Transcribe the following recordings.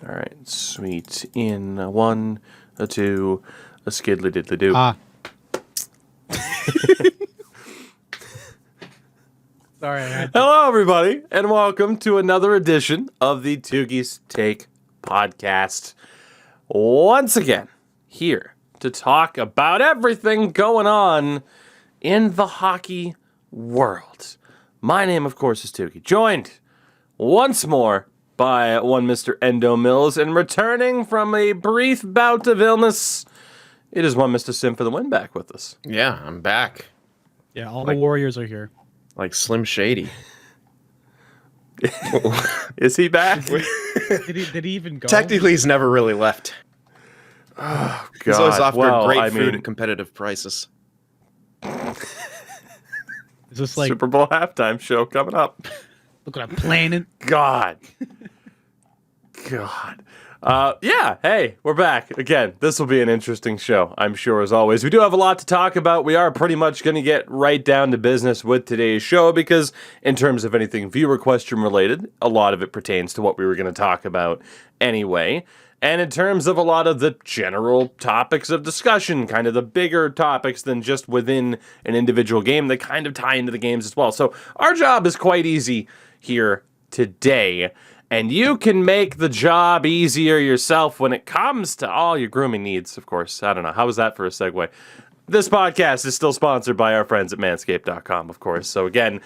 All right, sweet. In a 1, a 2, a skiddly diddly doo. Sorry. Hello, everybody, and welcome to another edition of the Tougies Take podcast. Once again, here to talk about everything going on in the hockey world. My name, of course, is Tougie, joined once more by one Mr. Endo Mills, and returning from a brief bout of illness, it is one Mr. Sim for the win back with us. Yeah, I'm back. Yeah, all the Warriors are here. Like Slim Shady. Is he back? Did he even go? Technically, he's never really left. Oh, God. He's always offered great food mean, at competitive prices. Is this like Super Bowl halftime show coming up. look what I'm planning? God. Yeah, hey, we're back. Again, this will be an interesting show, I'm sure, as always. We do have a lot to talk about. We are pretty much going to get right down to business with today's show because in terms of anything viewer question related, a lot of it pertains to what we were going to talk about anyway. And in terms of a lot of the general topics of discussion, kind of the bigger topics than just within an individual game, they kind of tie into the games as well. So our job is quite easy here today. And you can make the job easier yourself when it comes to all your grooming needs, of course. I don't know. How was that for a segue? This podcast is still sponsored by our friends at manscaped.com, of course. So again,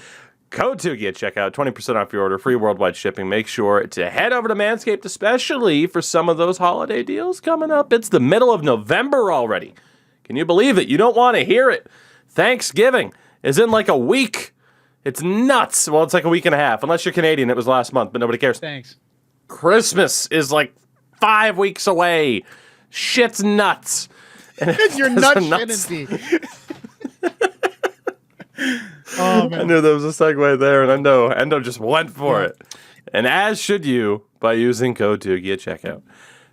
code Tougie at checkout, 20% off your order, free worldwide shipping. Make sure to head over to Manscaped, especially for some of those holiday deals coming up. It's the middle of November already. Can you believe it? You don't want to hear it. Thanksgiving is in like a week. It's nuts. Well, it's like a week and a half. Unless you're Canadian, it was last month, but nobody cares. Thanks. Christmas is like 5 weeks away. Shit's nuts. And You're nuts, Oh, man. I knew there was a segue there, and Endo just went for it. And as should you by using code Tougie at checkout.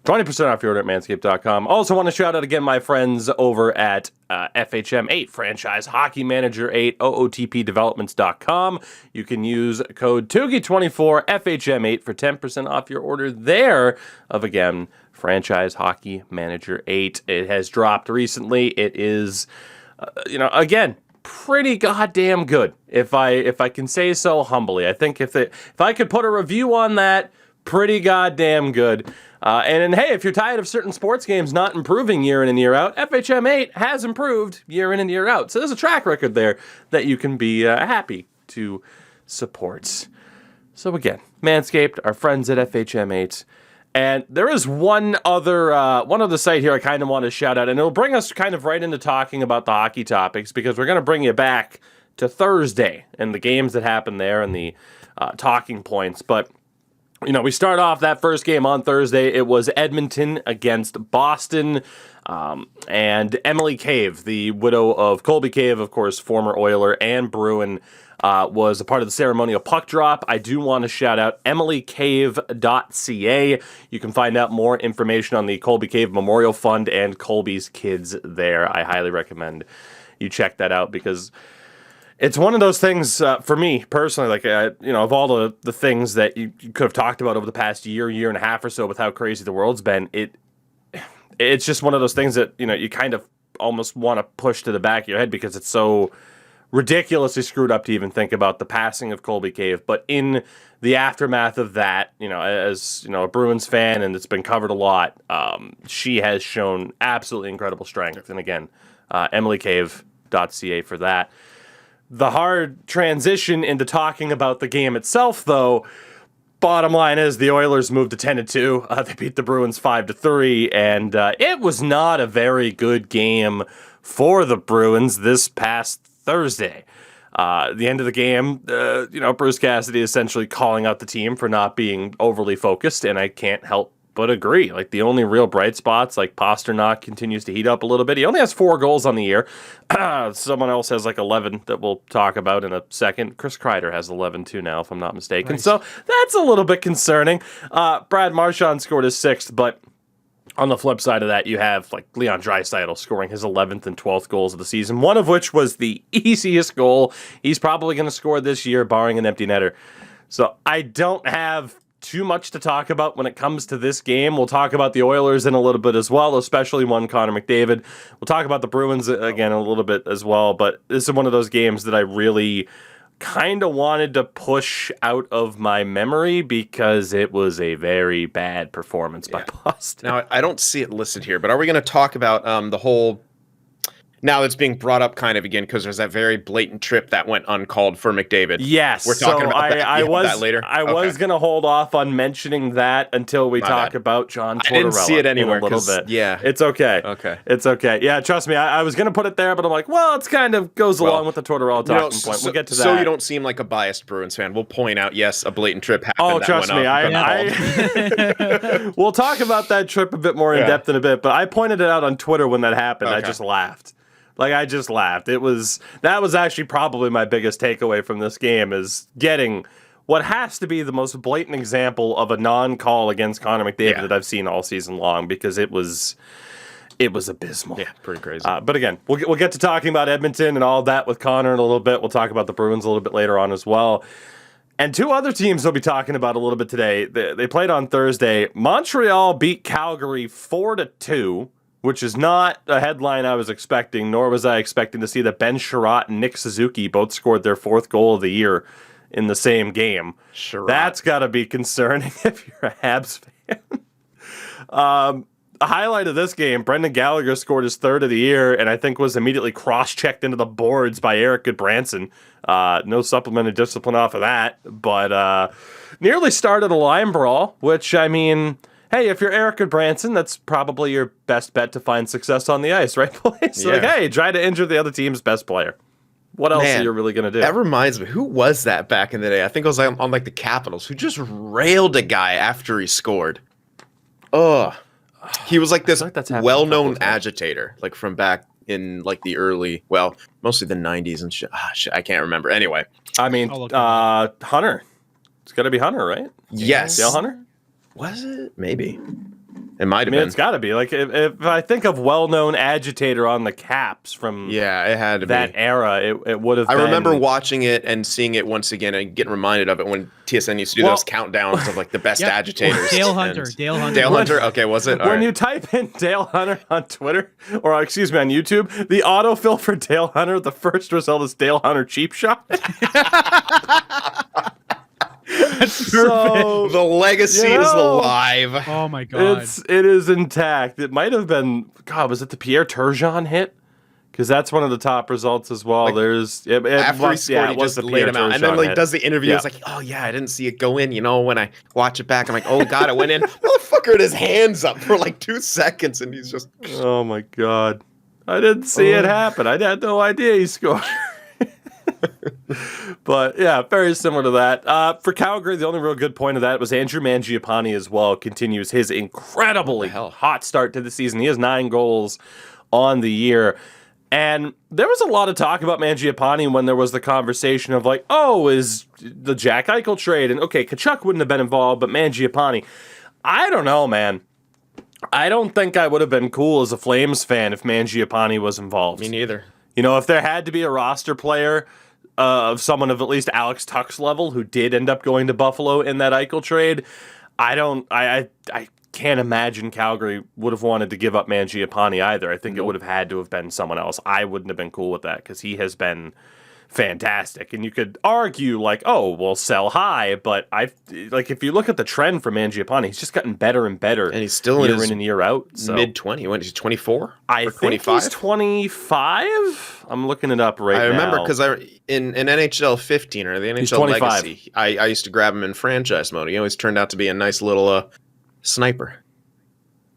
20% off your order at manscaped.com. Also want to shout out again my friends over at FHM8, Franchise Hockey Manager 8, OOTPdevelopments.com. You can use code Tougie24, FHM8 for 10% off your order there of, again, Franchise Hockey Manager 8. It has dropped recently. It is, again, pretty goddamn good, if I can say so humbly. I think if I could put a review on that, pretty goddamn good. And hey, if you're tired of certain sports games not improving year in and year out, FHM8 has improved year in and year out. So there's a track record there that you can be happy to support. So again, Manscaped, our friends at FHM8. And there is one other site here I kind of want to shout out, and it'll bring us kind of right into talking about the hockey topics, because we're going to bring you back to Thursday and the games that happened there and the talking points. But we start off that first game on Thursday. It was Edmonton against Boston. And Emily Cave, the widow of Colby Cave, of course, former Oiler and Bruin, was a part of the ceremonial puck drop. I do want to shout out emilycave.ca. You can find out more information on the Colby Cave Memorial Fund and Colby's kids there. I highly recommend you check that out, because it's one of those things for me personally, like, of all the things that you could have talked about over the past year and a half or so with how crazy the world's been, it's just one of those things that, you kind of almost want to push to the back of your head, because it's so ridiculously screwed up to even think about the passing of Colby Cave. But in the aftermath of that, as a Bruins fan, and it's been covered a lot, she has shown absolutely incredible strength. And again, emilycave.ca for that. The hard transition into talking about the game itself, though, bottom line is the Oilers moved to 10-2. They beat the Bruins 5-3, and it was not a very good game for the Bruins this past Thursday. The end of the game, Bruce Cassidy essentially calling out the team for not being overly focused, and I can't help but agree. Like, the only real bright spots, like Pasternak continues to heat up a little bit. He only has 4 goals on the year. Someone else has like 11 that we'll talk about in a second. Chris Kreider has 11 too now, if I'm not mistaken. Nice. So that's a little bit concerning. Brad Marchand scored his 6th, but on the flip side of that, you have like Leon Draisaitl scoring his 11th and 12th goals of the season, one of which was the easiest goal he's probably going to score this year, barring an empty netter. So I don't have too much to talk about when it comes to this game. We'll talk about the Oilers in a little bit as well, especially one Conor McDavid. We'll talk about the Bruins again a little bit as well, but this is one of those games that I really kind of wanted to push out of my memory because it was a very bad performance by Boston. Now, I don't see it listed here, but are we going to talk about the whole... Now it's being brought up kind of again because there's that very blatant trip that went uncalled for McDavid. Yes, we're talking about that. I was that later. I was gonna hold off on mentioning that until we talk about John Tortorella. I didn't see it anywhere. In a little bit. Yeah, it's okay. Okay, it's okay. Yeah, trust me. I was gonna put it there, but I'm like, well, it's kind of goes along with the Tortorella talking point. We'll get to that. So you don't seem like a biased Bruins fan. We'll point out, yes, a blatant trip happened. Oh, trust me. We'll talk about that trip a bit more in depth in a bit. But I pointed it out on Twitter when that happened. I just laughed. I just laughed. That was actually probably my biggest takeaway from this game is getting what has to be the most blatant example of a non-call against Conor McDavid that I've seen all season long because it was abysmal. Yeah, pretty crazy. But again, we'll get to talking about Edmonton and all that with Conor in a little bit. We'll talk about the Bruins a little bit later on as well. And two other teams we'll be talking about a little bit today. They played on Thursday. Montreal beat Calgary 4-2. Which is not a headline I was expecting, nor was I expecting to see that Ben Sherratt and Nick Suzuki both scored their 4th goal of the year in the same game. Sherratt. That's got to be concerning if you're a Habs fan. A highlight of this game, Brendan Gallagher scored his 3rd of the year and I think was immediately cross-checked into the boards by Eric Goodbranson. No supplemented discipline off of that, but nearly started a line brawl, which, I mean... Hey, if you're Eric Goodbranson, that's probably your best bet to find success on the ice, right, boys? Like, hey, try to injure the other team's best player. What else are you really going to do? That reminds me, who was that back in the day? I think it was on like the Capitals, who just railed a guy after he scored. Ugh. He was like this well-known agitator, like from back in like the early, well, mostly the 90s and shit. I can't remember. Anyway. I mean, Hunter. It's got to be Hunter, right? Yes. Dale Hunter? Was it? Maybe. It might have been. It's got to be. Like, if I think of well-known agitator on the Caps from it had to that era, it would have been. I remember watching it and seeing it once again and getting reminded of it when TSN used to do those countdowns of like the best agitators. Dale Hunter. Dale Hunter. Okay, was it? When you type in Dale Hunter on Twitter, or excuse me, on YouTube, the autofill for Dale Hunter, the first result is Dale Hunter cheap shot. So the legacy is alive. Oh my god, it is intact. It might have been. God, was it the Pierre Turgeon hit? Because that's one of the top results as well. Like, after he scored, he just laid him out, and then like does the interview. It's like, oh yeah, I didn't see it go in. You know, when I watch it back, I'm like, oh god, it went in. Motherfucker had his hands up for like 2 seconds, and he's just. Oh my god, I didn't see it happen. I had no idea he scored. But yeah, very similar to that. For Calgary, the only real good point of that was Andrew Mangiapane as well continues his incredibly hot start to the season. He has 9 goals on the year. And there was a lot of talk about Mangiapane when there was the conversation of like, oh, is the Jack Eichel trade? And okay, Tkachuk wouldn't have been involved, but Mangiapane. I don't know, man. I don't think I would have been cool as a Flames fan if Mangiapane was involved. Me neither. You know, if there had to be a roster player of someone of at least Alex Tuch's level who did end up going to Buffalo in that Eichel trade, I can't imagine Calgary would have wanted to give up Mangiapane either. I think it would have had to have been someone else. I wouldn't have been cool with that because he has been fantastic. And you could argue like, oh, we'll sell high, but if you look at the trend for Mangiapane, he's just gotten better and better. And he's still year in and year out. So. Mid-20. When is he 24? I think he's 25. I'm looking it up right now. I remember because in NHL 15 or the NHL Legacy, I used to grab him in franchise mode. He always turned out to be a nice little sniper.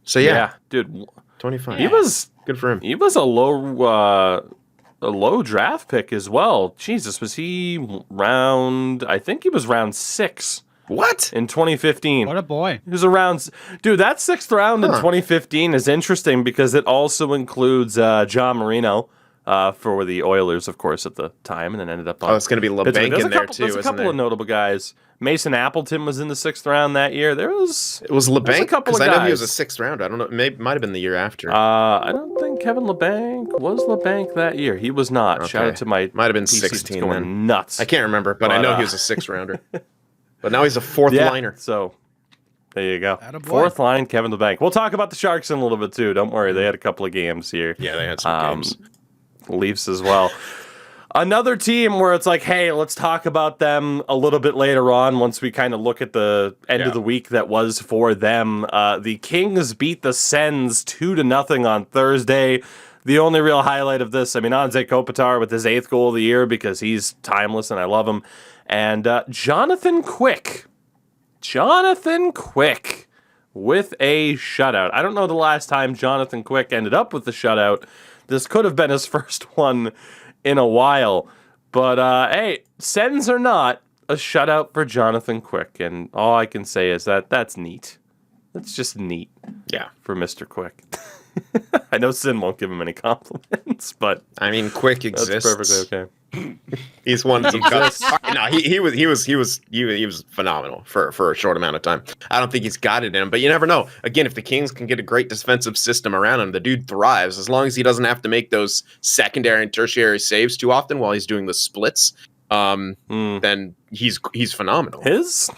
So yeah, dude, 25. He was good for him. He was a low draft pick as well. Jesus, was he round? I think he was round 6. What? In 2015. What a boy. He was around... Dude, that 6th round in 2015 is interesting because it also includes John Marino for the Oilers, of course, at the time, and then ended up on... Oh, it's going to be Lebank in there, too, There's a couple of notable guys. Mason Appleton was in the 6th round that year. It was Lebank? Because I know he was a 6th round. I don't know. Might have been the year after. I don't think Kevin Lebank was Lebank that year. He was not. Okay. Shout out to my might have been PC 16 going then. nuts. I can't remember, but I know he was a 6th rounder. But now he's a fourth liner. So there you go. Attaboy. Fourth line, Kevin Lebank. We'll talk about the Sharks in a little bit too. Don't worry, they had a couple of games here. Yeah, they had some games. Leafs as well. Another team where it's like, hey, let's talk about them a little bit later on once we kind of look at the end of the week that was for them. The Kings beat the Sens 2-0 on Thursday. The only real highlight of this, I mean, Anze Kopitar with his 8th goal of the year because he's timeless and I love him. And Jonathan Quick with a shutout. I don't know the last time Jonathan Quick ended up with the shutout. This could have been his first one in a while. But, hey, Sens or not, a shutout for Jonathan Quick. And all I can say is that's neat. That's just neat. Yeah. For Mr. Quick. I know Sin won't give him any compliments, but I mean, Quick exists. That's perfectly okay. He's won some cups. No, he was phenomenal for a short amount of time. I don't think he's got it in him, but you never know. Again, if the Kings can get a great defensive system around him, the dude thrives as long as he doesn't have to make those secondary and tertiary saves too often while he's doing the splits. Then he's phenomenal. His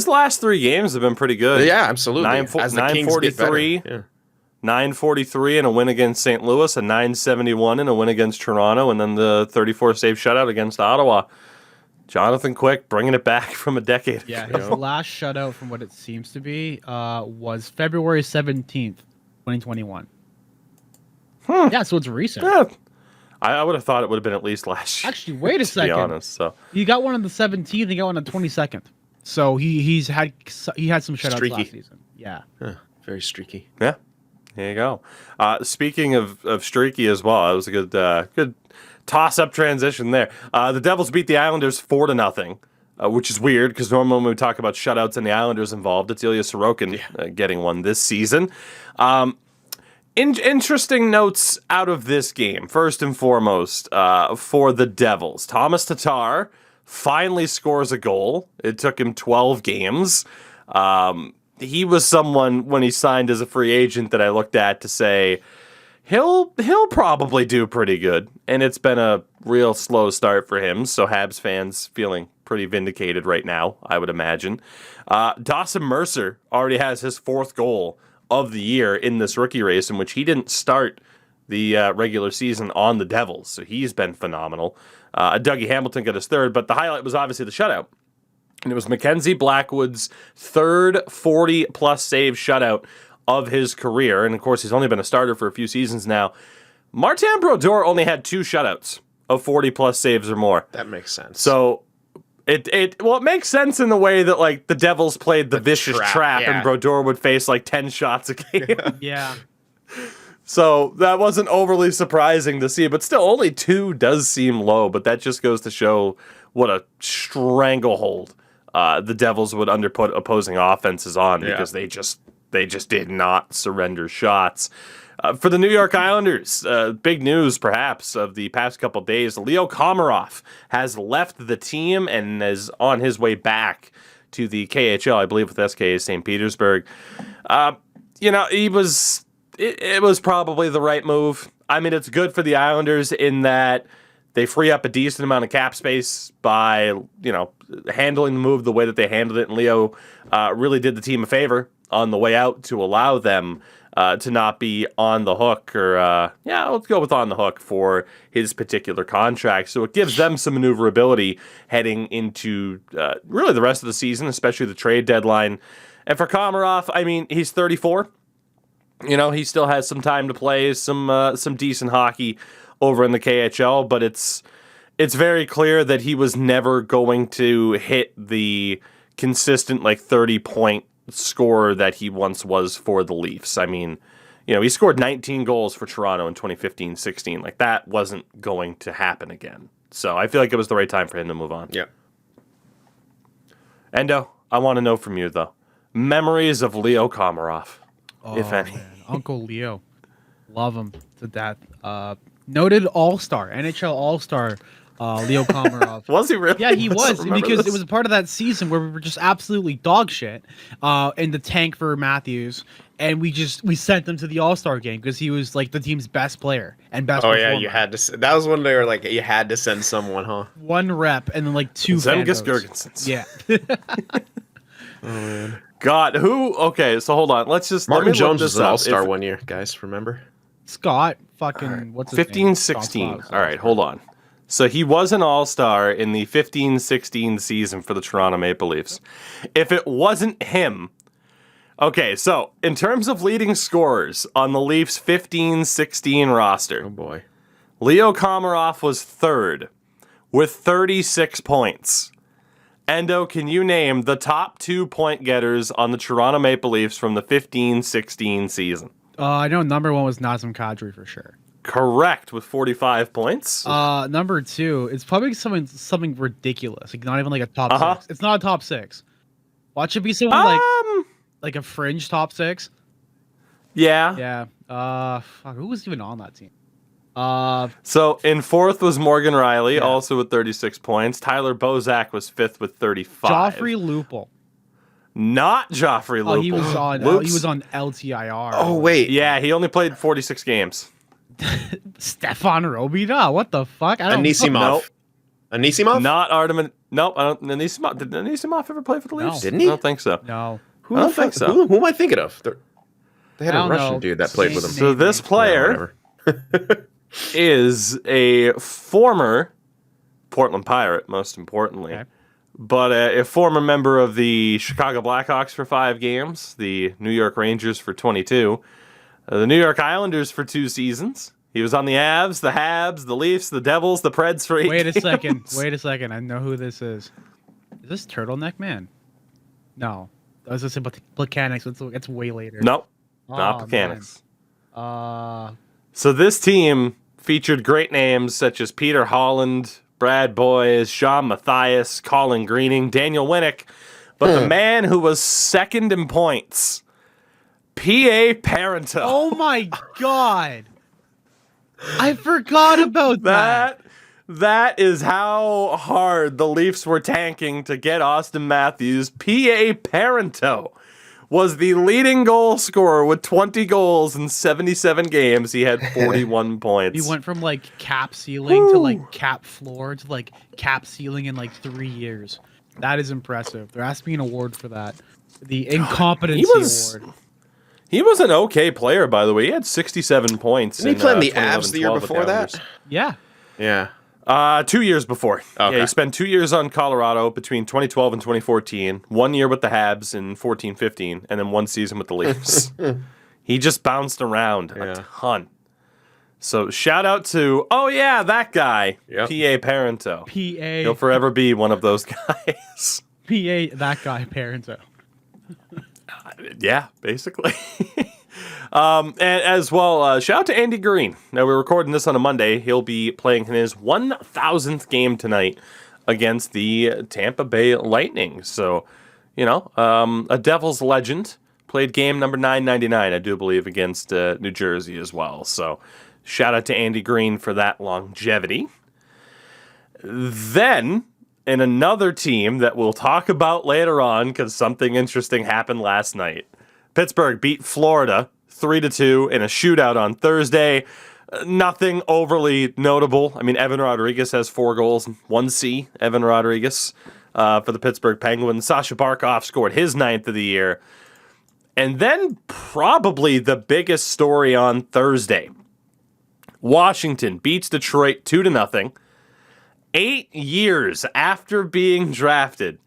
last 3 games have been pretty good. Yeah, absolutely. 943. 943 in a win against St. Louis, a 971 in a win against Toronto, and then the 34 save shutout against Ottawa. Jonathan Quick bringing it back from a decade ago. His last shutout, from what it seems to be, was February 17th, 2021. Yeah, so it's recent. Yeah. I would have thought it would have been at least last year. Actually, wait a second. To be honest, so he got one on the 17th, he got one on the 22nd. So he had some shutouts Streaky. last season. Yeah. Very streaky. Yeah. There you go. Speaking of streaky as well, that was a good toss-up transition there. The Devils beat the Islanders 4-0, which is weird because normally when we talk about shutouts and the Islanders involved, it's Ilya Sorokin getting one this season. Interesting notes out of this game. First and foremost, for the Devils, Thomas Tatar finally scores a goal. It took him 12 games. He was someone when he signed as a free agent that I looked at to say he'll probably do pretty good, and it's been a real slow start for him. So Habs fans feeling pretty vindicated right now, I would imagine. Dawson Mercer already has his 4th goal of the year in this rookie race, in which he didn't start the regular season on the Devils, so he's been phenomenal. Dougie Hamilton got his 3rd, but the highlight was obviously the shutout. And it was Mackenzie Blackwood's 3rd 40-plus save shutout of his career. And, of course, he's only been a starter for a few seasons now. Martin Brodeur only had 2 shutouts of 40-plus saves or more. That makes sense. So it makes sense in the way that, like, the Devils played the vicious trap and Brodeur would face, like, 10 shots a game. Yeah. So that wasn't overly surprising to see. But still, only 2 does seem low. But that just goes to show what a stranglehold the Devils would underput opposing offenses on because they just did not surrender shots. For the New York Islanders, big news perhaps of the past couple days, Leo Komarov has left the team and is on his way back to the KHL, I believe with SKA St. Petersburg. It was probably the right move. I mean, it's good for the Islanders in that they free up a decent amount of cap space by, handling the move the way that they handled it. And Leo really did the team a favor on the way out to allow them to not be on the hook let's go with on the hook for his particular contract. So it gives them some maneuverability heading into really the rest of the season, especially the trade deadline. And for Komarov, I mean, he's 34. He still has some time to play some decent hockey over in the KHL, but it's very clear that he was never going to hit the consistent 30-point scorer that he once was for the Leafs. I mean, he scored 19 goals for Toronto in 2015-16. Like, that wasn't going to happen again. So I feel like it was the right time for him to move on. Yeah. Endo, I want to know from you, though. Memories of Leo Komarov, if any. Man. Uncle Leo. Love him to death. Noted all-star, NHL all-star, Leo Komarov. Was he really? Yeah, he was, because this. it was a part of that season where we were just absolutely dog shit in the tank for Matthews, and we sent him to the all-star game because he was the team's best player and best performer. Yeah, you had to. That was when they were you had to send someone, huh? 1 rep and then 2 Zemgus fandos. Girgensons. Yeah. God, who? Okay, so hold on. Let Martin me look Jones this was an up. all-star one year, guys. Remember? Scott, fucking what's his 15, name? 16. Scott. All right, hold on. So he was an all-star in the 15-16 season for the Toronto Maple Leafs. If it wasn't him, okay, so in terms of leading scorers on the Leafs 15-16 roster, Oh boy. Leo Komarov was third with 36 points. Endo, can you name the top 2 point getters on the Toronto Maple Leafs from the 15-16 season? I know number 1 was Nazem Kadri for sure. Correct, with 45 points. Number 2, it's probably something ridiculous. Like not even like a top 6. It's not a top 6. Watch it be someone like a fringe top 6. Yeah. Yeah. Fuck, who was even on that team? So in fourth was Morgan Riley, also with 36 points. Tyler Bozak was fifth with 35. Joffrey Lupul. Not Joffrey Lupul. Oh, he was on LTIR. Oh wait. Yeah, he only played 46 games. Stefan Robida. What the fuck? I don't Anisimov. Nope. Anisimov? Not Artemin. Nope. I don't, Anisimov. Did Anisimov ever play for the Leafs? Didn't he? I don't think so. No. Who I don't the fuck- think so. Who am I thinking of? They had I a don't Russian know. dude that played with him. So this player is a former Portland Pirate, most importantly, Okay. but a former member of the Chicago Blackhawks for 5 games, the New York Rangers for 22, the New York Islanders for 2 seasons. He was on the Avs, the Habs, the Leafs, the Devils, the Preds for 8 Wait a games. second. Wait a second. I know who this is. Is this Turtleneck Man? No. I was going to say about the Mechanics. It's way later. Nope, Oh, not Mechanics. man. So this team featured great names such as Peter Holland, Brad Boyes, Sean Mathias, Colin Greening, Daniel Winnick, but the man who was second in points, P.A. Parento. Oh my god. I forgot about that. That is how hard the Leafs were tanking to get Austin Matthews. P.A. Parento was the leading goal scorer with 20 goals in 77 games. He had 41 points. He went from like cap ceiling to like cap floor to like cap ceiling in like 3 years. That is impressive. There has to be an award for that. The incompetency award. He was an okay player, by the way. He had 67 points. Didn't he play in the Avs the year before that? Yeah. Yeah. 2 years before. Okay. Yeah, he spent 2 years on Colorado between 2012 and 2014. 1 year with the Habs in 14-15, and then 1 season with the Leafs. He just bounced around a ton. So shout out to, that guy, Yep. P.A. Parento. P.A. He'll forever be one of those guys. P.A. that guy, Parento. Yeah, basically. And as well, shout out to Andy Green. Now, we're recording this on a Monday. He'll be playing in his 1,000th game tonight against the Tampa Bay Lightning. So, a Devils legend. Played game number 999, I do believe, against New Jersey as well. So, shout out to Andy Green for that longevity. Then, in another team that we'll talk about later on, because something interesting happened last night, Pittsburgh beat Florida 3-2 in a shootout on Thursday. Nothing overly notable. I mean, Evan Rodriguez has 4 goals, 1C, Evan Rodriguez, for the Pittsburgh Penguins. Sasha Barkov scored his 9th of the year. And then probably the biggest story on Thursday. Washington beats Detroit 2-0. 8 years after being drafted,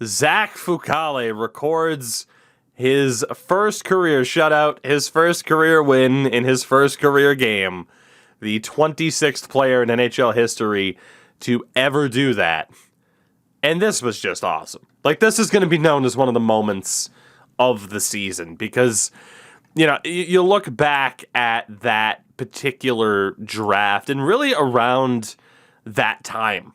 Zach Fucale records his first career shutout, his first career win in his first career game. The 26th player in NHL history to ever do that. And this was just awesome. Like, this is going to be known as one of the moments of the season because, you look back at that particular draft and really around that time.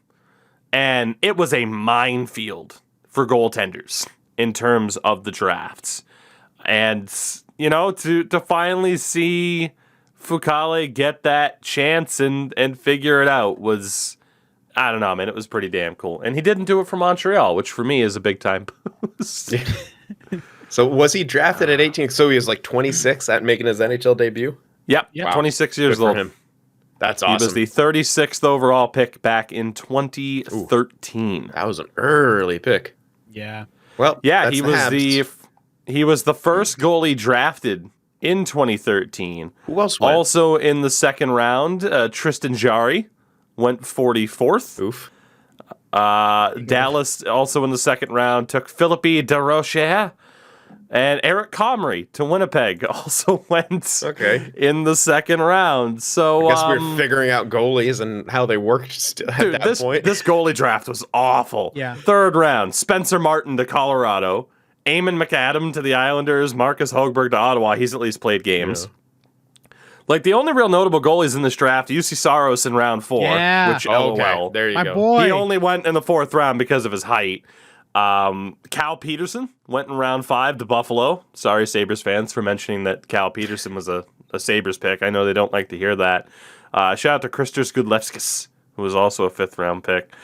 And it was a minefield for goaltenders in terms of the drafts. And, to finally see Fucale get that chance and figure it out was, I don't know, man, it was pretty damn cool. And he didn't do it for Montreal, which for me is a big time boost. So was he drafted at 18? So he was like 26 at making his NHL debut? Yep, Wow. 26 years Good for old. him. That's awesome. He was the 36th overall pick back in 2013. That was an early pick. Yeah. Well, yeah, he was the first goalie drafted in 2013. Who else went? Also in the second round, Tristan Jarry went 44th. Oof. Dallas also in the second round took Philippe Desrochers. And Eric Comrie to Winnipeg also went in the second round. So I guess we're figuring out goalies and how they worked at that point. This goalie draft was awful. Yeah. Third round, Spencer Martin to Colorado, Eamon McAdam to the Islanders, Marcus Hogberg to Ottawa. He's at least played games. Yeah. Like, the only real notable goalies in this draft, UC Saros in round 4, which, LOL. There you go. Boy. He only went in the 4th round because of his height. Cal Peterson went in round 5 to Buffalo. Sorry, Sabres fans, for mentioning that Cal Peterson was a Sabres pick. I know they don't like to hear that. Shout out to Christos Gudlevskis, who was also a 5th round pick.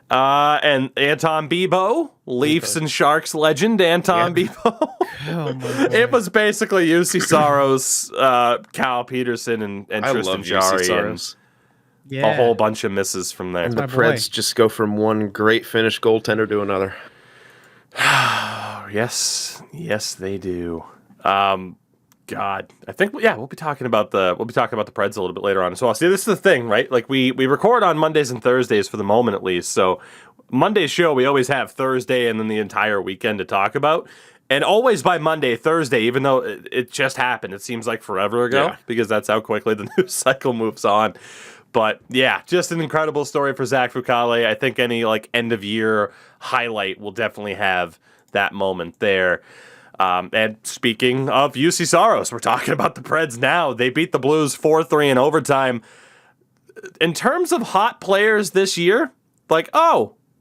And Anton Bibeau, Leafs and Sharks legend, Anton Bibeau. It was basically UC Saros, Cal Peterson, and Tristan Jarry. A whole bunch of misses from there. And the Preds just go from one great Finnish goaltender to another. Yes, they do. God, I think we'll be talking about the Preds a little bit later on as well. See, this is the thing, right? Like we record on Mondays and Thursdays for the moment at least. So Monday's show we always have Thursday and then the entire weekend to talk about. And always by Monday, Thursday, even though it just happened, it seems like forever ago because that's how quickly the news cycle moves on. But yeah, just an incredible story for Zach Fucale. I think any end of year highlight will definitely have that moment there. And speaking of UC Saros, we're talking about the Preds now. They beat the Blues 4-3 in overtime. In terms of hot players this year,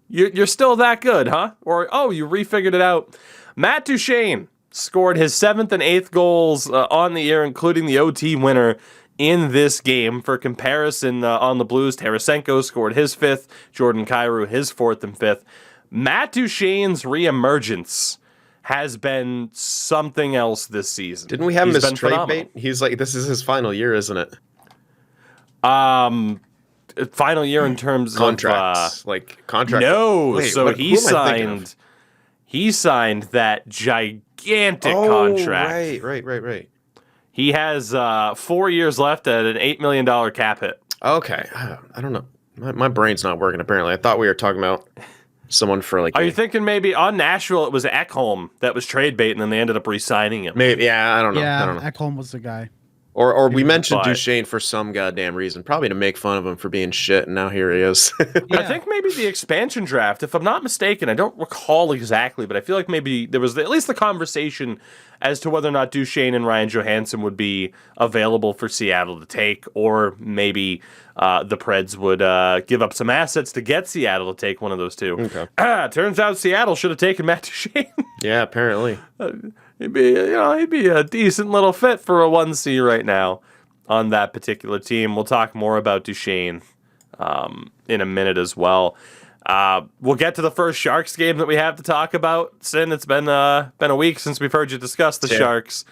you're still that good, huh? Or, you refigured it out. Matt Duchene scored his 7th and 8th goals on the year, including the OT winner in this game. For comparison, on the Blues, Tarasenko scored his 5th, Jordan Kyrou his 4th and 5th. Matt Duchene's reemergence has been something else this season. Didn't we have him as trade bait? He's this is his final year, isn't it? Final year in terms contracts, of contract. No, Wait, so he signed that gigantic contract. Right. He has 4 years left at an $8 million cap hit. Okay, I don't know. My brain's not working. Apparently, I thought we were talking about someone for Are you thinking maybe on Nashville it was Ekholm that was trade bait and then they ended up re-signing him? Maybe, I don't know. Ekholm was the guy. Or we mentioned Duchene for some goddamn reason, probably to make fun of him for being shit, and now here he is. I think maybe the expansion draft, if I'm not mistaken, I don't recall exactly, but I feel like maybe there was at least the conversation as to whether or not Duchene and Ryan Johansson would be available for Seattle to take, or maybe the Preds would give up some assets to get Seattle to take one of those two. Okay. Turns out Seattle should have taken Matt Duchene. Yeah, apparently. He'd be a decent little fit for a 1C right now on that particular team. We'll talk more about Duchene in a minute as well. We'll get to the first Sharks game that we have to talk about. Sin, it's been a week since we've heard you discuss the Sharks.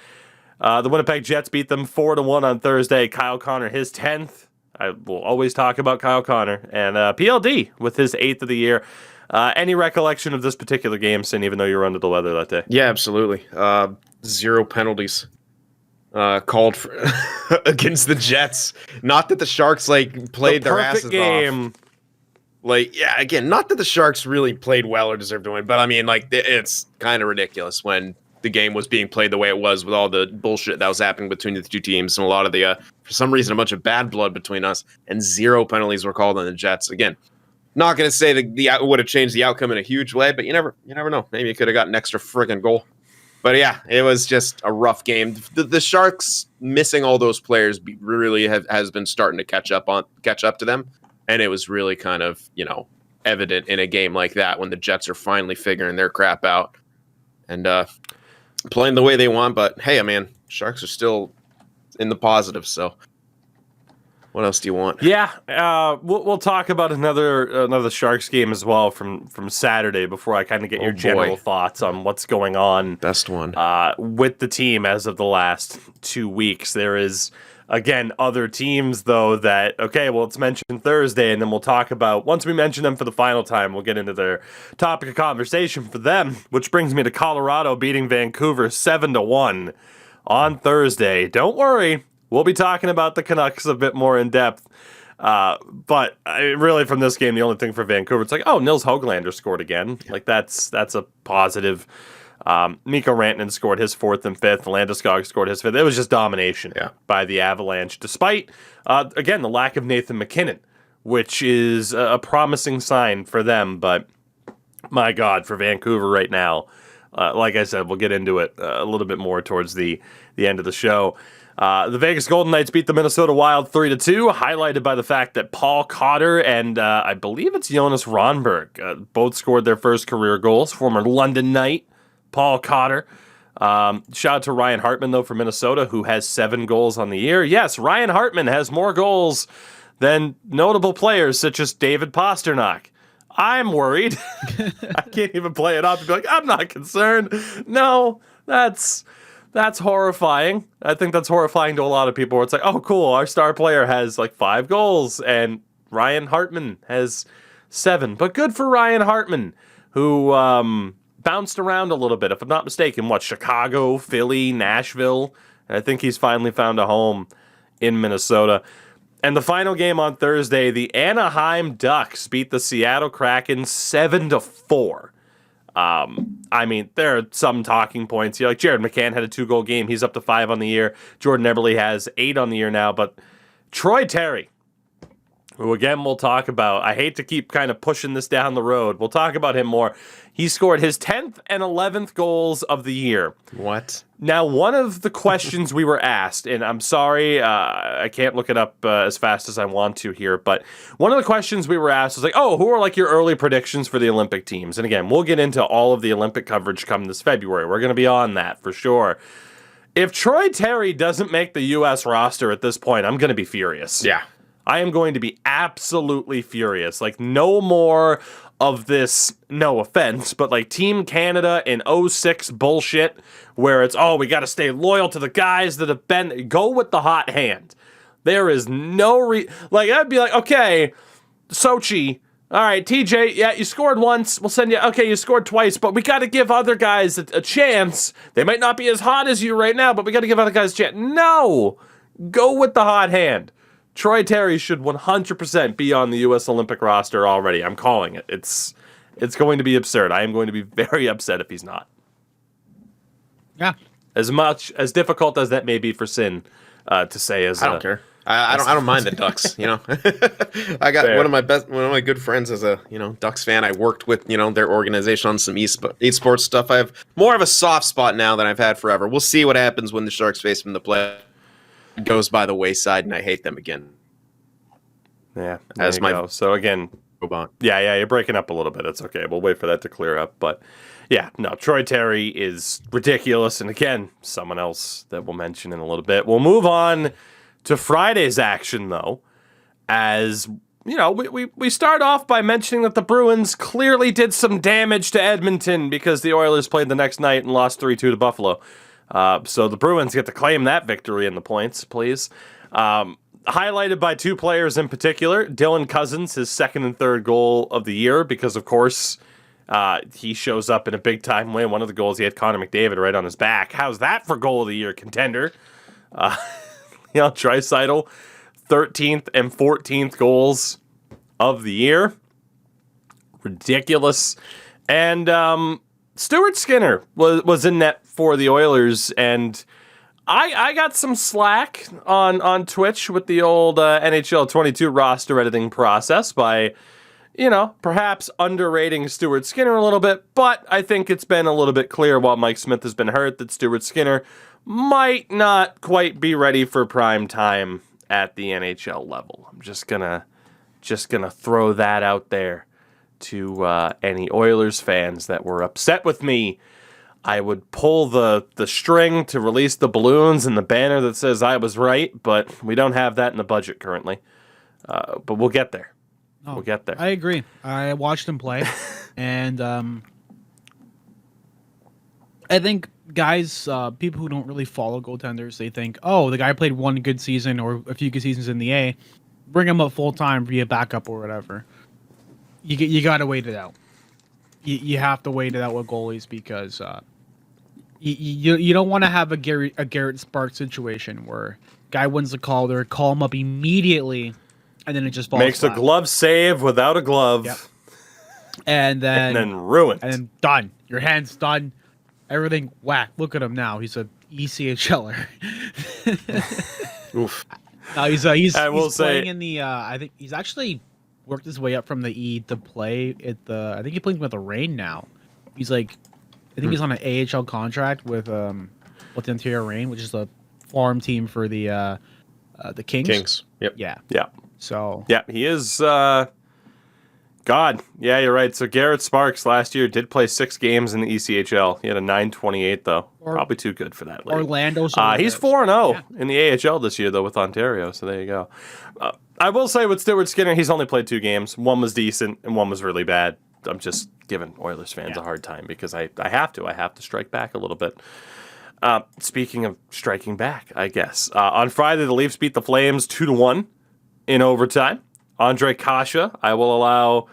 The Winnipeg Jets beat them 4-1 on Thursday. Kyle Connor, his 10th. I will always talk about Kyle Connor. And PLD with his 8th of the year. Any recollection of this particular game, Sin, even though you were under the weather that day? Yeah, absolutely. 0 penalties called for against the Jets. Not that the Sharks played their asses game. Off. Again, not that the Sharks really played well or deserved to win, but I mean, it's kind of ridiculous when the game was being played the way it was with all the bullshit that was happening between the two teams and a lot of the, for some reason, a bunch of bad blood between us, and 0 penalties were called on the Jets. Again, not going to say that it would have changed the outcome in a huge way, but you never know. Maybe you could have got an extra friggin' goal. But yeah, it was just a rough game. The Sharks missing all those players really has been starting to catch up to them, and it was really kind of evident in a game like that when the Jets are finally figuring their crap out and playing the way they want. But hey, man, Sharks are still in the positive, so. What else do you want? Yeah, we'll talk about another Sharks game as well from Saturday before I kind of get your general thoughts on what's going on. Best one with the team as of the last 2 weeks. There is Again, other teams, though, that, okay, well, it's mentioned Thursday, and then we'll talk about, once we mention them for the final time, we'll get into their topic of conversation for them, which brings me to Colorado beating Vancouver 7-1 on Thursday. Don't worry, we'll be talking about the Canucks a bit more in depth. But really, from this game, the only thing for Vancouver, it's like, oh, Nils Höglander scored again. Like, that's a positive. Mikko Rantanen scored his 4th and 5th. Landeskog scored his 5th. It was just domination by the Avalanche, despite, again, the lack of Nathan MacKinnon, which is a promising sign for them. But, my God, for Vancouver right now, like I said, we'll get into it a little bit more towards the end of the show. The Vegas Golden Knights beat the Minnesota Wild 3-2, highlighted by the fact that Paul Cotter and I believe it's Jonas Rönnberg both scored their first career goals. Former London Knight Paul Cotter. Shout out to Ryan Hartman, though, for Minnesota, who has 7 goals on the year. Yes, Ryan Hartman has more goals than notable players such as David Pastrnak. I'm worried. I can't even play it up and be like, I'm not concerned. No, that's horrifying. I think that's horrifying to a lot of people where it's like, oh, cool, our star player has like 5 goals and Ryan Hartman has 7. But good for Ryan Hartman, who bounced around a little bit, if I'm not mistaken. Chicago, Philly, Nashville. And I think he's finally found a home in Minnesota. And the final game on Thursday, the Anaheim Ducks beat the Seattle Kraken 7-4. I mean, there are some talking points. Like Jared McCann had a 2-goal game. He's up to 5 on the year. Jordan Eberle has 8 on the year now. But Troy Terry, who again we'll talk about. I hate to keep kind of pushing this down the road. We'll talk about him more. He scored his 10th and 11th goals of the year. What? Now, one of the questions we were asked, and I'm sorry, I can't look it up as fast as I want to here, but one of the questions we were asked was like, oh, who are like your early predictions for the Olympic teams? And again, we'll get into all of the Olympic coverage come this February. We're going to be on that for sure. If Troy Terry doesn't make the U.S. roster at this point, I'm going to be furious. Yeah. I am going to be absolutely furious. Like, no more of this, no offense, but like Team Canada in 06 bullshit where it's, oh, we got to stay loyal to the guys that have been, go with the hot hand. There is no like, I'd be like, okay, Sochi, all right, TJ, yeah, you scored once, we'll send you, okay, you scored twice, but we got to give other guys a chance. They might not be as hot as you right now, but we got to give other guys a chance. No, go with the hot hand. Troy Terry should 100% be on the U.S. Olympic roster already. I'm calling it. It's going to be absurd. I am going to be very upset if he's not. Yeah. As much as difficult as that may be for Sin to say, as I don't care. I don't mind the Ducks. You know, I got Fair. one of my good friends as a Ducks fan. I worked with their organization on some esports stuff. I have more of a soft spot now than I've had forever. We'll see what happens when the Sharks face them in the play. Goes by the wayside, and I hate them again. Yeah, as my go. So again, yeah, you're breaking up a little bit. It's okay. We'll wait for that to clear up. But yeah, no, Troy Terry is ridiculous. And again, someone else that we'll mention in a little bit. We'll move on to Friday's action, though, as we start off by mentioning that the Bruins clearly did some damage to Edmonton because the Oilers played the next night and lost 3-2 to Buffalo. So the Bruins get to claim that victory in the points, please. Highlighted by 2 players in particular. Dylan Cousins, his 2nd and 3rd goal of the year, because, of course, he shows up in a big-time win. One of the goals, he had Conor McDavid right on his back. How's that for goal of the year contender? Draisaitl, 13th and 14th goals of the year. Ridiculous. And Stuart Skinner was in net for the Oilers, and I got some slack on Twitch with the old NHL 22 roster editing process by, perhaps underrating Stuart Skinner a little bit, but I think it's been a little bit clear while Mike Smith has been hurt that Stuart Skinner might not quite be ready for prime time at the NHL level. I'm just gonna throw that out there to any Oilers fans that were upset with me. I would pull the string to release the balloons and the banner that says I was right, but we don't have that in the budget currently. But we'll get there. Oh, we'll get there. I agree. I watched him play, and I think guys, people who don't really follow goaltenders, they think, oh, the guy played one good season or a few good seasons in the A, bring him up full time, be a backup or whatever. You got to wait it out. You have to wait it out with goalies because you don't want to have a Garrett Sparks situation where guy wins the call, they call him up immediately, and then it just falls makes flat. a glove save without a glove, Yep. and then ruined, and then done. Your hand's done. Everything whack. Look at him now. He's a ECHLer. Oof. No, he's playing say, in the. I think he's actually worked his way up from the E to play at the. I think he plays with the Reign now. He's like, I think he's on an AHL contract with the Ontario Reign, which is a farm team for the Kings. Kings. Yep. Yeah. Yeah. So. Yeah, he is. God, yeah, you're right. So Garrett Sparks last year did play 6 games in the ECHL. He had a 9.28 though. Probably too good for that league. Orlando. He's 4-0 in the AHL this year though with Ontario. So there you go. I will say with Stuart Skinner, he's only played 2 games. One was decent and one was really bad. I'm just giving Oilers fans a hard time because I have to strike back a little bit. Speaking of striking back, I guess on Friday the Leafs beat the Flames 2-1 in overtime. Andre Kasha, I will allow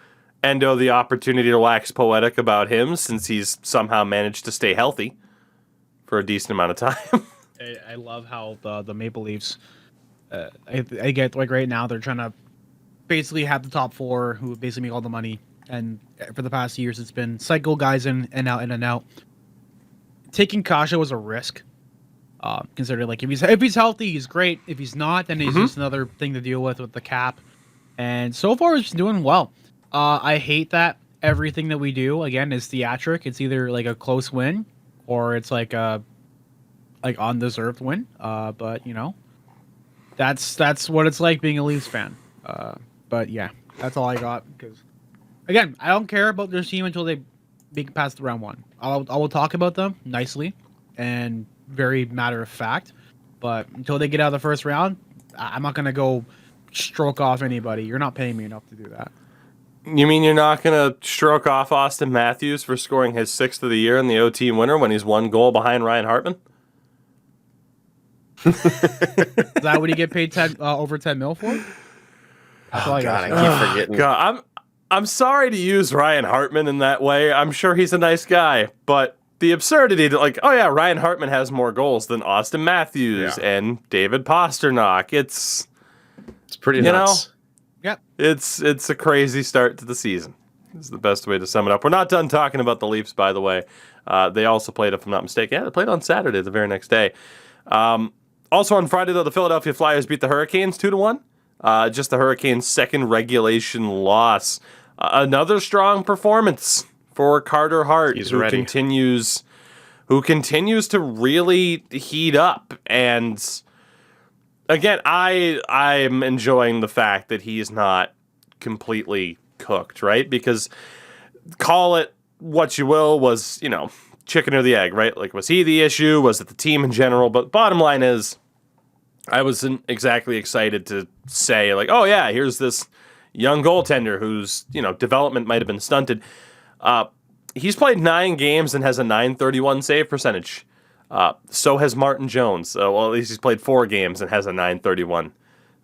Endo the opportunity to wax poetic about him since he's somehow managed to stay healthy for a decent amount of time. I love how the Maple Leafs, I get like right now they're trying to basically have the top 4 who basically make all the money, and for the past years it's been cycle guys in and out. Taking Kasha was a risk. Considering like if he's healthy, he's great. If he's not, then it's just another thing to deal with the cap. And so far, it's doing well. I hate that everything that we do, again, is theatric. It's either like a close win or it's like a undeserved win. But, you know, that's what it's like being a Leafs fan. But, yeah, that's all I got. Because, again, I don't care about their team until they make it past round 1. I will talk about them nicely and very matter of fact. But until they get out of the first round, I'm not going to go stroke off anybody. You're not paying me enough to do that. You mean you're not going to stroke off Austin Matthews for scoring his 6th of the year in the OT winner when he's 1 goal behind Ryan Hartman? Is that what you get paid over 10 mil for? Oh, God, I keep forgetting. God, I'm sorry to use Ryan Hartman in that way. I'm sure he's a nice guy, but the absurdity that, like, oh yeah, Ryan Hartman has more goals than Austin Matthews and David Pasternak. It's pretty nuts. Yep. It's a crazy start to the season. Is the best way to sum it up. We're not done talking about the Leafs, by the way. They also played, if I'm not mistaken. Yeah, they played on Saturday, the very next day. Also on Friday, though, the Philadelphia Flyers beat the Hurricanes 2-1. Just the Hurricanes' second regulation loss. Another strong performance for Carter Hart, who continues to really heat up. And again, I'm enjoying the fact that he's not completely cooked, right? Because call it what you will, was, you know, chicken or the egg, right? Like, was he the issue? Was it the team in general? But bottom line is, I wasn't exactly excited to say, like, oh yeah, here's this young goaltender whose, you know, development might have been stunted. He's played 9 games and has a .931 save percentage. So has Martin Jones. Well, at least he's played 4 games and has a .931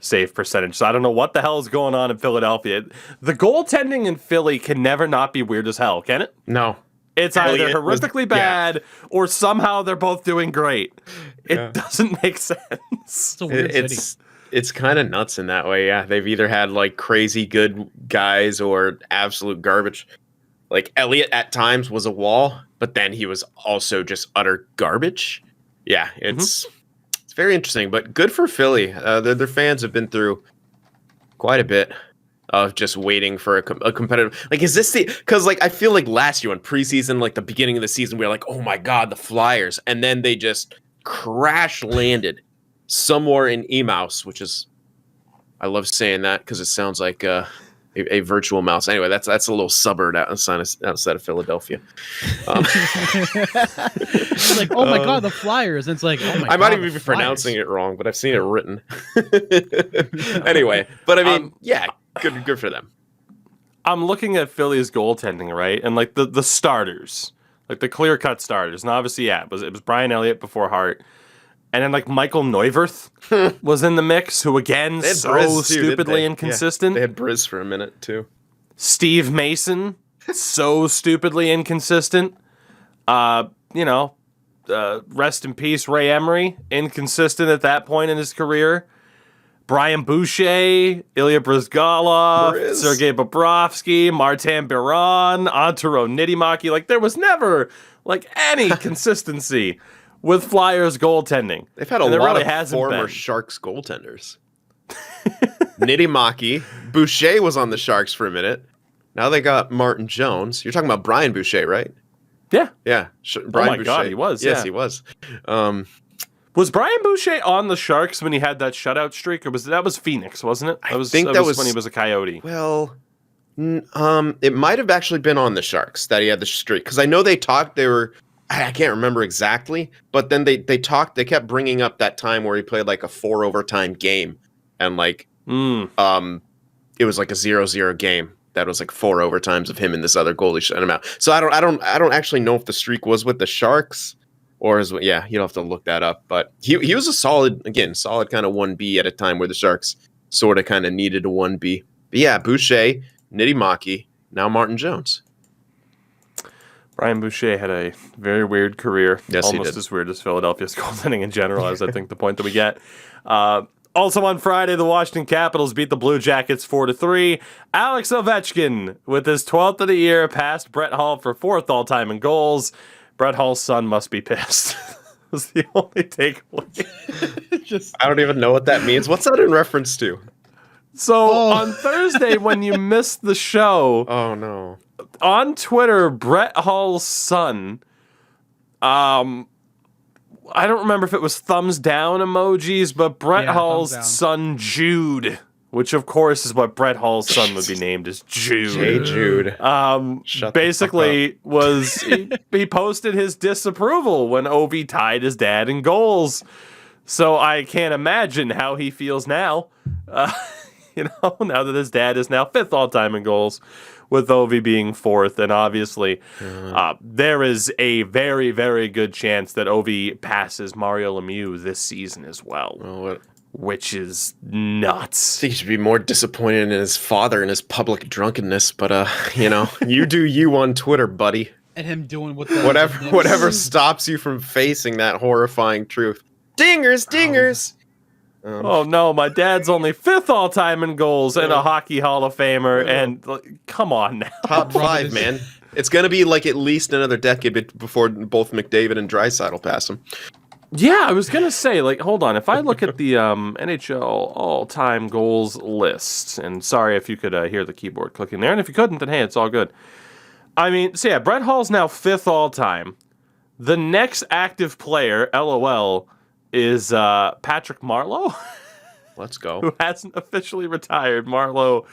save percentage. So I don't know what the hell is going on in Philadelphia. The goaltending in Philly can never not be weird as hell, can it? No. It's either horrifically bad or somehow they're both doing great. It doesn't make sense. It's a weird city. It's kind of nuts in that way, yeah. They've either had, like, crazy good guys or absolute garbage. Like, Elliott at times was a wall, but then he was also just utter garbage. Yeah, it's very interesting, but good for Philly. Their fans have been through quite a bit of just waiting for a competitive. Like, is this because, like, I feel like last year in preseason, like the beginning of the season, we were like, oh my God, the Flyers. And then they just crash landed somewhere in Emaus, which is, I love saying that because it sounds like a virtual mouse. Anyway, that's a little suburb outside of Philadelphia. It's like, oh my God, the Flyers. And it's like, oh my God, I might even be pronouncing it wrong, but I've seen it written. Anyway, but I mean, yeah, good for them. I'm looking at Philly's goaltending, right? And like the starters, Like the clear-cut starters. And obviously, it was Brian Elliott before Hart. And then like Michael Neuwirth was in the mix, who again, so Briz, too, stupidly inconsistent. Yeah, they had Briz for a minute too. Steve Mason, so stupidly inconsistent. Rest in peace, Ray Emery, inconsistent at that point in his career. Brian Boucher, Ilya Brizgalov, Sergei Bobrovsky, Martin Biron, Antero Niittymaki. Like, there was never, like, any consistency with Flyers goaltending. They've had a lot of former Sharks goaltenders. Niittymaki. Boucher was on the Sharks for a minute. Now they got Martin Jones. You're talking about Brian Boucher, right? Yeah. Yeah. Brian Boucher. God, he was. Yes, yeah. he was. Was Brian Boucher on the Sharks when he had that shutout streak, or that was Phoenix, wasn't it? I think that was when he was a Coyote. Well, it might have actually been on the Sharks that he had the streak, because I know they talked. I can't remember exactly, but then they talked. They kept bringing up that time where he played like a 4 overtime game, and like it was like a 0-0 game. That was like 4 overtimes of him and this other goalie shutting him out. So I don't actually know if the streak was with the Sharks or you'll have to look that up. But he was a solid kind of 1B at a time where the Sharks sort of kind of needed a 1B. But yeah, Boucher, Niittymaki, now Martin Jones. Brian Boucher had a very weird career. Yes, almost he did. as weird as Philadelphia's goaltending in general, is I think the point that we get. Also on Friday, the Washington Capitals beat the Blue Jackets 4-3. Alex Ovechkin, with his 12th of the year, passed Brett Hull for 4th all-time in goals. Brett Hull's son must be pissed. Was the only takeaway. I don't even know what that means. What's that in reference to? So on Thursday, when you missed the show, oh no, on Twitter, Brett Hull's son, I don't remember if it was thumbs down emojis, but Brett Hull's son, Jude, which of course is what Brett Hull's son would be named, is Jude. Hey, Jude. Basically he posted his disapproval when Ovi tied his dad in goals. So I can't imagine how he feels now. Now that his dad is now 5th all-time in goals, with Ovi being 4th, and obviously there is a very, very good chance that Ovi passes Mario Lemieux this season as well, which is nuts. He should be more disappointed in his father and his public drunkenness, but you do you on Twitter, buddy. And him doing whatever stops you from facing that horrifying truth. Dingers. Oh no, my dad's only 5th all-time in goals and a Hockey Hall of Famer, and come on now. Top 5, man. It's going to be like at least another decade before both McDavid and Draisaitl pass him. Yeah, I was going to say, hold on. If I look at the NHL all-time goals list, and sorry if you could hear the keyboard clicking there, and if you couldn't, then hey, it's all good. I mean, Brett Hull's now 5th all-time. The next active player, LOL, is Patrick Marleau. Let's go. Who hasn't officially retired. Marleau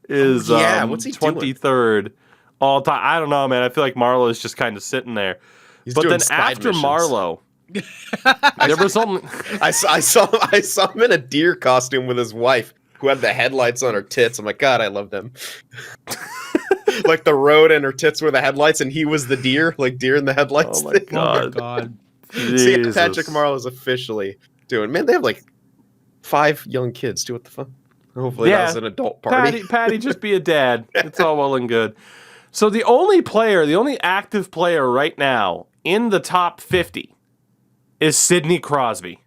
is what's he 23rd all time. I don't know, man. I feel like Marleau is just kind of sitting there. But then after missions. Marleau, there was only I saw him in a deer costume with his wife, who had the headlights on her tits. I'm like, God, I love them. Like the road and her tits were the headlights, and he was the deer, like deer in the headlights. Oh my God. See, Patrick Marleau is officially doing. Man, they have like 5 young kids. Do what the fuck? Hopefully, that's an adult party. Patty, just be a dad. It's all well and good. So the only active player right now in the top 50 is Sidney Crosby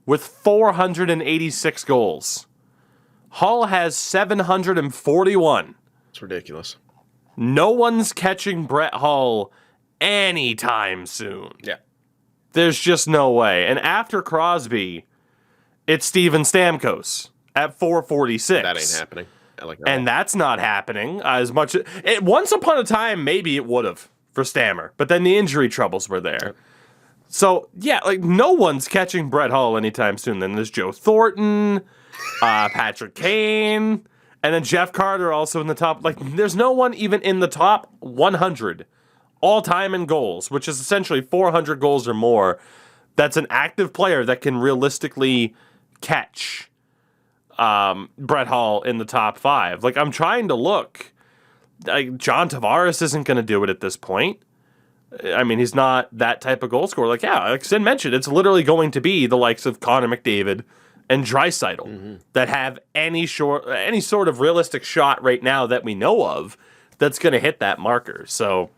with 486 goals. Hull has 741. It's ridiculous. No one's catching Brett Hull anytime soon. Yeah. There's just no way. And after Crosby, it's Steven Stamkos at 446. That ain't happening. And that's not happening as much. Once upon a time, maybe it would have for Stammer, but then the injury troubles were there. Yep. So, no one's catching Brett Hull anytime soon. Then there's Joe Thornton, Patrick Kane, and then Jeff Carter also in the top. There's no one even in the top 100 all-time in goals, which is essentially 400 goals or more, that's an active player that can realistically catch Brett Hull in the top 5. I'm trying to look. John Tavares isn't going to do it at this point. I mean, he's not that type of goal scorer. Like Sid mentioned, it's literally going to be the likes of Conor McDavid and Draisaitl that have any sort of realistic shot right now that we know of that's going to hit that marker. So,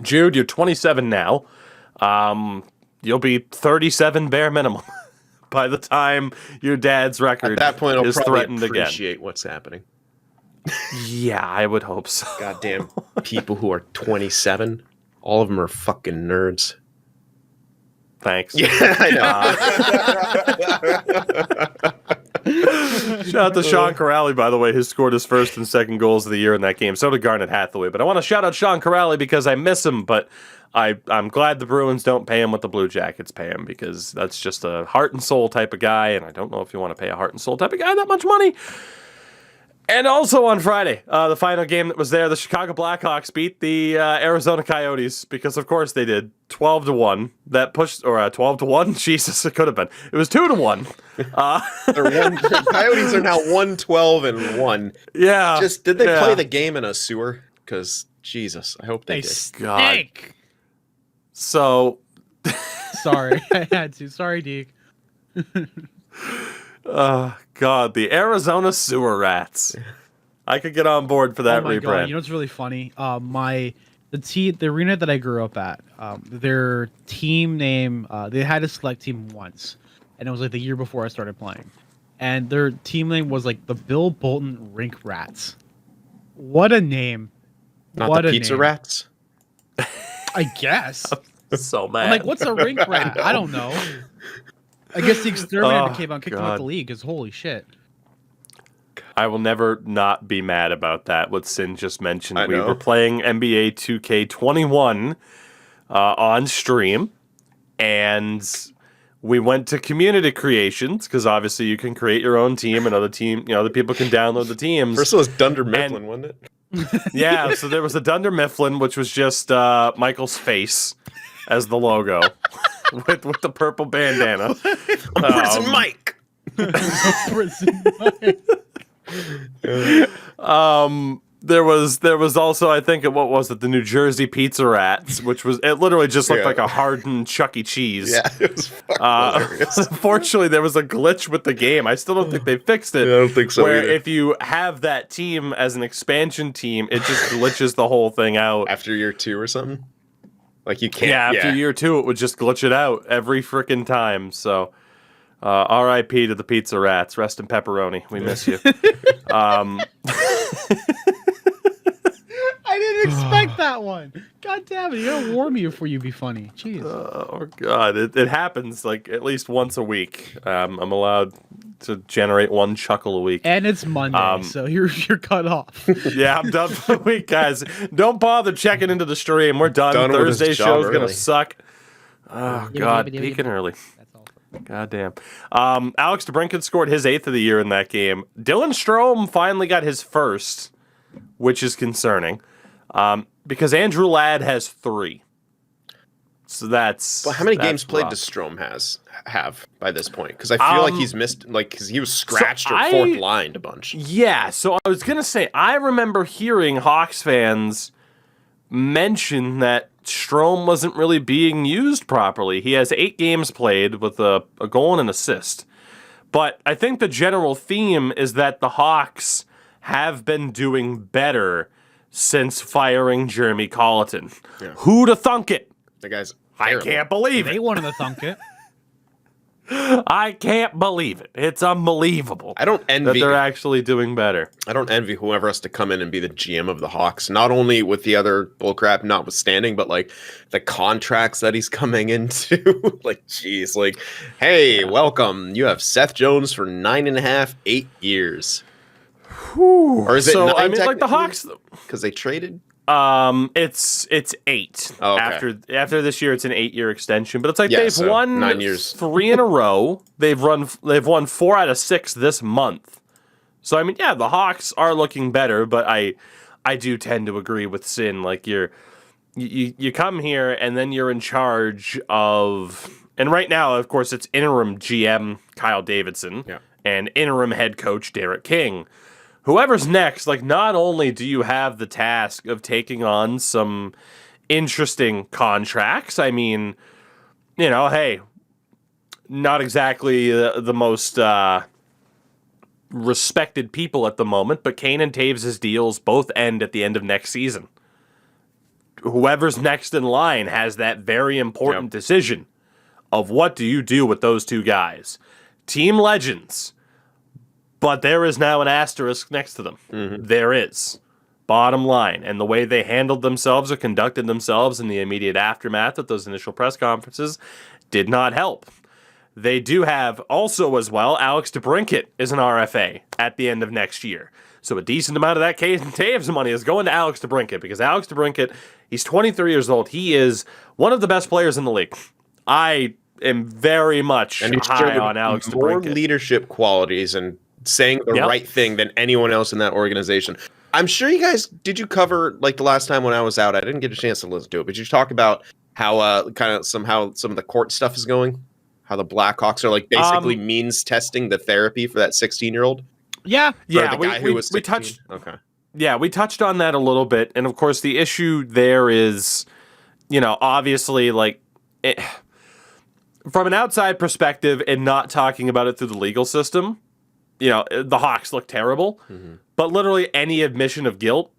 Jude, you're 27 now. You'll be 37 bare minimum by the time your dad's record at that point, I'll is probably threatened appreciate again. what's happening. Yeah, I would hope so. Goddamn people who are 27, all of them are fucking nerds. Thanks. Yeah, I know. Shout out to Sean Corrali, by the way, who scored his first and second goals of the year in that game. So did Garnet Hathaway. But I want to shout out Sean Corrali because I miss him, but I'm glad the Bruins don't pay him what the Blue Jackets pay him, because that's just a heart and soul type of guy, and I don't know if you want to pay a heart and soul type of guy that much money. And also on Friday, the final game that was there, the Chicago Blackhawks beat the Arizona Coyotes, because of course they did, 12-1. That pushed, or 12-1. Jesus, it could have been. It was 2-1. The Coyotes are now 1-12-1. Yeah. Just did they play the game in a sewer? Because Jesus, I hope they did. Stink. So, sorry, I had to. Sorry, Deke. God, the Arizona Sewer Rats. I could get on board for that oh my rebrand. God, you know what's really funny? The arena that I grew up at, their team name, they had a select team once, and it was like the year before I started playing, and their team name was like the Bill Bolton Rink Rats. What a name! Not what the Pizza name. Rats. I guess. So mad. I'm like, what's a rink rat? I don't know. I guess the exterminator came out and kicked him out God. the league, because holy shit. I will never not be mad about that, what Sin just mentioned. I We know. were playing NBA 2K21 on stream, and we went to community creations, because obviously you can create your own team, and other people can download the teams. First was Dunder Mifflin, wasn't it? Yeah, so there was a Dunder Mifflin, which was just Michael's face as the logo with the purple bandana. Prison Mike. There was also, I think, what was it, the New Jersey Pizza Rats, which was, it literally just looked like a hardened Chuck E. Cheese. Yeah, it was fucking hilarious. Unfortunately, there was a glitch with the game. I still don't think they fixed it. Yeah, I don't think so Where either. if you have that team as an expansion team, it just glitches the whole thing out. After year 2 or something? Like you can't. Yeah, after year 2, it would just glitch it out every freaking time. So, R.I.P. to the Pizza Rats. Rest in pepperoni. We miss you. I didn't expect that one. God damn it! You gotta warn me before you be funny. Jeez. Oh God, it happens like at least once a week. I'm allowed to generate one chuckle a week. And it's Monday, so you're cut off. Yeah, I'm done for the week, guys. Don't bother checking into the stream. We're done. Done with this Thursday job show's gonna early. suck. Oh God, peaking early. That's all. God damn. Alex DeBrincat scored his 8th of the year in that game. Dylan Strome finally got his first, which is concerning. Because Andrew Ladd has 3. So that's... Well, how many that's games played rough. does Strome have by this point? Because I feel like he's missed, like, because he was scratched or fourth lined a bunch. Yeah, so I was going to say, I remember hearing Hawks fans mention that Strome wasn't really being used properly. He has 8 games played with a goal and an assist. But I think the general theme is that the Hawks have been doing better since firing Jeremy Colleton. Yeah. Who'd have thunk it? The guy's I terrible. can't believe They it. wanted to thunk it. I can't believe it. It's unbelievable I don't that envy. they're actually doing better. I don't envy whoever has to come in and be the GM of the Hawks. Not only with the other bullcrap notwithstanding, but like the contracts that he's coming into. Like, geez, like, hey, welcome. You have Seth Jones for 9.5, 8 years. Or is it So 9 I mean, like the Hawks, because they traded? it's 8. Oh, okay. After this year, it's an 8-year extension. But it's like Yeah, they've so won 9 years. 3 in a row. They've won 4 out of 6 this month. So I mean, yeah, the Hawks are looking better. But I do tend to agree with Sin. Like you come here and then you're in charge of, and right now, of course, it's interim GM Kyle Davidson and interim head coach Derek King. Whoever's next, like, not only do you have the task of taking on some interesting contracts. I mean, hey, not exactly the most respected people at the moment, but Kane and Taves' deals both end at the end of next season. Whoever's next in line has that very important decision of what do you do with those two guys. Team legends, but there is now an asterisk next to them. Mm-hmm. There is. Bottom line. And the way they handled themselves or conducted themselves in the immediate aftermath of those initial press conferences did not help. They do have also as well, Alex DeBrincat is an RFA at the end of next year. So a decent amount of that Kane and Taves money is going to Alex DeBrincat because Alex DeBrincat, he's 23 years old. He is one of the best players in the league. I am very much high on Alex DeBrincat. More leadership qualities and saying the right thing than anyone else in that organization. I'm sure you guys, did you cover, like the last time when I was out, I didn't get a chance to listen to it, but you talk about how some of the court stuff is going? How the Blackhawks are like basically means testing the therapy for that 16-year-old? Yeah. Yeah, we touched. Okay. Yeah, we touched on that a little bit. And of course, the issue there is, obviously, like, from an outside perspective and not talking about it through the legal system, the Hawks look terrible. Mm-hmm. But literally any admission of guilt,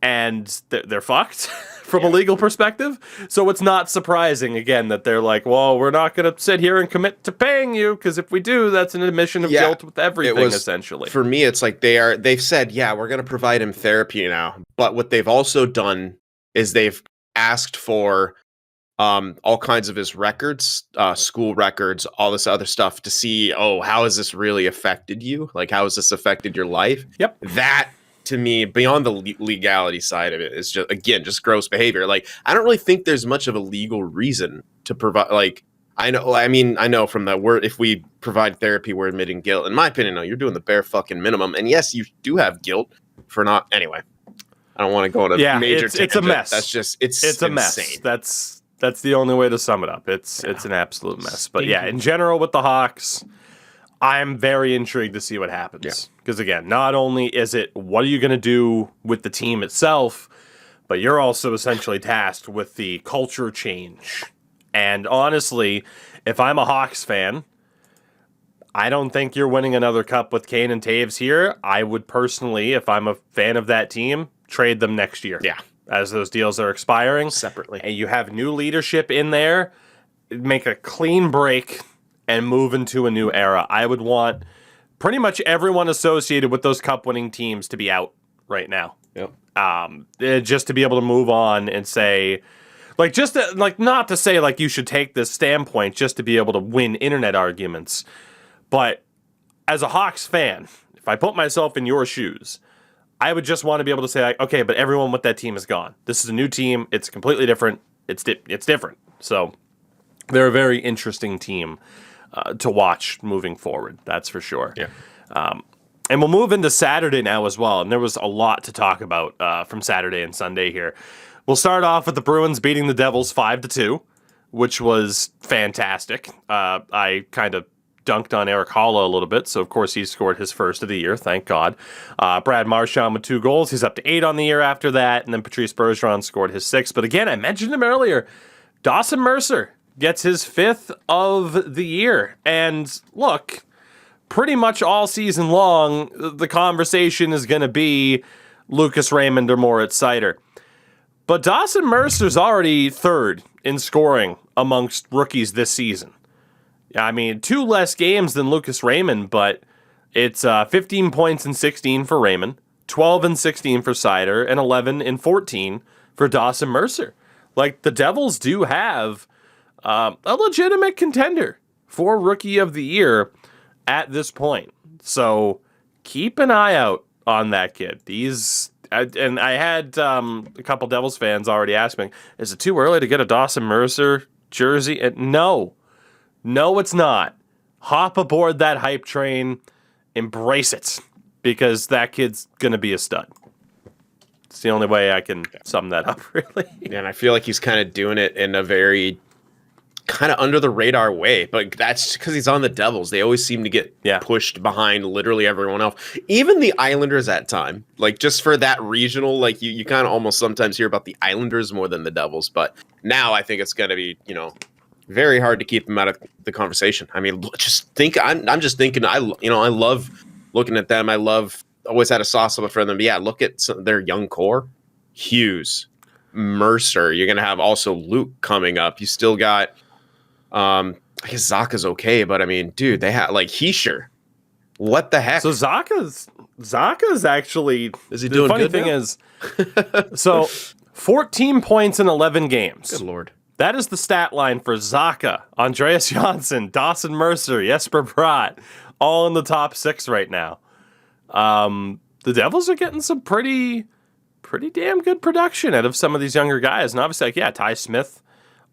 and they're fucked from a legal perspective. So it's not surprising, again, that they're like, well, we're not going to sit here and commit to paying you, because if we do, that's an admission of guilt with everything, essentially. For me, it's like they've said, yeah, we're going to provide him therapy now. But what they've also done is they've asked for all kinds of his records, school records, all this other stuff to see, how has this really affected you? Like, how has this affected your life? Yep. That, to me, beyond the legality side of it, is just gross behavior. Like, I don't really think there's much of a legal reason to provide, like, I know from that word, if we provide therapy, we're admitting guilt. In my opinion, no, you're doing the bare fucking minimum. And yes, you do have guilt for not, anyway, I don't want to go on a major tangent. It's a mess. That's just, it's a mess. That's the only way to sum it up. It's an absolute mess. But in general with the Hawks, I'm very intrigued to see what happens. Because again, not only is it what are you going to do with the team itself, but you're also essentially tasked with the culture change. And honestly, if I'm a Hawks fan, I don't think you're winning another cup with Kane and Taves here. I would personally, if I'm a fan of that team, trade them next year. Yeah. As those deals are expiring. Separately. And you have new leadership in there, make a clean break and move into a new era. I would want pretty much everyone associated with those cup-winning teams to be out right now. Yep. Just to be able to move on and say, like, not to say, like, you should take this standpoint just to be able to win internet arguments, but as a Hawks fan, if I put myself in your shoes, I would just want to be able to say, like, okay, but everyone with that team is gone. This is a new team. It's completely different. It's different. So they're a very interesting team to watch moving forward. That's for sure. Yeah. And we'll move into Saturday now as well. And there was a lot to talk about from Saturday and Sunday here. We'll start off with the Bruins beating the Devils 5-2, which was fantastic. I kind of dunked on Eric Holla a little bit, so of course he scored his first of the year, thank God. Brad Marchand with 2 goals. He's up to 8 on the year after that, and then Patrice Bergeron scored his 6th. But again, I mentioned him earlier, Dawson Mercer gets his 5th of the year. And look, pretty much all season long, the conversation is going to be Lucas Raymond or Moritz Seider. But Dawson Mercer's already 3rd in scoring amongst rookies this season. I mean, 2 less games than Lucas Raymond, but it's 15 points and 16 for Raymond, 12 and 16 for Seider, and 11 and 14 for Dawson Mercer. Like, the Devils do have a legitimate contender for Rookie of the Year at this point. So keep an eye out on that kid. And I had a couple Devils fans already ask me, is it too early to get a Dawson Mercer jersey? And no, it's not. Hop aboard that hype train, embrace it, because that kid's going to be a stud. It's the only way I can sum that up, really. And I feel like he's kind of doing it in a very kind of under the radar way, but that's because he's on the Devils. They always seem to get pushed behind literally everyone else, even the Islanders at time. Like just for that regional, like you kind of almost sometimes hear about the Islanders more than the Devils. But now I think it's going to be, very hard to keep them out of the conversation. I mean, just think. I'm just thinking. I love looking at them. I always had a soft spot for them. But yeah, look at their young core. Hughes, Mercer. You're gonna have also Luke coming up. You still got. I guess Zaka's okay, but I mean, dude, they have like Heischer. What the heck? So Zaka's actually. Is he doing good? The funny thing is, so 14 points in 11 games. Good lord. That is the stat line for Zaka, Andreas Janssen, Dawson Mercer, Jesper Bratt, all in the top 6 right now. The Devils are getting some pretty damn good production out of some of these younger guys, and obviously, Ty Smith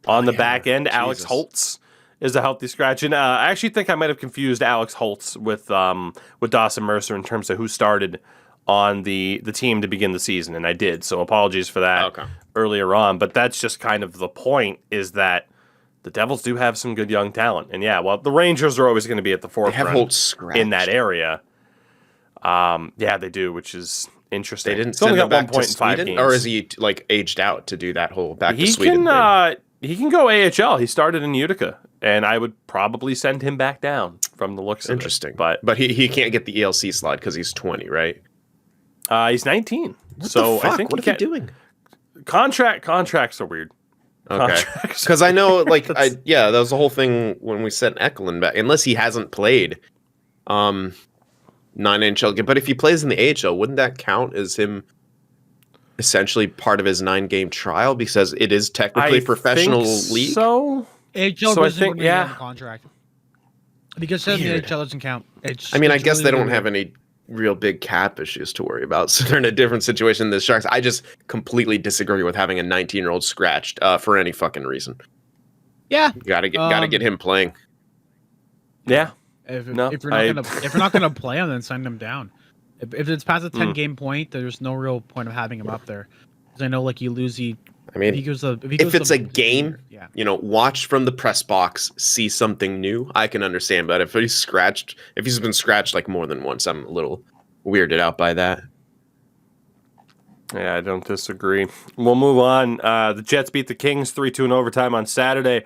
on the back end. Jesus. Alex Holtz is a healthy scratch, and I actually think I might have confused Alex Holtz with Dawson Mercer in terms of who started on the team to begin the season, and I did. So apologies for that earlier on, but that's just kind of the point, is that the Devils do have some good young talent, and the Rangers are always going to be at the forefront in that area. They do, which is interesting. They didn't send him back to Sweden, or is he like aged out to do that whole back to Sweden thing? He can go AHL. He started in Utica, and I would probably send him back down from the looks of it. Interesting. But he can't get the ELC slot because he's 20, right? He's 19. What the fuck? I think what are they doing? Contracts are weird. Okay. Because I know, like, that was the whole thing when we sent Eklund back. Unless he hasn't played 9-NHL, but if he plays in the AHL, wouldn't that count as him essentially part of his 9-game trial, because it is technically a professional league? So AHL I think contract, because the AHL doesn't count. I guess they don't have any real big cap issues to worry about, so they're in a different situation than the Sharks. I just completely disagree with having a 19-year-old scratched for any fucking reason. Yeah, gotta get him playing. Yeah. If you're not gonna play him, then send him down. If it's past the 10-game point, there's no real point of having him up there. Because I know, like, you lose the. If it's a game, watch from the press box, see something new, I can understand. But if he's been scratched like more than once, I'm a little weirded out by that. Yeah, I don't disagree. We'll move on. The Jets beat the Kings 3-2 in overtime on Saturday.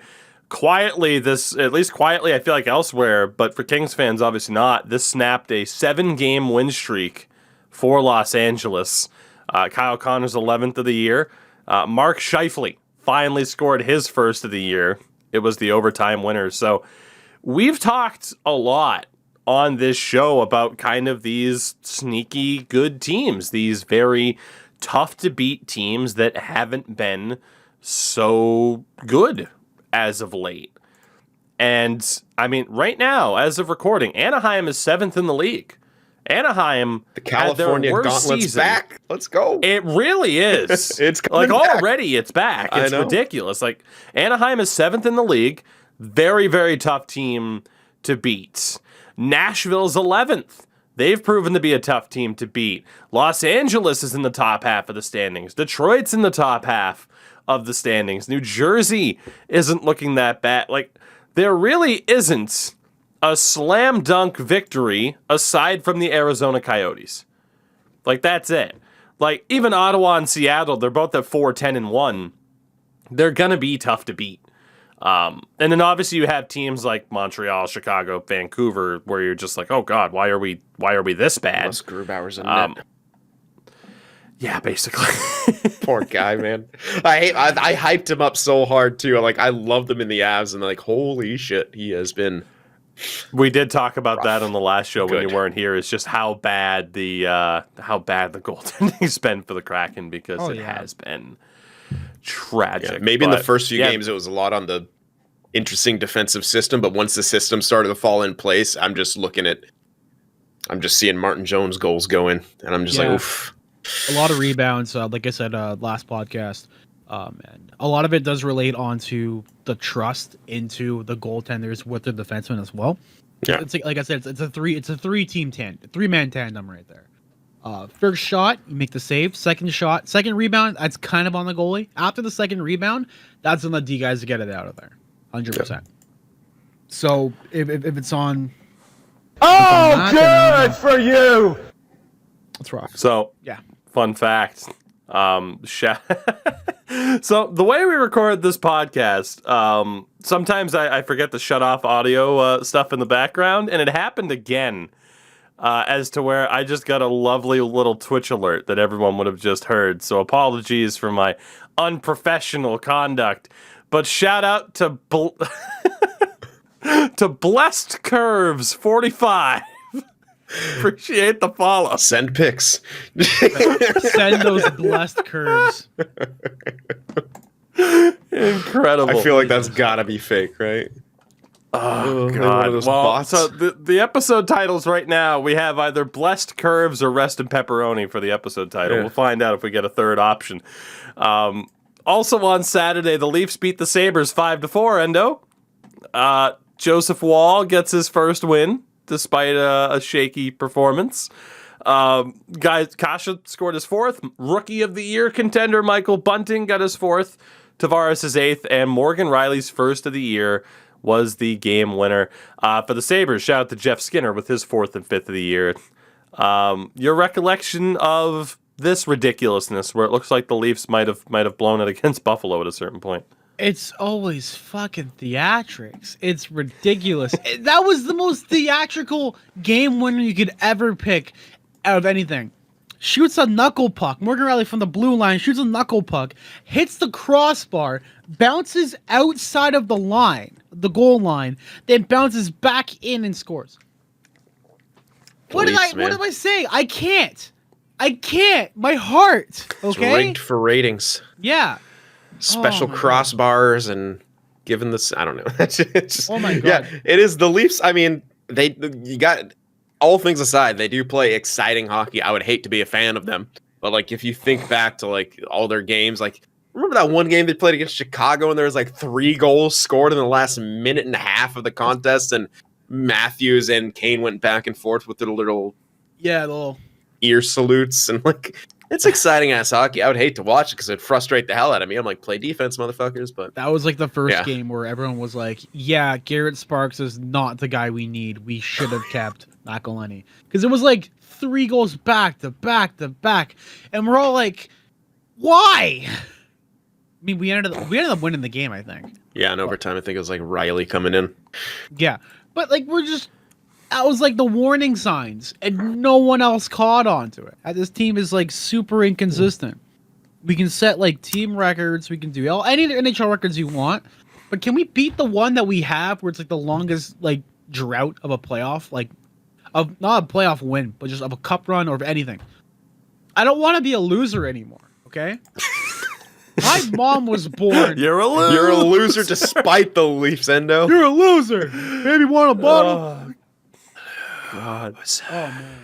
Quietly, I feel like elsewhere, but for Kings fans, obviously not. This snapped a 7-game win streak for Los Angeles. Kyle Connor's 11th of the year. Mark Scheifele finally scored his first of the year. It was the overtime winner. So we've talked a lot on this show about kind of these sneaky good teams, these very tough to beat teams that haven't been so good as of late. And I mean, right now, as of recording, Anaheim is 7th in the league. Anaheim, the California Gauntlet's back. Let's go. It really is. It's like back. Already it's back. It's ridiculous. Like, Anaheim is 7th in the league. Very, very tough team to beat. Nashville's 11th. They've proven to be a tough team to beat. Los Angeles is in the top half of the standings. Detroit's in the top half of the standings. New Jersey isn't looking that bad. Like, there really isn't a slam dunk victory aside from the Arizona Coyotes. Like, that's it. Like, even Ottawa and Seattle, they're both at 4-10-1. They're gonna be tough to beat. And then obviously you have teams like Montreal, Chicago, Vancouver, where you're just like, oh god, why are we this bad? Plus Grubauer's in net. Yeah, basically. Poor guy, man. I hyped him up so hard too. Like, I loved him in the Avs, and like, holy shit, he has been. We did talk about that on the last show when you weren't here. Is just how bad the goaltending's been for the Kraken, because it has been tragic. Yeah, maybe in the first few games it was a lot on the interesting defensive system, but once the system started to fall in place, I'm just seeing Martin Jones goals going, and I'm just like, oof. A lot of rebounds, like I said last podcast, and a lot of it does relate onto the trust into the goaltenders with the defensemen as well. Yeah, it's like I said, it's a three-man tandem right there. First shot, you make the save. Second shot, second rebound, that's kind of on the goalie. After the second rebound, that's when the D guys get it out of there. 100%. So if it's on, Oh, good for you. it's rough. So, Yeah. fun fact. So the way we record this podcast, sometimes I forget to shut off audio stuff in the background, and it happened again. As to where I just got a lovely little Twitch alert that everyone would have just heard. So apologies for my unprofessional conduct. But shout out to to Blessed Curves 45. Appreciate the follow. Send pics. Send those blessed curves. Incredible. I feel like that's gotta be fake, right? Oh, maybe one God. of those Well, bots. so the episode titles right now, we have either Blessed Curves or Rest in Pepperoni for the episode title. Yeah. We'll find out if we get a third option. Also on Saturday, the Leafs beat the Sabres 5-4, Endo. Joseph Wall gets his first win, despite a shaky performance. Kasha scored his fourth. Rookie of the Year contender Michael Bunting got his fourth. Tavares his eighth. And Morgan Riley's first of the year was the game winner. For the Sabres, shout out to Jeff Skinner with his fourth and fifth of the year. Your recollection of this ridiculousness, where it looks like the Leafs might have blown it against Buffalo at a certain point. It's always fucking theatrics. It's ridiculous. That was the most theatrical game winner you could ever pick out of anything. Shoots a knuckle puck. Morgan Riley from the blue line shoots a knuckle puck, hits the crossbar, bounces outside of the line, the goal line, then bounces back in and scores. What did I say? I can't. My heart. It's Okay. rigged for ratings. Yeah. Special my crossbars and given this, I don't know. It's just, Oh my God. Yeah, it is the Leafs. I mean, you got all things aside, they do play exciting hockey. I would hate to be a fan of them, but like if you think back to like all their games, like remember that one game they played against Chicago and there was like 3 goals scored in the last minute and a half of the contest, and Matthews and Kane went back and forth with their little ear salutes, and like it's exciting ass hockey. I would hate to watch it because it'd frustrate the hell out of me. I'm like, play defense, motherfuckers. But That was like the first Yeah. game where everyone was like, yeah, Garrett Sparks is not the guy we need. We should have kept McElhinney. Because it was like 3 goals back to back to back. And we're all like, why? I mean, we ended up winning the game, I think. yeah, in overtime, I think it was like Riley coming in. Yeah. But like that was like the warning signs, and no one else caught on to it. This team is like super inconsistent. We can set like team records, we can do any NHL records you want, but can we beat the one that we have where it's like the longest like drought of a playoff, like of not a playoff win, but just of a cup run or of anything? I don't want to be a loser anymore, okay? My mom was born. You're a loser. You're a loser despite the Leafs, Endo. You're a loser. Maybe want a bottle. God. Oh man.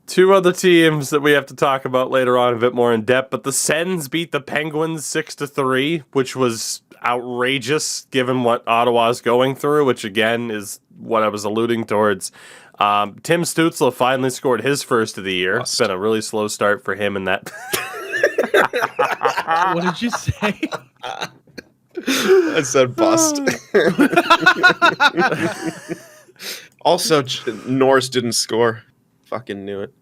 2 other teams that we have to talk about later on a bit more in depth, but the Sens beat the Penguins 6-3, which was outrageous given what Ottawa's going through, which again is what I was alluding towards. Tim Stützle finally scored his first of the year. It's been a really slow start for him in that. What did you say? I said bust. Also, Norris didn't score. Fucking knew it.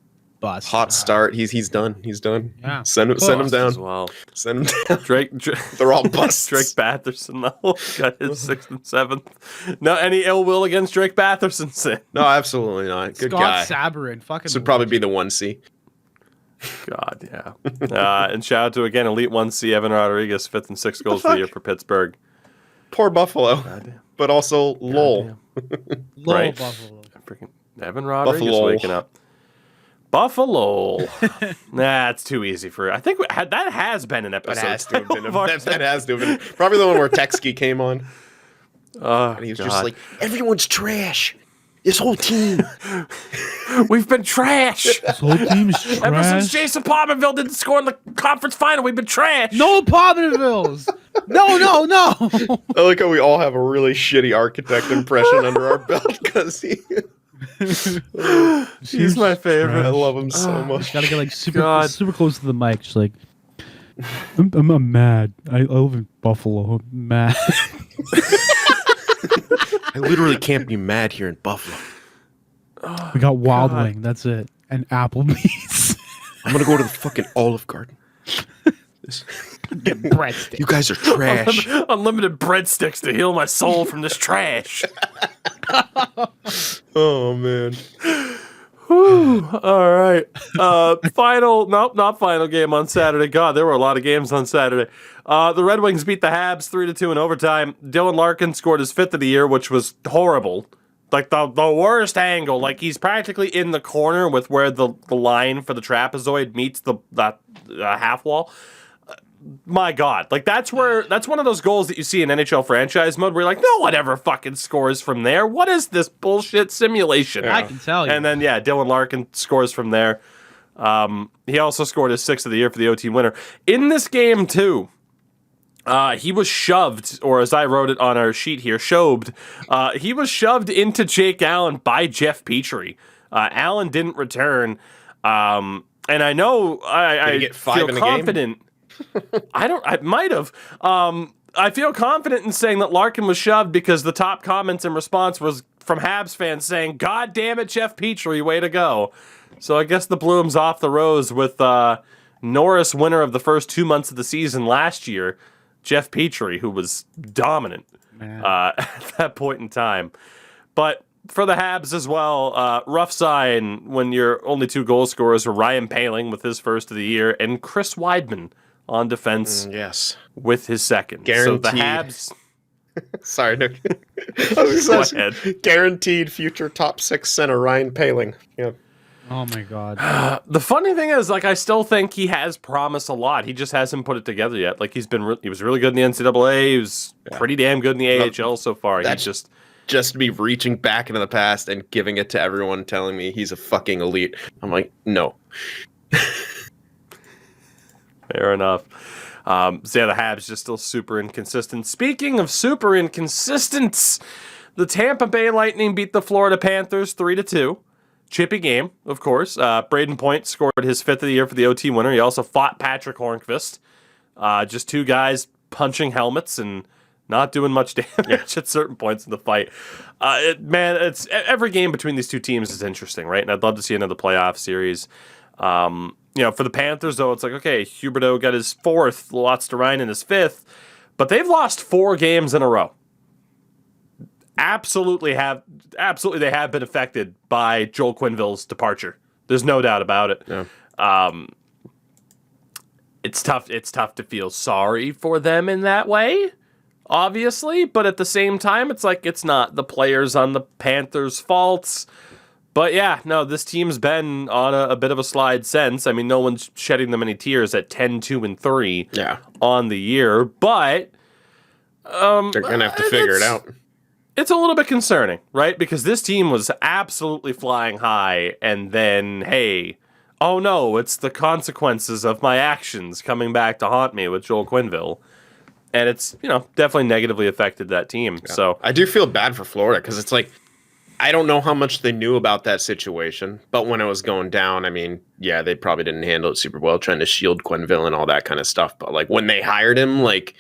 Bust. Hot start. He's done. He's done. Yeah. Send him As down. well. Send him down. Drake They're all busts. Drake Batherson though got his 6th and 7th. No, any ill will against Drake Batherson, Sin. No, absolutely not. Good guy. Scott Sabourin, fucking. This would probably be the 1C. God, yeah. And shout out to again Elite 1C Evan Rodriguez, 5th and 6th goals for the year for Pittsburgh. Poor Buffalo, Goddamn. but also lol. Low Right. Buffalo. Freaking Evan Rodriguez Buffalo. waking up. Buffalo. Nah, it's too easy for. I think that has been an episode. That has to have been. of our- That has to have been. Probably the one where Texky came on. And he was just God. like, everyone's trash. This whole team. We've been trash. This whole team's trash. Ever since Jason Pominville didn't score in the conference final, we've been trash. No Pominvilles. No. I like how we all have a really shitty architect impression under our belt because He's my favorite. I love him so much. Gotta get like God. super close to the mic. Just like, I'm mad. I live in Buffalo. I'm mad. I literally can't be mad here in Buffalo. We got Wild Wing. That's it. And Applebee's. I'm gonna go to the fucking Olive Garden. Get breadsticks. You guys are trash. Unlimited breadsticks to heal my soul from this trash. Oh man. Whew. All right. Not final game on Saturday. God, there were a lot of games on Saturday. The Red Wings beat the Habs 3-2 in overtime. Dylan Larkin scored his 5th of the year, which was horrible. Like the worst angle. Like he's practically in the corner with where the line for the trapezoid meets the half wall. My God, like that's one of those goals that you see in NHL franchise mode where you're like, no one ever fucking scores from there. What is this bullshit simulation? I can tell you. And then Dylan Larkin scores from there. He also scored his 6th of the year for the OT winner. In this game too, he was shoved, or as I wrote it on our sheet here, shoved. He was shoved into Jake Allen by Jeff Petrie. Allen didn't return, and I know I get 5 feel in the confident. I might have. I feel confident in saying that Larkin was shoved because the top comments in response was from Habs fans saying, "God damn it, Jeff Petrie, way to go." So I guess the bloom's off the rose with Norris, winner of the first 2 months of the season last year, Jeff Petrie, who was dominant at that point in time. But for the Habs as well, rough sign when your only 2 goal scorers were Ryan Poehling with his 1st of the year and Chris Weidman on defense with his 2nd. Guaranteed. So the Habs... Sorry, Nick. Go ahead. Guaranteed future top 6 center Ryan Poehling. Yeah. Oh my God. The funny thing is, like, I still think he has promise a lot. He just hasn't put it together yet. Like, he was really good in the NCAA. He was pretty damn good in the AHL so far. That's just me reaching back into the past and giving it to everyone telling me he's a fucking elite. I'm like, no. Fair enough. The Habs just still super inconsistent. Speaking of super inconsistent, the Tampa Bay Lightning beat the Florida Panthers 3-2. Chippy game, of course. Braden Point scored his 5th of the year for the OT winner. He also fought Patrick Hornqvist. Just 2 guys punching helmets and not doing much damage at certain points in the fight. It's every game between these 2 teams is interesting, right? And I'd love to see another playoff series. For the Panthers, though, it's like, okay, Huberdeau got his 4th, Luosterainen his 5th, but they've lost 4 games in a row. Absolutely, they have been affected by Joel Quenneville's departure. There's no doubt about it. Yeah. It's tough to feel sorry for them in that way, obviously, but at the same time, it's like it's not the players on the Panthers' faults. But yeah, no, this team's been on a bit of a slide since. I mean, no one's shedding them any tears at 10-2-3 on the year, but they're gonna have to figure it out. It's a little bit concerning, right? Because this team was absolutely flying high, and then, hey, oh no, it's the consequences of my actions coming back to haunt me with Joel Quenneville. And it's, definitely negatively affected that team. Yeah. So I do feel bad for Florida because it's like, I don't know how much they knew about that situation, but when it was going down, I mean, yeah, they probably didn't handle it super well, trying to shield Quenneville and all that kind of stuff. But like when they hired him, like,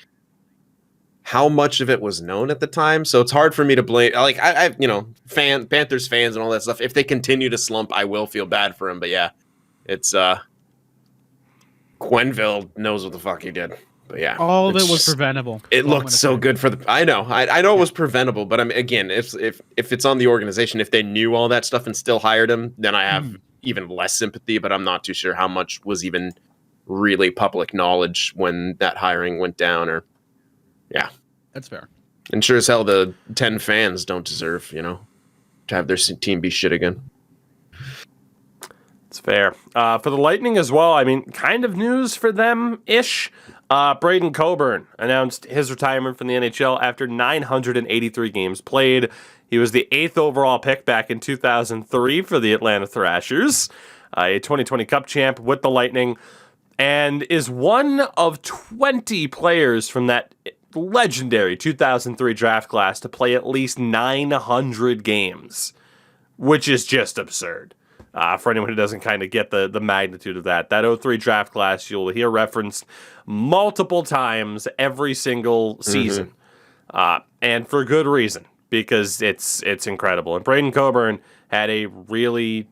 how much of it was known at the time? So it's hard for me to blame. Like I Panthers fans and all that stuff. If they continue to slump, I will feel bad for him. But yeah, it's Quenneville knows what the fuck he did. But yeah, all of it was preventable. It looked so good for the. I know it was preventable, but again, if it's on the organization, if they knew all that stuff and still hired him, then I have even less sympathy. But I'm not too sure how much was even really public knowledge when that hiring went down. Or yeah, that's fair. And sure as hell, the 10 fans don't deserve to have their team be shit again. It's fair. For the Lightning as well, I mean, kind of news for them-ish. Braden Coburn announced his retirement from the NHL after 983 games played. He was the 8th overall pick back in 2003 for the Atlanta Thrashers, a 2020 Cup champ with the Lightning, and is one of 20 players from that legendary 2003 draft class to play at least 900 games, which is just absurd. For anyone who doesn't kind of get the magnitude of that 03 draft class, you'll hear referenced multiple times every single season, and for good reason. because it's incredible. And Braden Coburn had a really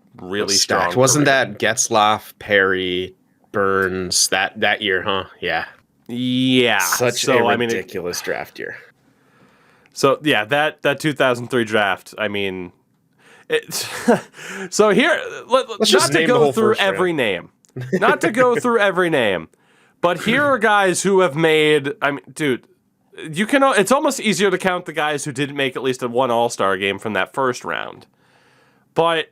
strong Wasn't career. that Getzlaf, Perry, Burns that year, huh? Yeah. Yeah. Such a ridiculous draft year. So yeah, that 2003 draft. I mean, so here, Let's just not to name the go whole through first round. every name, not to go through every name, but here are guys who have made. I mean, dude, you can. It's almost easier to count the guys who didn't make at least one All-Star game from that first round, but.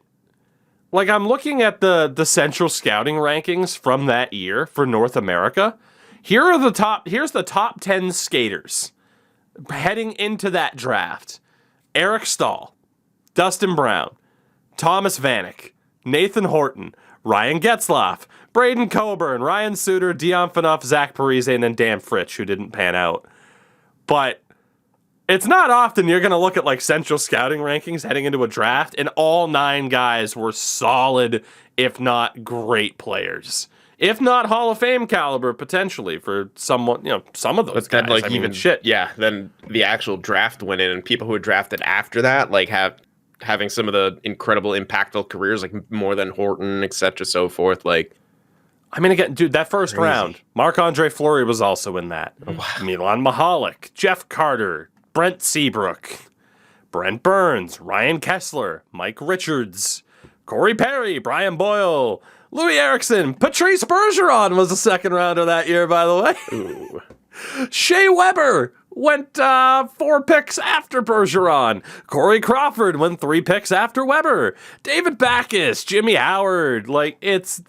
Like, I'm looking at the central scouting rankings from that year for North America. Here's the top 10 skaters heading into that draft. Eric Stahl, Dustin Brown, Thomas Vanek, Nathan Horton, Ryan Getzlaf, Braden Coburn, Ryan Suter, Dion Phaneuf, Zach Parise, and then Dan Fritsch, who didn't pan out. But it's not often you're going to look at like central scouting rankings heading into a draft, and all 9 guys were solid, if not great players. If not Hall of Fame caliber, potentially, for someone, some of those guys. Like, I mean, even shit. Yeah, then the actual draft went in, and people who had drafted after that, like, having some of the incredible, impactful careers, like more than Horton, etc., so forth. Like, I mean, again, dude, that first round, Marc-Andre Fleury was also in that. Milan Mahalik, Jeff Carter, Brent Seabrook, Brent Burns, Ryan Kessler, Mike Richards, Corey Perry, Brian Boyle, Louis Erickson, Patrice Bergeron was the second rounder that year, by the way. ooh. Shea Weber went 4 picks after Bergeron. Corey Crawford went 3 picks after Weber. David Backes, Jimmy Howard. Like, it's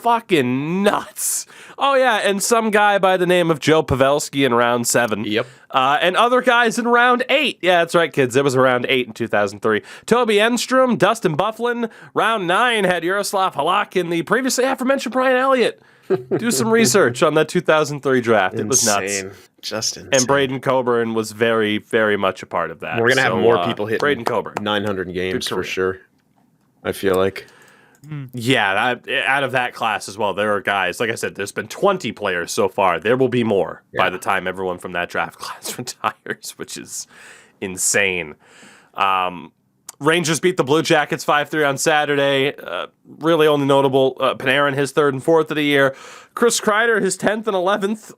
fucking nuts. Oh, yeah, and some guy by the name of Joe Pavelski in round 7. Yep. And other guys in round 8. Yeah, that's right, kids. It was around 8 in 2003. Toby Enstrom, Dustin Byfuglien. Round 9 had Yaroslav Halak and the previously aforementioned Brian Elliott. Do some research on that 2003 draft. It was nuts. Just insane. And Braden Coburn was very, very much a part of that. We're going to have more people hitting Braden Coburn. 900 games for sure, I feel like. Yeah, out of that class as well, there are guys, like I said, there's been 20 players so far. There will be more by the time everyone from that draft class retires, which is insane. Rangers beat the Blue Jackets 5-3 on Saturday. Really only notable, Panarin, his 3rd and 4th of the year. Chris Kreider, his 10th and 11th.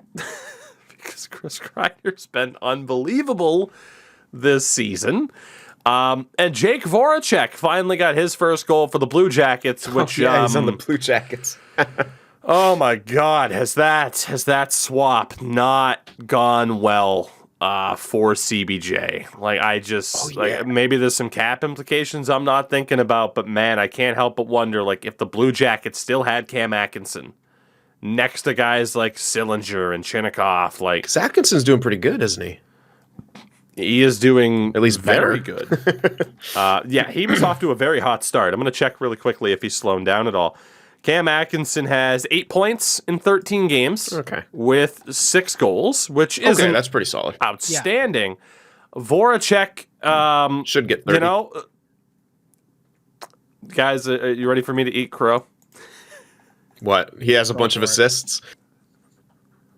Because Chris Kreider's been unbelievable this season. And Jake Voracek finally got his first goal for the Blue Jackets, which he's on the Blue Jackets. oh my God, has that swap not gone well for CBJ? Like, I just maybe there's some cap implications I'm not thinking about, but man, I can't help but wonder, like, if the Blue Jackets still had Cam Atkinson next to guys like Sillinger and Chinnikov, like, Atkinson's doing pretty good, isn't he? He is doing at least very better. good. Yeah, he was off to a very hot start. I'm going to check really quickly if he's slowing down at all. Cam Atkinson has 8 points in 13 games with 6 goals, which is that's pretty solid. Outstanding. Yeah. Voracek should get 30. Guys, are you ready for me to eat crow? What? He has a bunch of assists?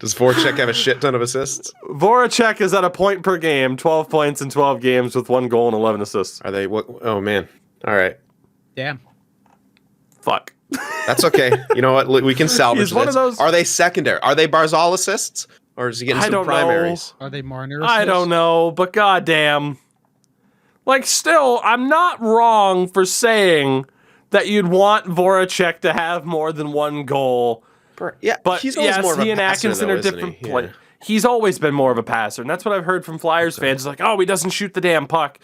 Does Voracek have a shit ton of assists? Voracek is at a point per game, 12 points in 12 games with 1 goal and 11 assists. Are they? What? Oh, man. All right. Damn. Fuck. That's okay. You know what? We can salvage He's one this. of those... Are they secondary? Are they Barzal assists? Or is he getting some primaries? Are they Marner? I don't know, but goddamn. Like, still, I'm not wrong for saying that you'd want Voracek to have more than 1 goal. Yeah, but he's always more of a he and passer, Atkinson though, are different. Yeah. He's always been more of a passer, and that's what I've heard from Flyers fans. It's like, oh, he doesn't shoot the damn puck.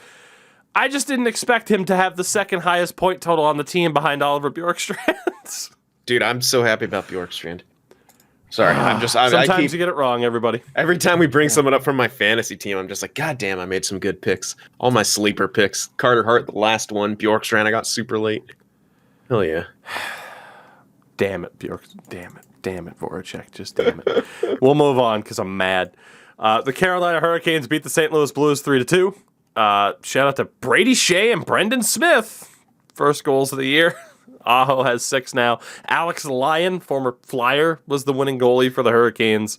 I just didn't expect him to have the second highest point total on the team behind Oliver Bjorkstrand. Dude, I'm so happy about Bjorkstrand. Sorry, Sometimes you get it wrong, everybody. Every time we bring someone up from my fantasy team, I'm just like, God damn, I made some good picks. All my sleeper picks. Carter Hart, the last one. Bjorkstrand, I got super late. Hell yeah. Damn it, Bjork. Damn it, Voracek. Just damn it. We'll move on because I'm mad. The Carolina Hurricanes beat the St. Louis Blues 3-2. Shout out to Brady Shea and Brendan Smith. First goals of the year. Aho has 6 now. Alex Lyon, former Flyer, was the winning goalie for the Hurricanes.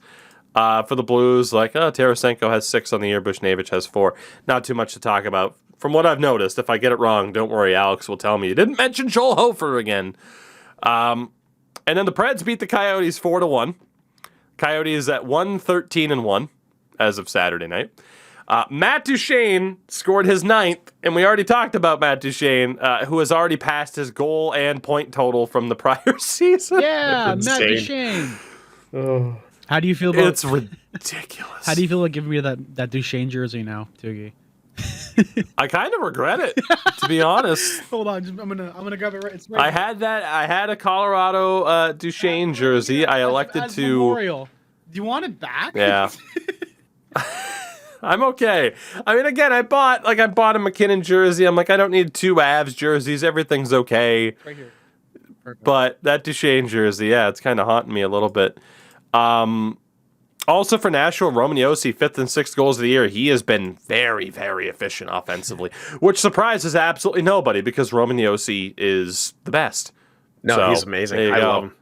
For the Blues, Tarasenko has 6 on the year. Buchnevich has 4. Not too much to talk about. From what I've noticed, if I get it wrong, don't worry, Alex will tell me. You didn't mention Joel Hofer again. And then the Preds beat the Coyotes 4-1. Coyotes at 1-13-1 as of Saturday night. Matt Duchene scored his 9th, and we already talked about Matt Duchene, who has already passed his goal and point total from the prior season. Yeah, Matt Duchene. How do you feel about It's ridiculous. How do you feel about giving me that Duchene jersey now, Tougie? I kind of regret it, to be honest. Hold on, I'm gonna grab it right. It's right I had a Colorado Duchene jersey. I elected as to. Memorial. Do you want it back? Yeah. I'm okay. I mean, again, I bought a McKinnon jersey. I'm like, I don't need 2 Avs jerseys. Everything's okay. Right here. Perfect. But that Duchene jersey, yeah, it's kind of haunting me a little bit. Also for Nashville, Roman Josi, 5th and 6th goals of the year. He has been very, very efficient offensively, which surprises absolutely nobody because Roman Josi is the best. No, So, he's amazing. there you I go. love him.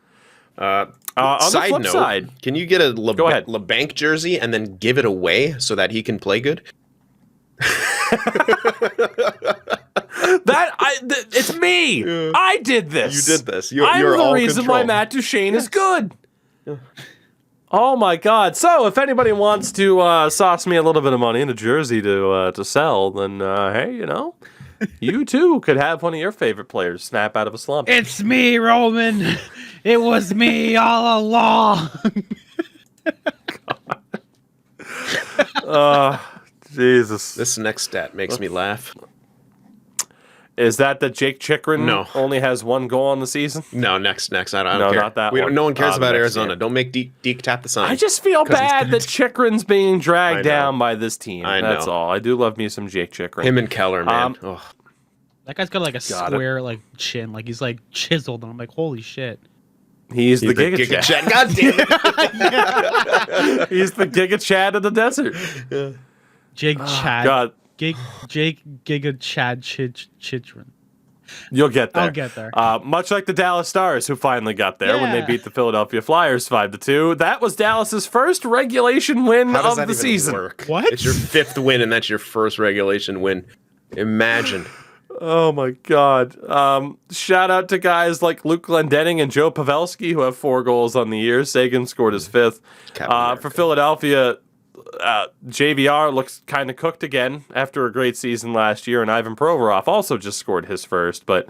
On the Side flip note, side, can you get a Go ahead. Lebank jersey and then give it away so that he can play good? it's me. Yeah. I did this. You did this. I'm you're the all reason control. why Matt Duchene is good. Oh my God! So if anybody wants to sauce me a little bit of money in a jersey to sell, then hey, you too could have one of your favorite players snap out of a slump. It's me, Roman. It was me all along. Jesus. This next stat makes me laugh. Is that Jake Chikrin No. only has 1 goal on the season? No, next. I don't No, care. not that one. No one cares The about next Arizona. game. Don't make Deke tap the sign. I just feel 'Cause he's bad good. that Chikrin's being I dragged know. down by this team. I That's know. all. I do love me some Jake Chikrin. Him and Keller, man. Ugh. That guy's got like a Got it. square chin, he's like chiseled, and I'm like, holy shit. He's the Giga Chad. God damn it. He's the Giga Chad of the desert. Jake Chad. God, Jake Giga Chad Chitrin. you'll get there. I'll get there. Much like the Dallas Stars, who finally got there when they Yeah. beat the Philadelphia Flyers 5-2. That was Dallas's first regulation win How does of that the even season. work? What? It's your 5th win, and that's your first regulation win. Imagine. Oh my God. Shout out to guys like Luke Glendening and Joe Pavelski, who have 4 goals on the year. Sagan scored his 5th. For Philadelphia, JVR looks kind of cooked again after a great season last year, and Ivan Provorov also just scored his 1st. But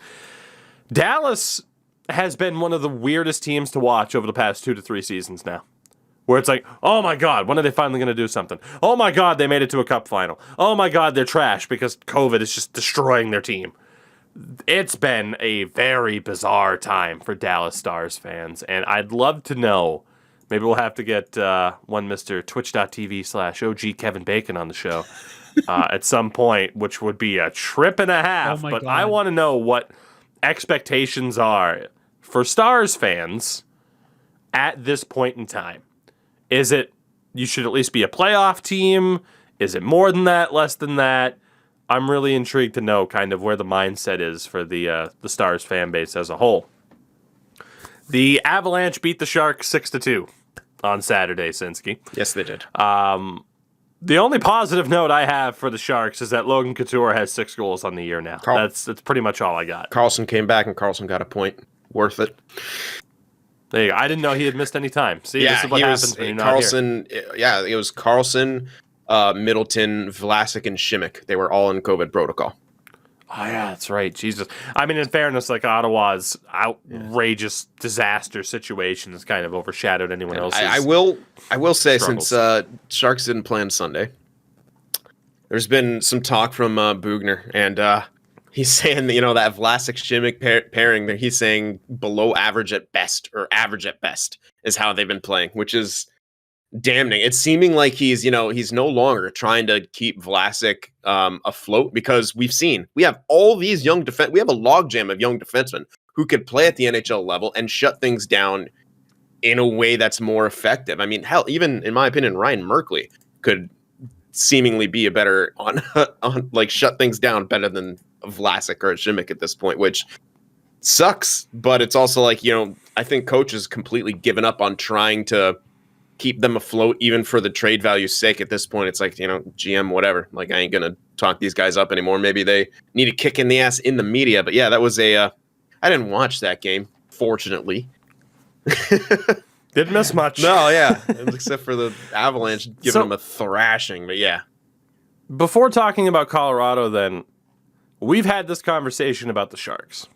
Dallas has been one of the weirdest teams to watch over the past 2 to 3 seasons now. Where it's like, oh my God, when are they finally going to do something? Oh my God, they made it to a cup final. Oh my God, they're trash because COVID is just destroying their team. It's been a very bizarre time for Dallas Stars fans, and I'd love to know. Maybe we'll have to get one Mr. Twitch.tv/OG Kevin Bacon on the show at some point, which would be a trip and a half. Oh my but God. I want to know what expectations are for Stars fans at this point in time. Is it you should at least be a playoff team? Is it more than that, less than that? I'm really intrigued to know kind of where the mindset is for the Stars fan base as a whole. The Avalanche beat the Sharks 6-2 on Saturday, Sinsky. Yes, they did. The only positive note I have for the Sharks is that Logan Couture has 6 goals on the year now. That's pretty much all I got. Carlson came back, and Carlson got a point. Worth it. There you go. I didn't know he had missed any time. See, this is what happens when you're not Carlson. Yeah, it was Carlson, Middleton, Vlasic, and Shimmick. They were all in COVID protocol. Oh, yeah, that's right. Jesus. I mean, in fairness, Ottawa's outrageous disaster situation has kind of overshadowed anyone else's. I will say, struggles. since Sharks didn't play on Sunday, there's been some talk from Bugner, and he's saying, that Vlasic-Shimmick pairing there, he's saying below average at best, or average at best, is how they've been playing, which is damning. It's seeming like he's no longer trying to keep Vlasic afloat, because we have all these young we have a logjam of young defensemen who could play at the NHL level and shut things down in a way that's more effective. I mean, hell, even in my opinion, Ryan Merkley could seemingly be a better on shut things down better than Vlasic or Shimmick at this point, which sucks. But it's also I think coach has completely given up on trying to keep them afloat even for the trade value's sake. At this point, it's like, GM, whatever. Like, I ain't going to talk these guys up anymore. Maybe they need a kick in the ass in the media. But yeah, that was I didn't watch that game, fortunately. Didn't miss much. No, yeah. Except for the Avalanche giving them a thrashing. But yeah. Before talking about Colorado, then, we've had this conversation about the Sharks.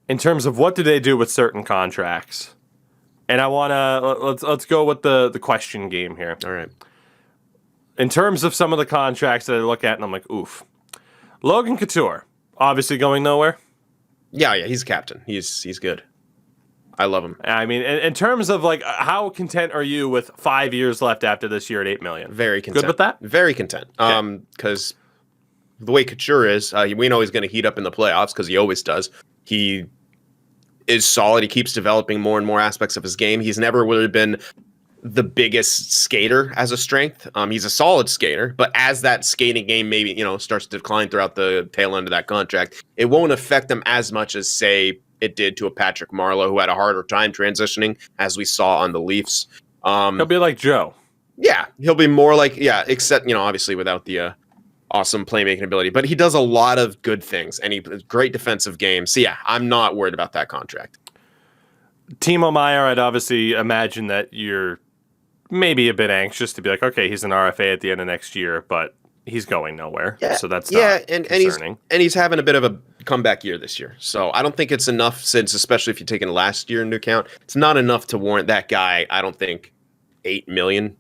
In terms of what do they do with certain contracts. And I want to, let's go with the question game here. All right. In terms of some of the contracts that I look at, and I'm like, oof. Logan Couture, obviously going nowhere. Yeah, he's captain. He's good. I love him. I mean, in terms of, like, how content are you with 5 years left after this year at $8 million? Very content. Good with that? Very content. Because the way Couture is, we know he's going to heat up in the playoffs because he always does. He is solid. He keeps developing more and more aspects of his game. He's never really been the biggest skater as a strength. He's a solid skater, but as that skating game maybe, starts to decline throughout the tail end of that contract, it won't affect him as much as, say, it did to a Patrick Marleau, who had a harder time transitioning, as we saw on the Leafs. He'll be like Joe. Yeah, he'll be more like, except, obviously without the awesome playmaking ability, but he does a lot of good things and he plays great defensive games. So yeah, I'm not worried about that contract. Timo Meier, I'd obviously imagine that you're maybe a bit anxious to be like, okay, he's an RFA at the end of next year, but he's going nowhere. Yeah, so that's not concerning. And he's having a bit of a comeback year this year. So I don't think it's enough, since especially if you're taking last year into account, it's not enough to warrant that guy. I don't think $8 million.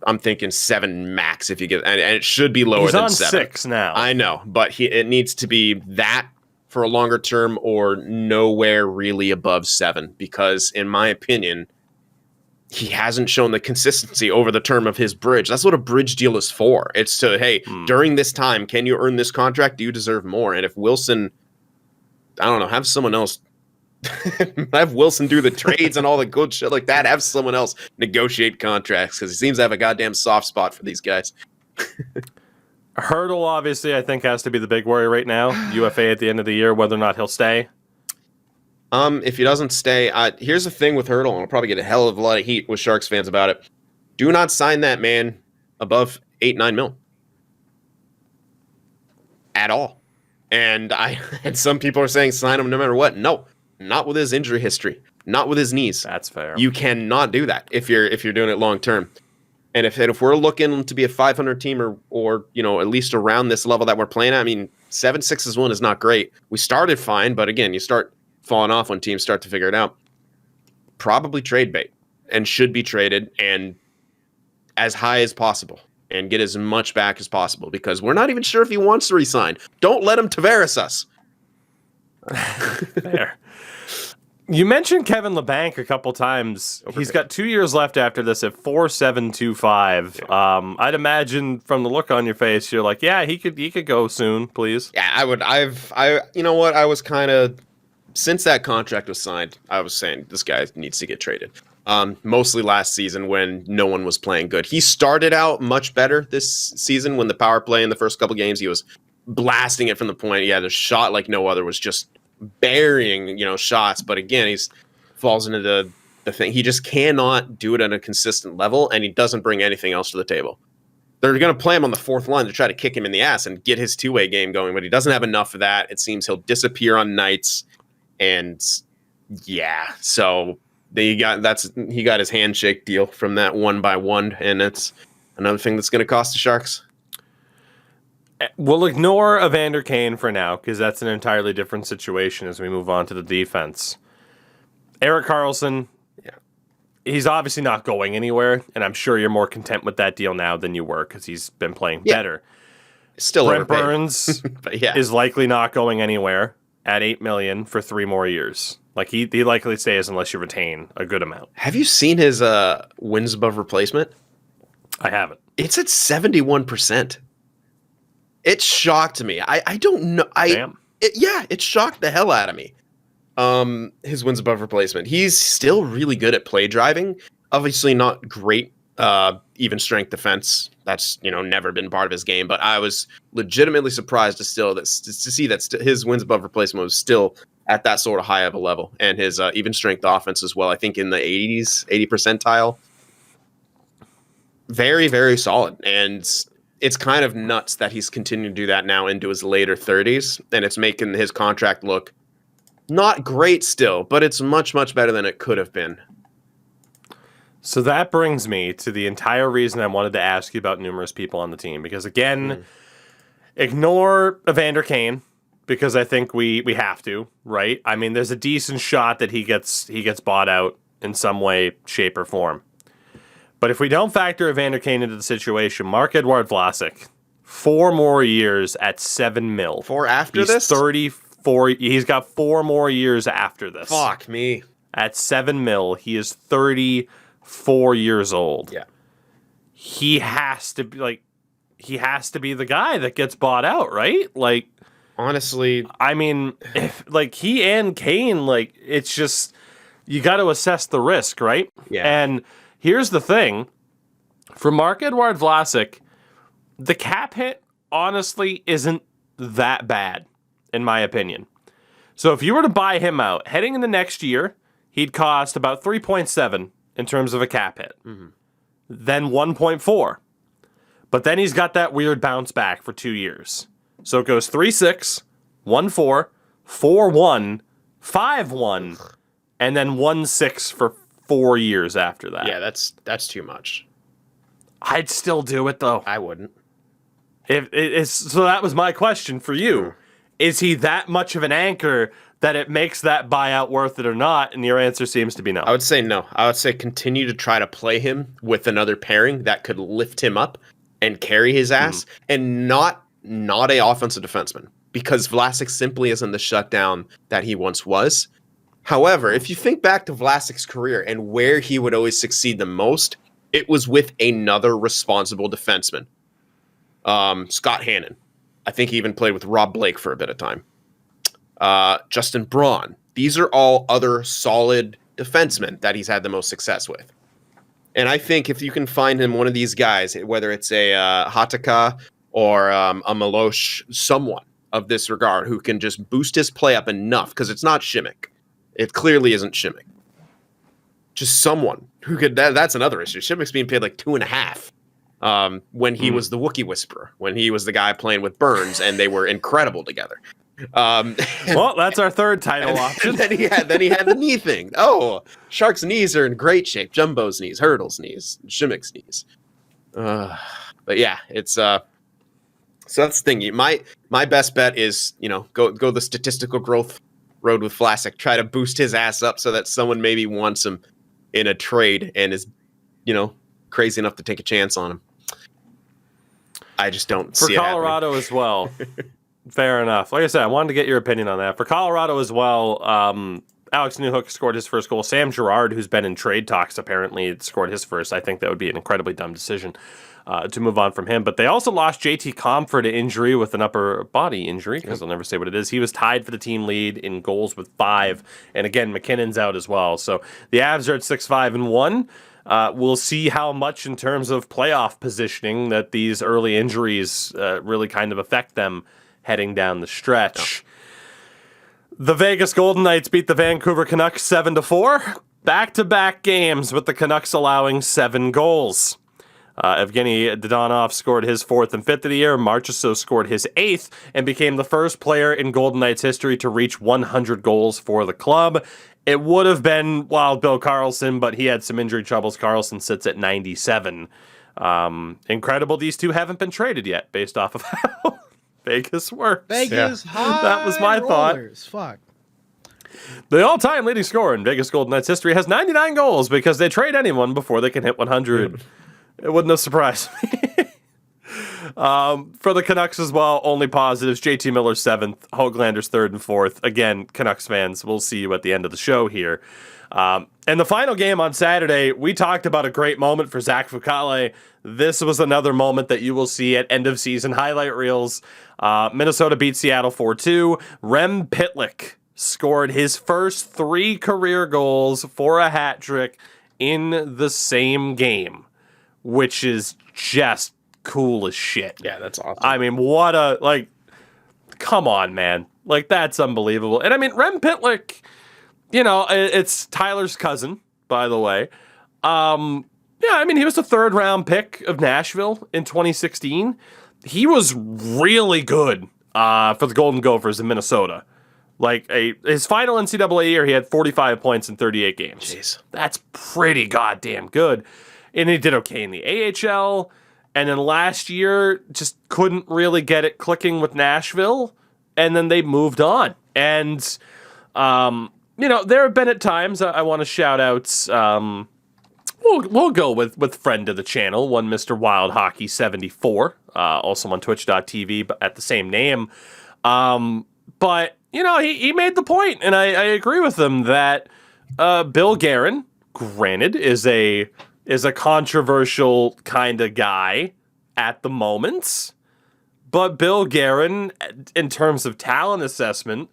I'm thinking 7 max if you get, and it should be lower than 7. He's on 6 now. I know, but it needs to be that for a longer term or nowhere really above 7, because in my opinion, he hasn't shown the consistency over the term of his bridge. That's what a bridge deal is for. It's to, hey, during this time, can you earn this contract? Do you deserve more? And if Wilson, I don't know, have someone else have Wilson do the trades and all the good shit like that. Have someone else negotiate contracts, because he seems to have a goddamn soft spot for these guys. Hurdle, obviously, I think has to be the big worry right now. UFA at the end of the year, whether or not he'll stay. If he doesn't stay, here's the thing with Hurdle, and I'll probably get a hell of a lot of heat with Sharks fans about it. Do not sign that man above $8-9 mil at all. And some people are saying sign him no matter what. No. Not with his injury history, not with his knees. That's fair. You cannot do that if you're doing it long term. And if we're looking to be a 500 team or at least around this level that we're playing at, I mean 7-6-1 is not great. We started fine, but again, you start falling off when teams start to figure it out. Probably trade bait, and should be traded and as high as possible and get as much back as possible, because we're not even sure if he wants to resign. Don't let him Tavares us. Fair. You mentioned Kevin Lebank a couple times. He's got 2 years left after this at 4.725. Yeah. I'd imagine from the look on your face, you're like, yeah, he could go soon, please. Yeah, I would. You know what? I was kind of, since that contract was signed, I was saying this guy needs to get traded. Mostly last season when no one was playing good. He started out much better this season when the power play in the first couple games, he was blasting it from the point. He had a shot like no other, was just burying, shots. But again, he's falls into the thing. He just cannot do it at a consistent level, and he doesn't bring anything else to the table. They're going to play him on the fourth line to try to kick him in the ass and get his two-way game going, but he doesn't have enough of that. It seems he'll disappear on nights, and yeah, so he got his handshake deal from that 1-by-1, and it's another thing that's going to cost the Sharks. We'll ignore Evander Kane for now, because that's an entirely different situation as we move on to the defense. Erik Karlsson, he's obviously not going anywhere, and I'm sure you're more content with that deal now than you were, because he's been playing better. Still Brent overpaid. Burns is likely not going anywhere at $8 million for 3 more years. Like he likely stays unless you retain a good amount. Have you seen his wins above replacement? I haven't. It's at 71%. It shocked me. I don't know. Damn. It shocked the hell out of me. His wins above replacement. He's still really good at play driving. Obviously not great even strength defense. That's never been part of his game. But I was legitimately surprised to see that his wins above replacement was still at that sort of high of a level, and his even strength offense as well. I think in the 80 percentile. very, very solid. And it's kind of nuts that he's continuing to do that now into his later 30s, and it's making his contract look not great still, but it's much, much better than it could have been. So that brings me to the entire reason I wanted to ask you about numerous people on the team. Because again, ignore Evander Kane, because I think we have to, right? I mean, there's a decent shot that he gets bought out in some way, shape, or form. But if we don't factor Evander Kane into the situation, Marc-Edouard Vlasic, 4 more years at $7 million. 4 after He's this? 34. He's got 4 more years after this. Fuck me. At $7 million, he is 34 years old. Yeah. He has to be the guy that gets bought out, right? Like, honestly, I mean, if, like, he and Kane, like, it's just, you got to assess the risk, right? Yeah. And here's the thing. For Marc-Edouard Vlasic, the cap hit, honestly, isn't that bad, in my opinion. So if you were to buy him out, heading into next year, he'd cost about 3.7 in terms of a cap hit. Mm-hmm. Then 1.4. But then he's got that weird bounce back for 2 years. So it goes 3.6, 1.4, 4.1, 5.1, and then 1.6 for 4 years after that. yeah, that's too much. I'd still do it, though. I wouldn't. So that was my question for you. Mm. Is he that much of an anchor that it makes that buyout worth it or not? And your answer seems to be no. I would say no. I would say continue to try to play him with another pairing that could lift him up and carry his ass, and not a offensive defenseman, because Vlasic simply isn't the shutdown that he once was. However, if you think back to Vlasic's career and where he would always succeed the most, it was with another responsible defenseman. Scott Hannon. I think he even played with Rob Blake for a bit of time. Justin Braun. These are all other solid defensemen that he's had the most success with. And I think if you can find him one of these guys, whether it's a Hataka or a Milosh, someone of this regard who can just boost his play up enough, because it's not Shimmick. It clearly isn't Shimmick. Just someone who could. That's another issue. Shimmick's being paid like 2.5 when he was the Wookiee Whisperer, when he was the guy playing with Burns, and they were incredible together. Well, that's our third title option. Then he had the knee thing. Oh, Shark's knees are in great shape. Jumbo's knees, Hurdle's knees, Shimmick's knees. But yeah, it's so that's the thing. My best bet is, go the statistical growth road with Vlasic. Try to boost his ass up so that someone maybe wants him in a trade and is, crazy enough to take a chance on him. I just don't see it happening. For Colorado as well. Fair enough. Like I said, I wanted to get your opinion on that. For Colorado as well, Alex Newhook scored his first goal. Sam Girard, who's been in trade talks, apparently scored his first. I think that would be an incredibly dumb decision to move on from him. But they also lost JT Compher to injury with an upper body injury, because I'll never say what it is. He was tied for the team lead in goals with 5. And again, McKinnon's out as well. So the Avs are at 6-5-1. We'll see how much in terms of playoff positioning that these early injuries really kind of affect them heading down the stretch. The Vegas Golden Knights beat the Vancouver Canucks 7-4. Back-to-back games with the Canucks allowing 7 goals. Evgeny Dadonov scored his 4th and 5th of the year. Marchessault scored his 8th and became the first player in Golden Knights history to reach 100 goals for the club. It would have been Wild Bill Carlson, but he had some injury troubles. Carlson sits at 97. Incredible these two haven't been traded yet, based off of how Vegas works. Vegas high That was my rollers. Fuck. The all-time leading scorer in Vegas Golden Knights history has 99 goals because they trade anyone before they can hit 100. It wouldn't have surprised me. For the Canucks as well, only positives. JT Miller 7th, Hoaglander's 3rd and 4th. Again, Canucks fans, we'll see you at the end of the show here. And the final game on Saturday, we talked about a great moment for Zach Fucale. This was another moment that you will see at end-of-season highlight reels. Minnesota beat Seattle 4-2. Rem Pitlick scored his first 3 career goals for a hat trick in the same game, which is just cool as shit. Yeah, that's awesome. I mean, come on, man. That's unbelievable. And I mean, Rem Pitlick, it's Tyler's cousin, by the way. Yeah, I mean, he was the 3rd round pick of Nashville in 2016. He was really good for the Golden Gophers in Minnesota. Like, his final NCAA year, he had 45 points in 38 games. Jeez. That's pretty goddamn good. And he did okay in the AHL. And then last year, just couldn't really get it clicking with Nashville. And then they moved on. And, there have been at times, I want to shout out, we'll go with friend of the channel, one Mr. Wild Hockey 74, also on twitch.tv, but at the same name. But, he made the point, and I agree with him that Bill Guerin, granted, is a controversial kind of guy at the moment. But Bill Guerin, in terms of talent assessment,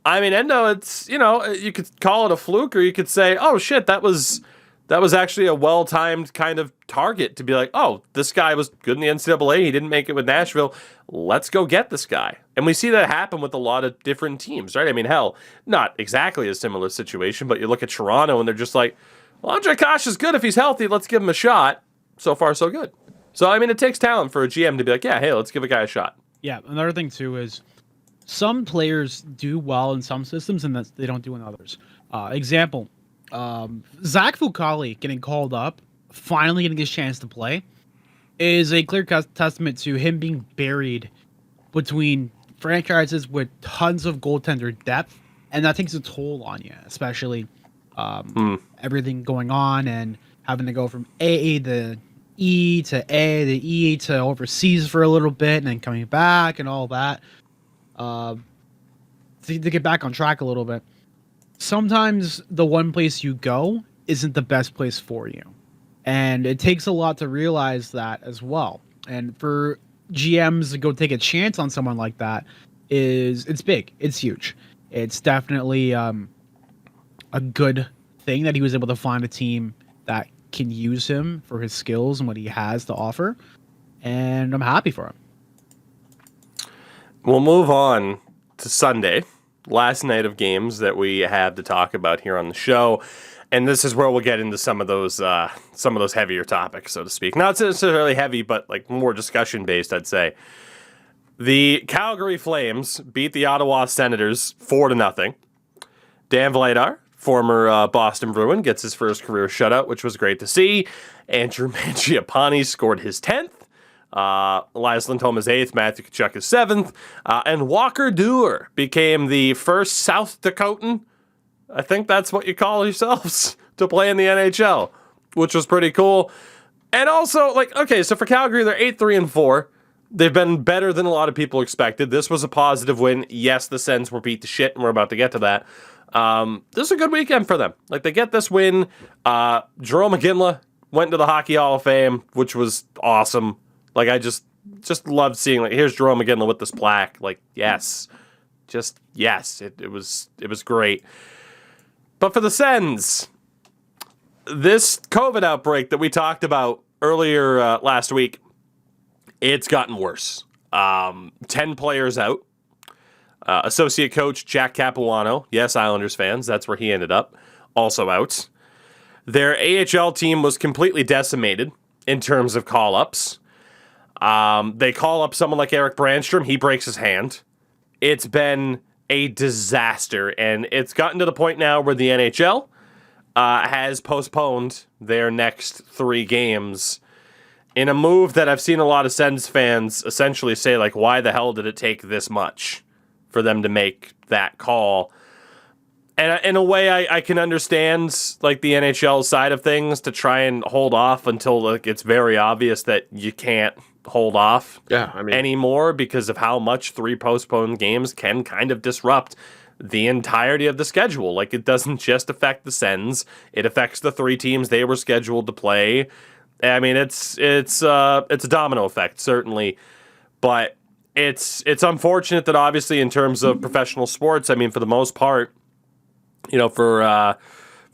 I mean, Endo, it's, you could call it a fluke, or you could say, oh shit, that was actually a well-timed kind of target to be like, oh, this guy was good in the NCAA, he didn't make it with Nashville, let's go get this guy. And we see that happen with a lot of different teams, right? I mean, hell, not exactly a similar situation, but you look at Toronto and they're just like, well, Andre Kosh is good if he's healthy, let's give him a shot. So far, so good. So, I mean, it takes talent for a GM to be like, yeah, hey, let's give a guy a shot. Yeah, another thing, too, is some players do well in some systems and they don't do in others. Example, Zach Fucali getting called up, finally getting his chance to play, is a clear testament to him being buried between franchises with tons of goaltender depth, and that takes a toll on you, especially everything going on and having to go from A to E to A to E to overseas for a little bit and then coming back and all that. To get back on track a little bit, sometimes the one place you go isn't the best place for you. And it takes a lot to realize that as well. And for GMs to go take a chance on someone like that it's big. It's huge. It's definitely a good thing that he was able to find a team that can use him for his skills and what he has to offer. And I'm happy for him. We'll move on to Sunday, last night of games that we have to talk about here on the show. And this is where we'll get into some of those heavier topics, so to speak. Not necessarily heavy, but like more discussion based, I'd say. The Calgary Flames beat the Ottawa Senators 4-0. Dan Vladar, former Boston Bruin, gets his first career shutout, which was great to see. Andrew Mangiapane scored his 10th. Elias Lindholm is 8th, Matthew Tkachuk is 7th, and Walker Duehr became the first South Dakotan, I think that's what you call yourselves, to play in the NHL, which was pretty cool. And also, so for Calgary, they're 8-3-4. They've been better than a lot of people expected. This was a positive win. Yes, the Sens were beat to shit, and we're about to get to that. This is a good weekend for them. They get this win. Jerome McGinley went to the Hockey Hall of Fame, which was awesome. I just loved seeing, here's Jerome McGinley with this plaque. Yes. Just, yes. It was great. But for the Sens, this COVID outbreak that we talked about earlier last week, it's gotten worse. 10 players out. Associate coach Jack Capuano, yes, Islanders fans, that's where he ended up, also out. Their AHL team was completely decimated in terms of call-ups. They call up someone like Eric Brandstrom, he breaks his hand. It's been a disaster, and it's gotten to the point now where the NHL has postponed their next 3 games in a move that I've seen a lot of Sens fans essentially say, why the hell did it take this much for them to make that call? And in a way, I can understand, the NHL side of things to try and hold off until, it's very obvious that you can't hold off anymore because of how much 3 postponed games can kind of disrupt the entirety of the schedule. It doesn't just affect the Sens. It affects the 3 teams they were scheduled to play. I mean, it's a domino effect, certainly. But it's unfortunate that obviously in terms of professional sports, I mean, for the most part, for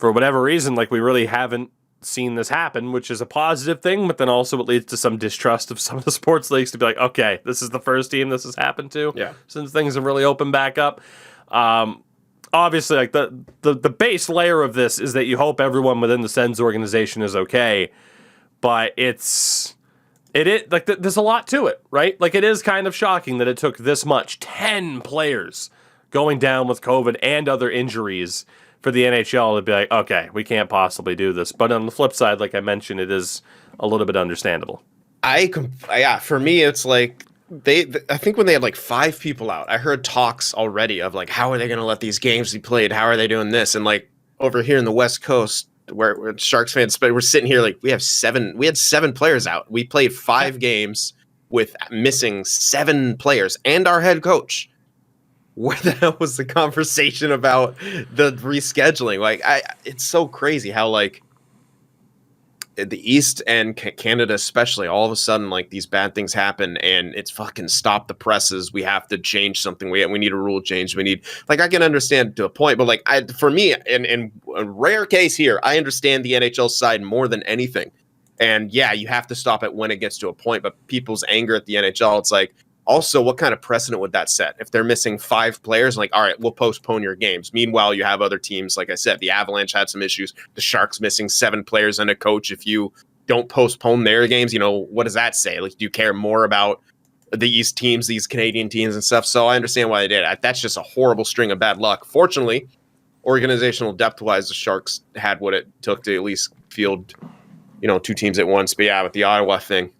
whatever reason, we really haven't seen this happen, which is a positive thing, but then also it leads to some distrust of some of the sports leagues to be like, okay, this is the first team this has happened to since things have really opened back up. obviously, like the base layer of this is that you hope everyone within the Sens organization is okay, but it like there's a lot to it, right? Like it is kind of shocking that it took this much, 10 players going down with COVID and other injuries for the NHL to be like, okay, we can't possibly do this. But on the flip side, like I mentioned, it is a little bit understandable. For me, it's like I think when they had like 5 people out, I heard talks already of like, how are they going to let these games be played? How are they doing this? And like over here in the West Coast, where Sharks fans, we're sitting here like we had 7 players out. We played 5 games with missing 7 players and our head coach. Where the hell was the conversation about the rescheduling? Like, it's so crazy how like the East and Canada, especially, all of a sudden, like these bad things happen, and it's fucking stop the presses. We have to change something. We need a rule change. We need, like, I can understand to a point, but like for me, in a rare case here, I understand the NHL side more than anything. And yeah, you have to stop it when it gets to a point. But people's anger at the NHL, it's like, also, what kind of precedent would that set? If they're missing 5 players, like, all right, we'll postpone your games. Meanwhile, you have other teams, like I said, the Avalanche had some issues. The Sharks missing 7 players and a coach. If you don't postpone their games, what does that say? Like, do you care more about these teams, these Canadian teams and stuff? So I understand why they did it. That's just a horrible string of bad luck. Fortunately, organizational depth-wise, the Sharks had what it took to at least field, 2 teams at once. But yeah, with the Ottawa thing,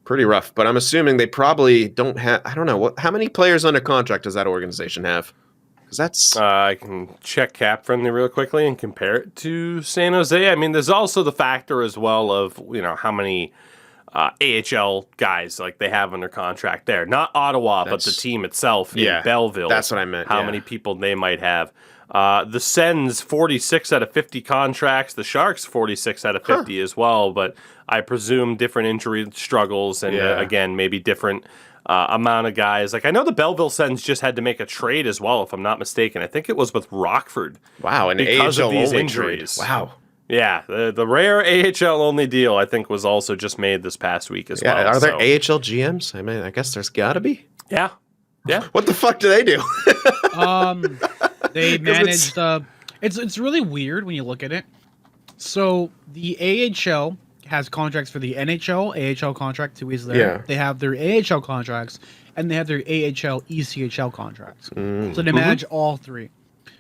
pretty rough, but I'm assuming they probably don't have. I don't know how many players under contract does that organization have? Because that's I can check cap friendly real quickly and compare it to San Jose. I mean, there's also the factor as well of how many AHL guys like they have under contract there. Not Ottawa, but the team itself in Belleville. That's what I meant. How many people they might have. The Sens 46 out of 50 contracts. The Sharks 46 out of 50 as well. But I presume different injury struggles and again maybe different amount of guys. Like I know the Belleville Sens just had to make a trade as well, if I'm not mistaken. I think it was with Rockford. Wow, an because AHL of these only injuries. Trade. Wow. Yeah, the rare AHL only deal I think was also just made this past week as well. Are there AHL GMs? I mean, I guess there's got to be. Yeah. What the fuck do they do? They manage the. It's really weird when you look at it. So the AHL has contracts for the NHL, AHL contract, 2 weeks there. Yeah. They have their AHL contracts, and they have their AHL, ECHL contracts. So they manage all 3.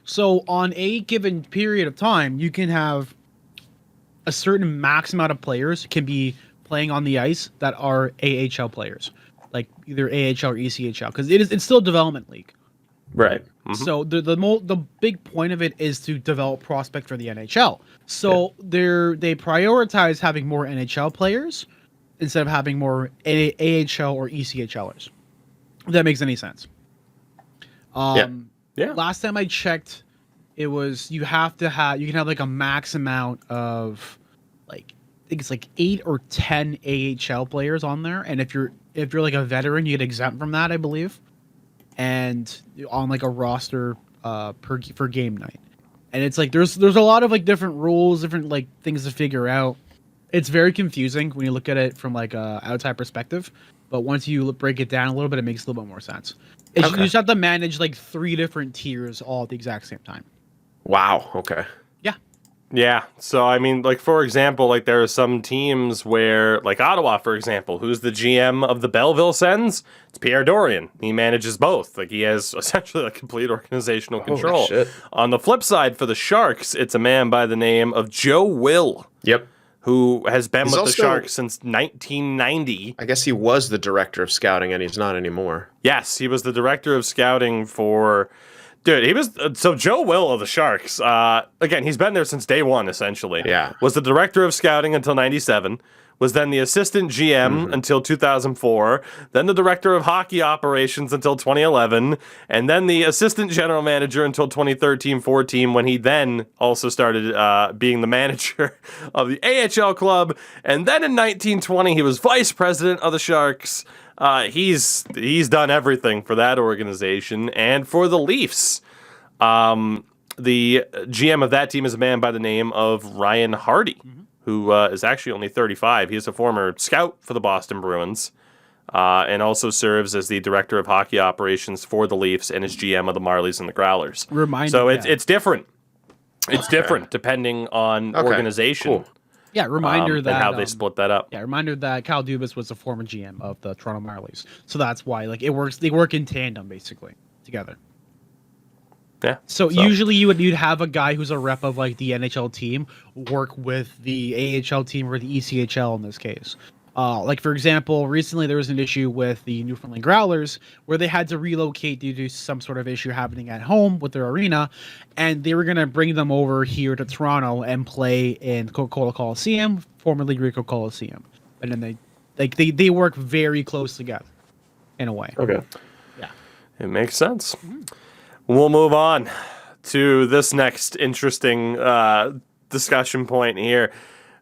So on a given period of time, you can have a certain max amount of players can be playing on the ice that are AHL players, like either AHL or ECHL, because it's still a development league. Right. So the big point of it is to develop prospect for the NHL. So they prioritize having more NHL players instead of having more AHL or ECHLers. If that makes any sense. Last time I checked, it was you can have like a max amount of like I think it's like 8 or 10 AHL players on there, and if you're like a veteran, you get exempt from that, I believe. And on like a roster for game night, and it's like there's a lot of like different rules, different like things to figure out. It's very confusing when you look at it from like a outside perspective, but once you break it down a little bit, it makes a little bit more sense. You just have to manage like 3 different tiers all at the exact same time. Wow. Okay. Yeah, so I mean, like for example, like there are some teams where, like Ottawa, for example, who's the GM of the Belleville Sens? It's Pierre Dorian. He manages both. Like he has essentially like complete organizational control. Shit. On the flip side, for the Sharks, it's a man by the name of Joe Will. Yep. Who has been with the Sharks since 1990. I guess he was the director of scouting, and he's not anymore. Yes, he was the director of scouting for. Dude, he was so Joe Will of the Sharks. Again, he's been there since day one, essentially. Yeah, was the director of scouting until '97. Was then the assistant GM until 2004. Then the director of hockey operations until 2011, and then the assistant general manager until 2013-14, when he then also started being the manager of the AHL club. And then in 1920, he was vice president of the Sharks. He's done everything for that organization and for the Leafs. The GM of that team is a man by the name of Ryan Hardy, who is actually only 35. He's a former scout for the Boston Bruins. and also serves as the director of hockey operations for the Leafs and is GM of the Marlies and the Growlers. It's different. It's different depending on organization. Cool. Yeah, reminder that and how they split that up. Yeah, reminder that Kyle Dubas was the former GM of the Toronto Marlies, so that's why it works. They work in tandem basically together. Yeah. So usually you'd have a guy who's a rep of the NHL team work with the AHL team or the ECHL in this case. For example, recently there was an issue with the Newfoundland Growlers where they had to relocate due to some sort of issue happening at home with their arena, and they were going to bring them over here to Toronto and play in Coca-Cola Coliseum, formerly Ricoh Coliseum. And then they work very close together in a way. Okay. Yeah. It makes sense. We'll move on to this next interesting discussion point here.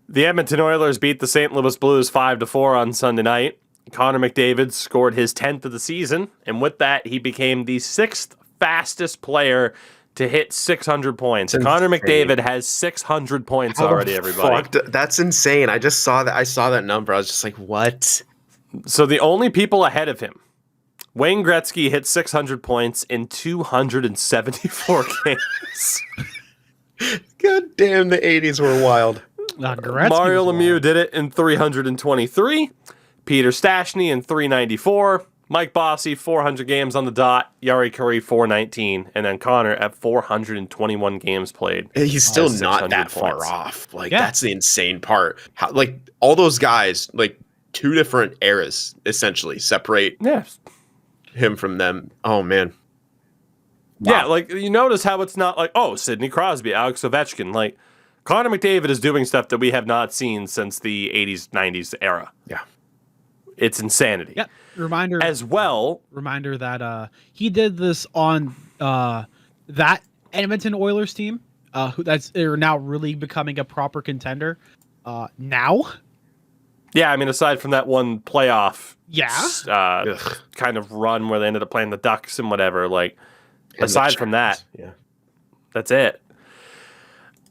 The Edmonton Oilers beat the St. Louis Blues 5-4 on Sunday night. Conor McDavid scored his 10th of the season, and with that, he became the 6th fastest player to hit 600 points. Conor McDavid has 600 points already, everybody. That's insane. I just saw that. I saw that number. I was just like, what? So the only people ahead of him, Wayne Gretzky hit 600 points in 274 games. God damn, the 80s were wild. Mario Lemieux did it in 323. Peter Stastny in 394. Mike Bossy, 400 games on the dot. Yari Curry, 419. And then Connor at 421 games played. He's still not that far off. That's the insane part. How, all those guys, two different eras, essentially, separate him from them. Oh, man. Wow. Yeah, you notice how it's not Sidney Crosby, Alex Ovechkin. Conor McDavid is doing stuff that we have not seen since the 80s, 90s era. Yeah. It's insanity. Yeah. Reminder that he did this on that Edmonton Oilers team, they're now really becoming a proper contender now. Yeah, I mean, aside from that one playoff kind of run where they ended up playing the Ducks and whatever, aside from that, that's it.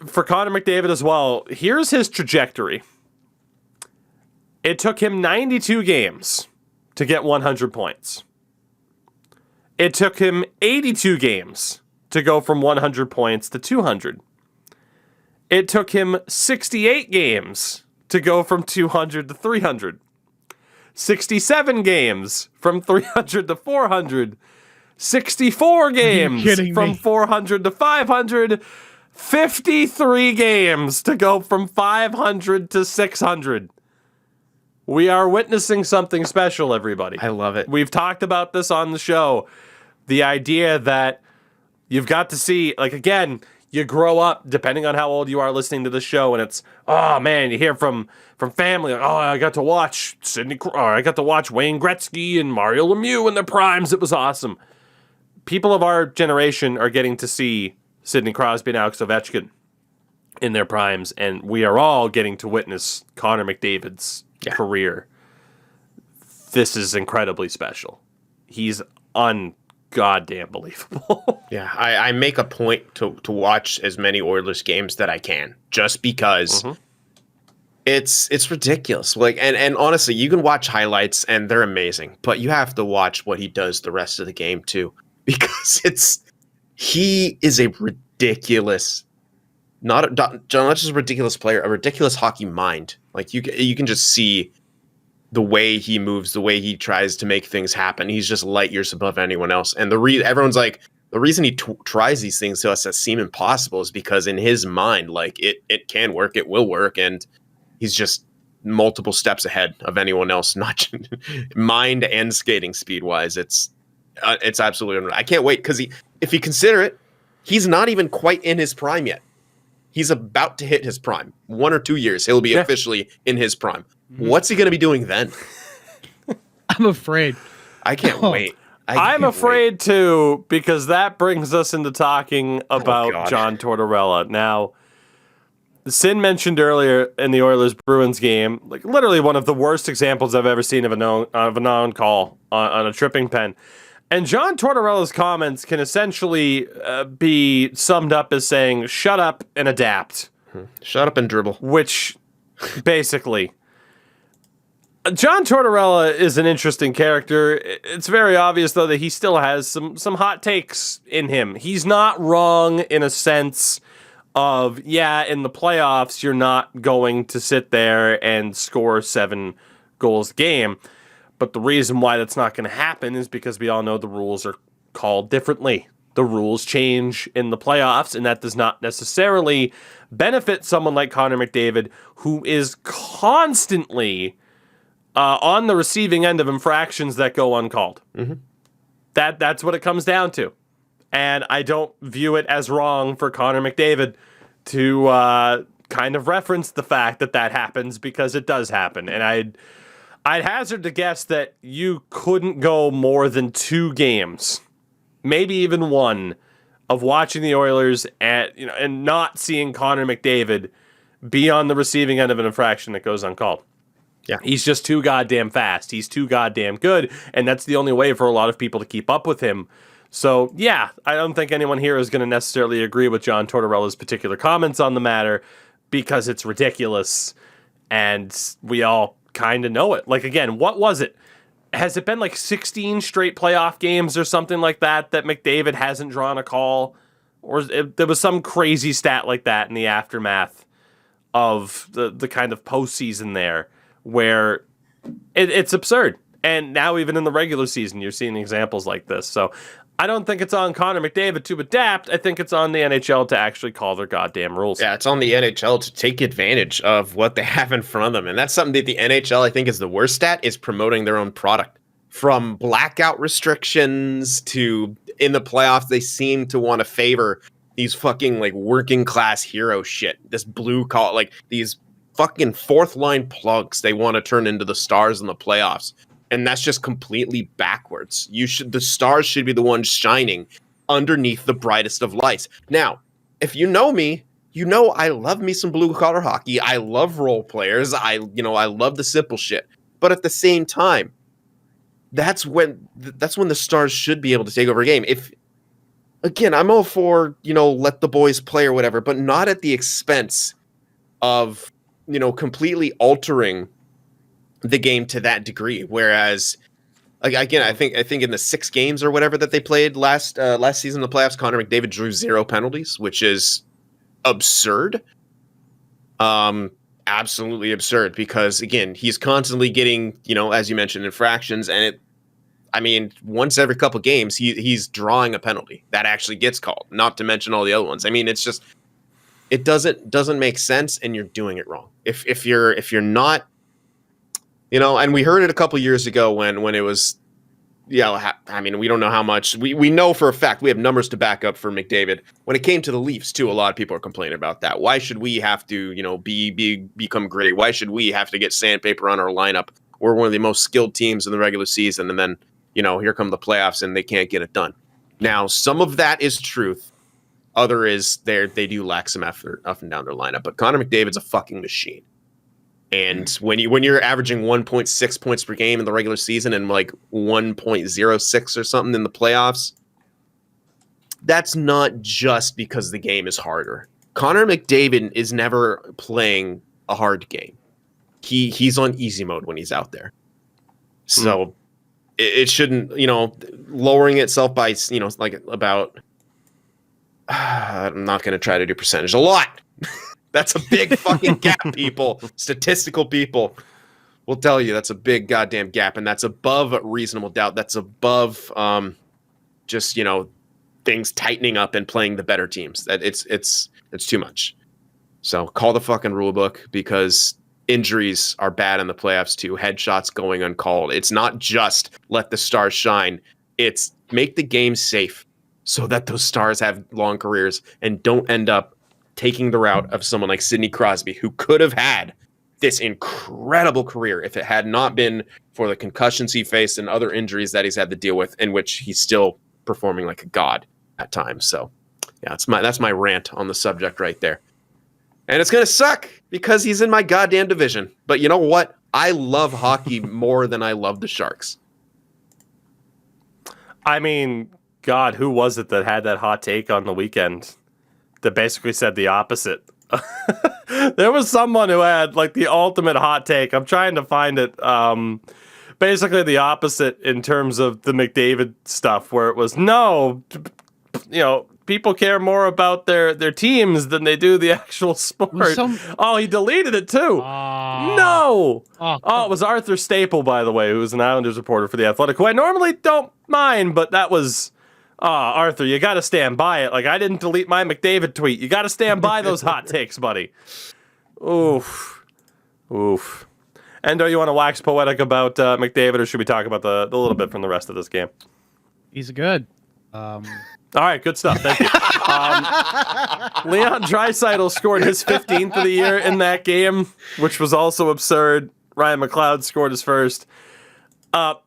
For Conor McDavid as well, here's his trajectory. It took him 92 games to get 100 points. It took him 82 games to go from 100 points to 200. It took him 68 games to go from 200 to 300. 67 games from 300 to 400. 64 games from 400 to 500. 53 games to go from 500 to 600. We are witnessing something special, everybody. I love it. We've talked about this on the show. The idea that you've got to see, again, you grow up, depending on how old you are listening to the show, and it's, oh man, you hear from family, I got to watch I got to watch Wayne Gretzky and Mario Lemieux in their primes. It was awesome. People of our generation are getting to see Sidney Crosby and Alex Ovechkin in their primes, and we are all getting to witness Conor McDavid's career. This is incredibly special. He's ungoddamn believable. Yeah, I make a point to watch as many Oilers games that I can, just because it's ridiculous. And honestly, you can watch highlights and they're amazing, but you have to watch what he does the rest of the game too, because he is a ridiculous, not just a ridiculous player, a ridiculous hockey mind. You can just see the way he moves, the way he tries to make things happen. He's just light years above anyone else. And everyone's the reason he tries these things to us that seem impossible is because in his mind, it can work, it will work, and he's just multiple steps ahead of anyone else, not mind and skating speed wise. It's absolutely unreal. I can't wait because if you consider it, he's not even quite in his prime yet. He's about to hit his prime. 1 or 2 years, he'll be officially in his prime. What's he going to be doing then? I'm afraid. I can't wait. I'm afraid too, because that brings us into talking about John Tortorella. Now, Sin mentioned earlier in the Oilers-Bruins game, literally one of the worst examples I've ever seen of a non-call on a tripping pen. And John Tortorella's comments can essentially be summed up as saying, shut up and adapt. Shut up and dribble. Which, basically, John Tortorella is an interesting character. It's very obvious, though, that he still has some hot takes in him. He's not wrong in a sense of, in the playoffs, you're not going to sit there and score 7 goals a game. But the reason why that's not going to happen is because we all know the rules are called differently. The rules change in the playoffs, and that does not necessarily benefit someone like Conor McDavid, who is constantly on the receiving end of infractions that go uncalled. Mm-hmm. That's what it comes down to. And I don't view it as wrong for Conor McDavid to kind of reference the fact that happens, because it does happen. And I'd hazard to guess that you couldn't go more than 2 games, maybe even 1, of watching the Oilers and not seeing Conor McDavid be on the receiving end of an infraction that goes uncalled. Yeah. He's just too goddamn fast. He's too goddamn good, and that's the only way for a lot of people to keep up with him. So, I don't think anyone here is going to necessarily agree with John Tortorella's particular comments on the matter, because it's ridiculous, and we all kind of know it. Like, again, what was it? Has it been like 16 straight playoff games or something like that McDavid hasn't drawn a call? Or there was some crazy stat like that in the aftermath of the kind of postseason there, where it's absurd. And now even in the regular season, you're seeing examples like this. So I don't think it's on Conor McDavid to adapt. I think it's on the NHL to actually call their goddamn rules. Yeah, it's on the NHL to take advantage of what they have in front of them. And that's something that the NHL, I think, is the worst at, is promoting their own product. From blackout restrictions to, in the playoffs, they seem to want to favor these fucking, like, working class hero shit. This blue collar, like, these fucking fourth line plugs they want to turn into the stars in the playoffs. And that's just completely backwards. The stars should be the ones shining underneath the brightest of lights. Now, if you know me, you know I love me some blue collar hockey. I love role players. I love the simple shit. But at the same time, that's when the stars should be able to take over a game. Again, I'm all for, let the boys play or whatever, but not at the expense of, completely altering the game to that degree. Whereas, again, I think in the 6 games or whatever that they played last season in the playoffs, Conor McDavid drew 0 penalties, which is absurd. Absolutely absurd, because again, he's constantly getting, as you mentioned, infractions, and once every couple games, he's drawing a penalty that actually gets called, not to mention all the other ones. It's just, it doesn't make sense, and you're doing it wrong. If you're not, and we heard it a couple years ago when it was, we don't know how much, we know for a fact, we have numbers to back up for McDavid. When it came to the Leafs too, a lot of people are complaining about that. Why should we have to, become gritty? Why should we have to get sandpaper on our lineup? We're one of the most skilled teams in the regular season, and then, here come the playoffs and they can't get it done. Now, some of that is truth. Other is they do lack some effort up and down their lineup. But Conor McDavid's a fucking machine. And when you're averaging 1.6 points per game in the regular season and like 1.06 or something in the playoffs, that's not just because the game is harder. Conor McDavid is never playing a hard game. He's on easy mode when he's out there. So it shouldn't, lowering itself by, about, I'm not going to try to do percentage, a lot. That's a big fucking gap, people. Statistical people will tell you that's a big goddamn gap, and that's above reasonable doubt. That's above just, things tightening up and playing the better teams. That it's too much. So call the fucking rule book, because injuries are bad in the playoffs too. Headshots going uncalled. It's not just let the stars shine. It's make the game safe so that those stars have long careers and don't end up taking the route of someone like Sidney Crosby, who could have had this incredible career if it had not been for the concussions he faced and other injuries that he's had to deal with, in which he's still performing like a god at times. So yeah, that's my rant on the subject right there. And it's going to suck because he's in my goddamn division. But you know what? I love hockey more than I love the Sharks. God, who was it that had that hot take on the weekend that basically said the opposite There was someone who had like the ultimate hot take. I'm trying to find it. Basically the opposite in terms of the McDavid stuff, where it was people care more about their teams than they do the actual sport. Oh, he deleted it too. No. It was Arthur Staple, by the way, who was an Islanders reporter for The Athletic, who I normally don't mind, but that was... Arthur, you got to stand by it. Like, I didn't delete my McDavid tweet. You got to stand by those hot takes, buddy. Oof. Endo, you want to wax poetic about McDavid, or should we talk about the little bit from the rest of this game? He's good. All right, good stuff. Thank you. Leon Draisaitl scored his 15th of the year in that game, which was also absurd. Ryan McLeod scored his first.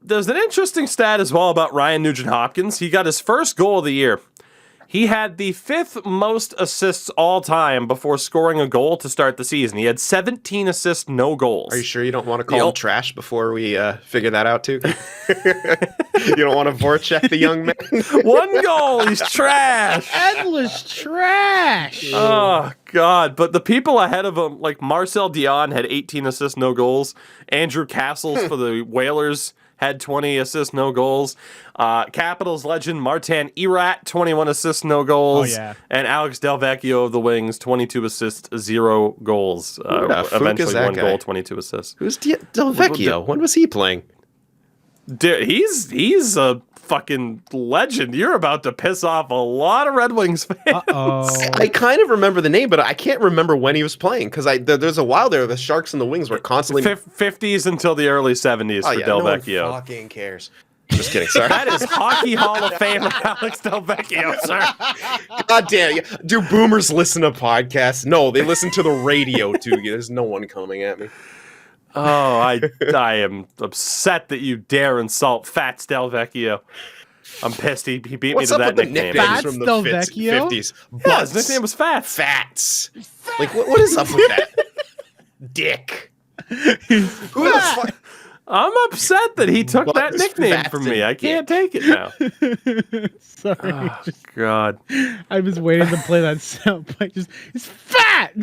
There's an interesting stat as well about Ryan Nugent Hopkins. He got his first goal of the year. He had the 5th most assists all time before scoring a goal to start the season. He had 17 assists, no goals. Are you sure you don't want to call him trash before we figure that out, too? You don't want to forecheck the young man? 1 goal, he's trash. Endless trash. Oh, God. But the people ahead of him, like Marcel Dion had 18 assists, no goals. Andrew Castles for the Whalers had 20 assists, no goals. Capitals legend Martin Erat, 21 assists, no goals. Oh, yeah. And Alex Delvecchio of the Wings, 22 assists, 0 goals. Eventually 1 goal, 22 assists. Who's Delvecchio? When was he playing? Dude, he's a fucking legend. You're about to piss off a lot of Red Wings fans. Uh-oh. I kind of remember the name, but I can't remember when he was playing, because there's a while there the Sharks and the Wings were constantly 50s until the early 70s for Delvecchio. No one fucking cares. Just kidding, sorry. That is Hockey Hall of Famer Alex Delvecchio, sir. God damn. Do boomers listen to podcasts? No, they listen to the radio, Tougie. There's no one coming at me. Oh, I am upset that you dare insult Fats Delvecchio. I'm pissed. He beat me to that nickname. Fats from the Delvecchio? 50s. Yeah, his nickname was Fats. Fats. Like, what is up with that? Dick. Who the fuck? I'm upset that he took that nickname from me. I can't take it now. Sorry. Oh, God. I was waiting to play that sound, but it's fat.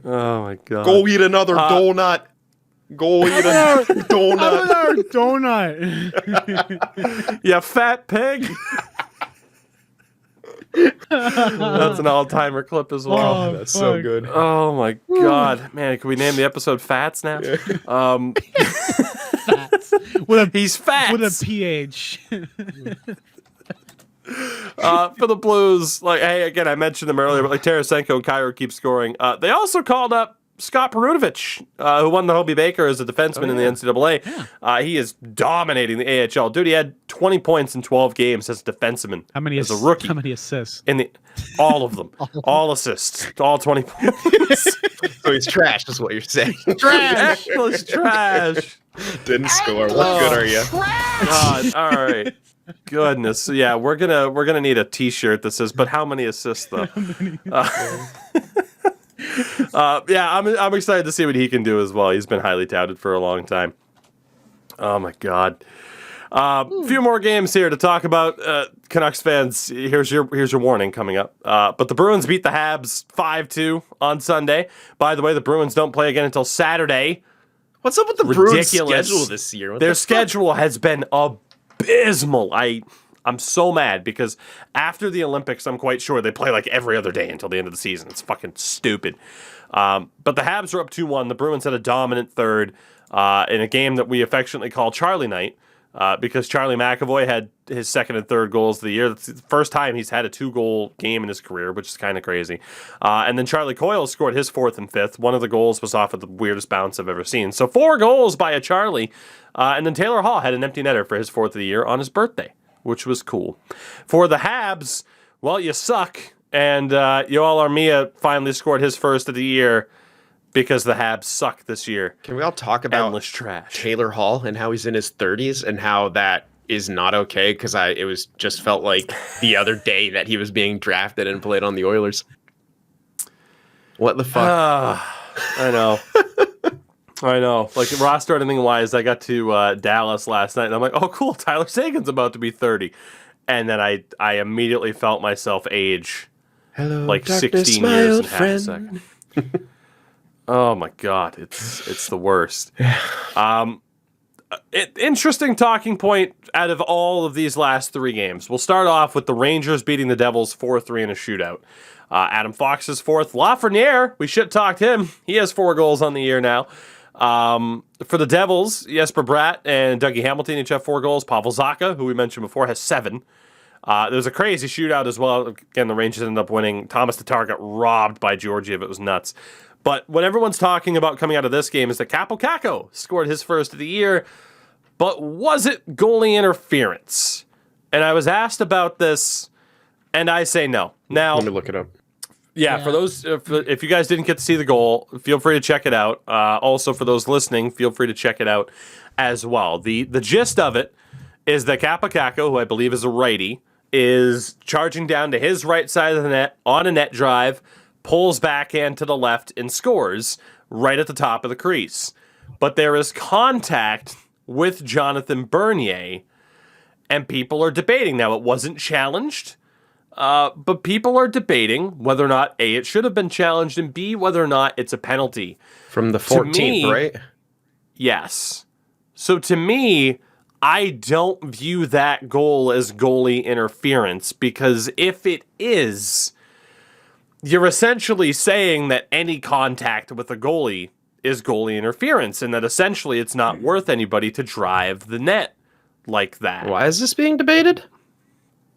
Oh, my God. Go eat another donut. Go eat a donut. Donut. You fat pig. That's an all-timer clip as well. Oh, that's so good. Oh my God, man! Can we name the episode "Fats" now? Fats. He's fat With a PH. For the Blues. Like, hey, again, I mentioned them earlier, but like Tarasenko and Cairo keep scoring. They also called up Scott Perunovich, who won the Hobie Baker as a defenseman in the NCAA. Yeah. He is dominating the AHL. Dude, he had 20 points in 12 games as a defenseman. As a rookie. How many assists? All of them. all assists. All 20 points. So he's trash, is what you're saying. Trash. Trash. Didn't score. What good are you? God, all right. Goodness. So, yeah, we're gonna need a T-shirt that says, "But how many assists though?" I'm excited to see what he can do as well. He's been highly touted for a long time. Oh my God. A few more games here to talk about. Canucks fans, here's your warning coming up. But the Bruins beat the Habs 5-2 on Sunday. By the way, the Bruins don't play again until Saturday. What's up with the Bruins schedule this year? Their schedule has been abysmal. I'm so mad because after the Olympics, I'm quite sure they play like every other day until the end of the season. It's fucking stupid. But the Habs are up 2-1. The Bruins had a dominant third in a game that we affectionately call Charlie Night because Charlie McAvoy had his second and third goals of the year. That's the first time he's had a 2-goal game in his career, which is kind of crazy. And then Charlie Coyle scored his 4th and 5th. One of the goals was off of the weirdest bounce I've ever seen. So 4 goals by a Charlie. And then Taylor Hall had an empty netter for his 4th of the year on his birthday, which was cool. For the Habs, well, you suck. And Yoel Armia finally scored his 1st of the year because the Habs suck this year. Can we all talk about endless trash? Taylor Hall and how he's in his 30s and how that is not okay? Because it was just felt like the other day that he was being drafted and played on the Oilers. What the fuck? I know. I know. Like, roster anything wise, I got to Dallas last night, and I'm like, oh, cool, Tyler Sagan's about to be 30. And then I immediately felt myself age Hello, like darkness, 16 my years old in half a second. Oh my god, it's the worst. Interesting talking point out of all of these last 3 games. We'll start off with the Rangers beating the Devils 4-3 in a shootout. Adam Fox is fourth. Lafreniere, we should talked him. He has 4 goals on the year now. For the Devils, Jesper Bratt and Dougie Hamilton each have 4 goals. Pavel Zacha, who we mentioned before, has 7. There was a crazy shootout as well. Again, the Rangers ended up winning. Thomas Tatar got robbed by Georgiev. It was nuts. But what everyone's talking about coming out of this game is that Kaapo Kakko scored his first of the year. But was it goalie interference? And I was asked about this, and I say no. Now, Let me look it up. Yeah, for those, if you guys didn't get to see the goal, feel free to check it out. Also, for those listening, feel free to check it out as well. The gist of it is that Kaapo Kakko, who I believe is a righty, is charging down to his right side of the net on a net drive, pulls backhand to the left, and scores right at the top of the crease. But there is contact with Jonathan Bernier, and people are debating. Now, it wasn't challenged, but people are debating whether or not, A, it should have been challenged, and B, whether or not it's a penalty. From the 14th, right? Yes. So to me, I don't view that goal as goalie interference, because if it is, you're essentially saying that any contact with a goalie is goalie interference, and that essentially it's not worth anybody to drive the net like that. Why is this being debated?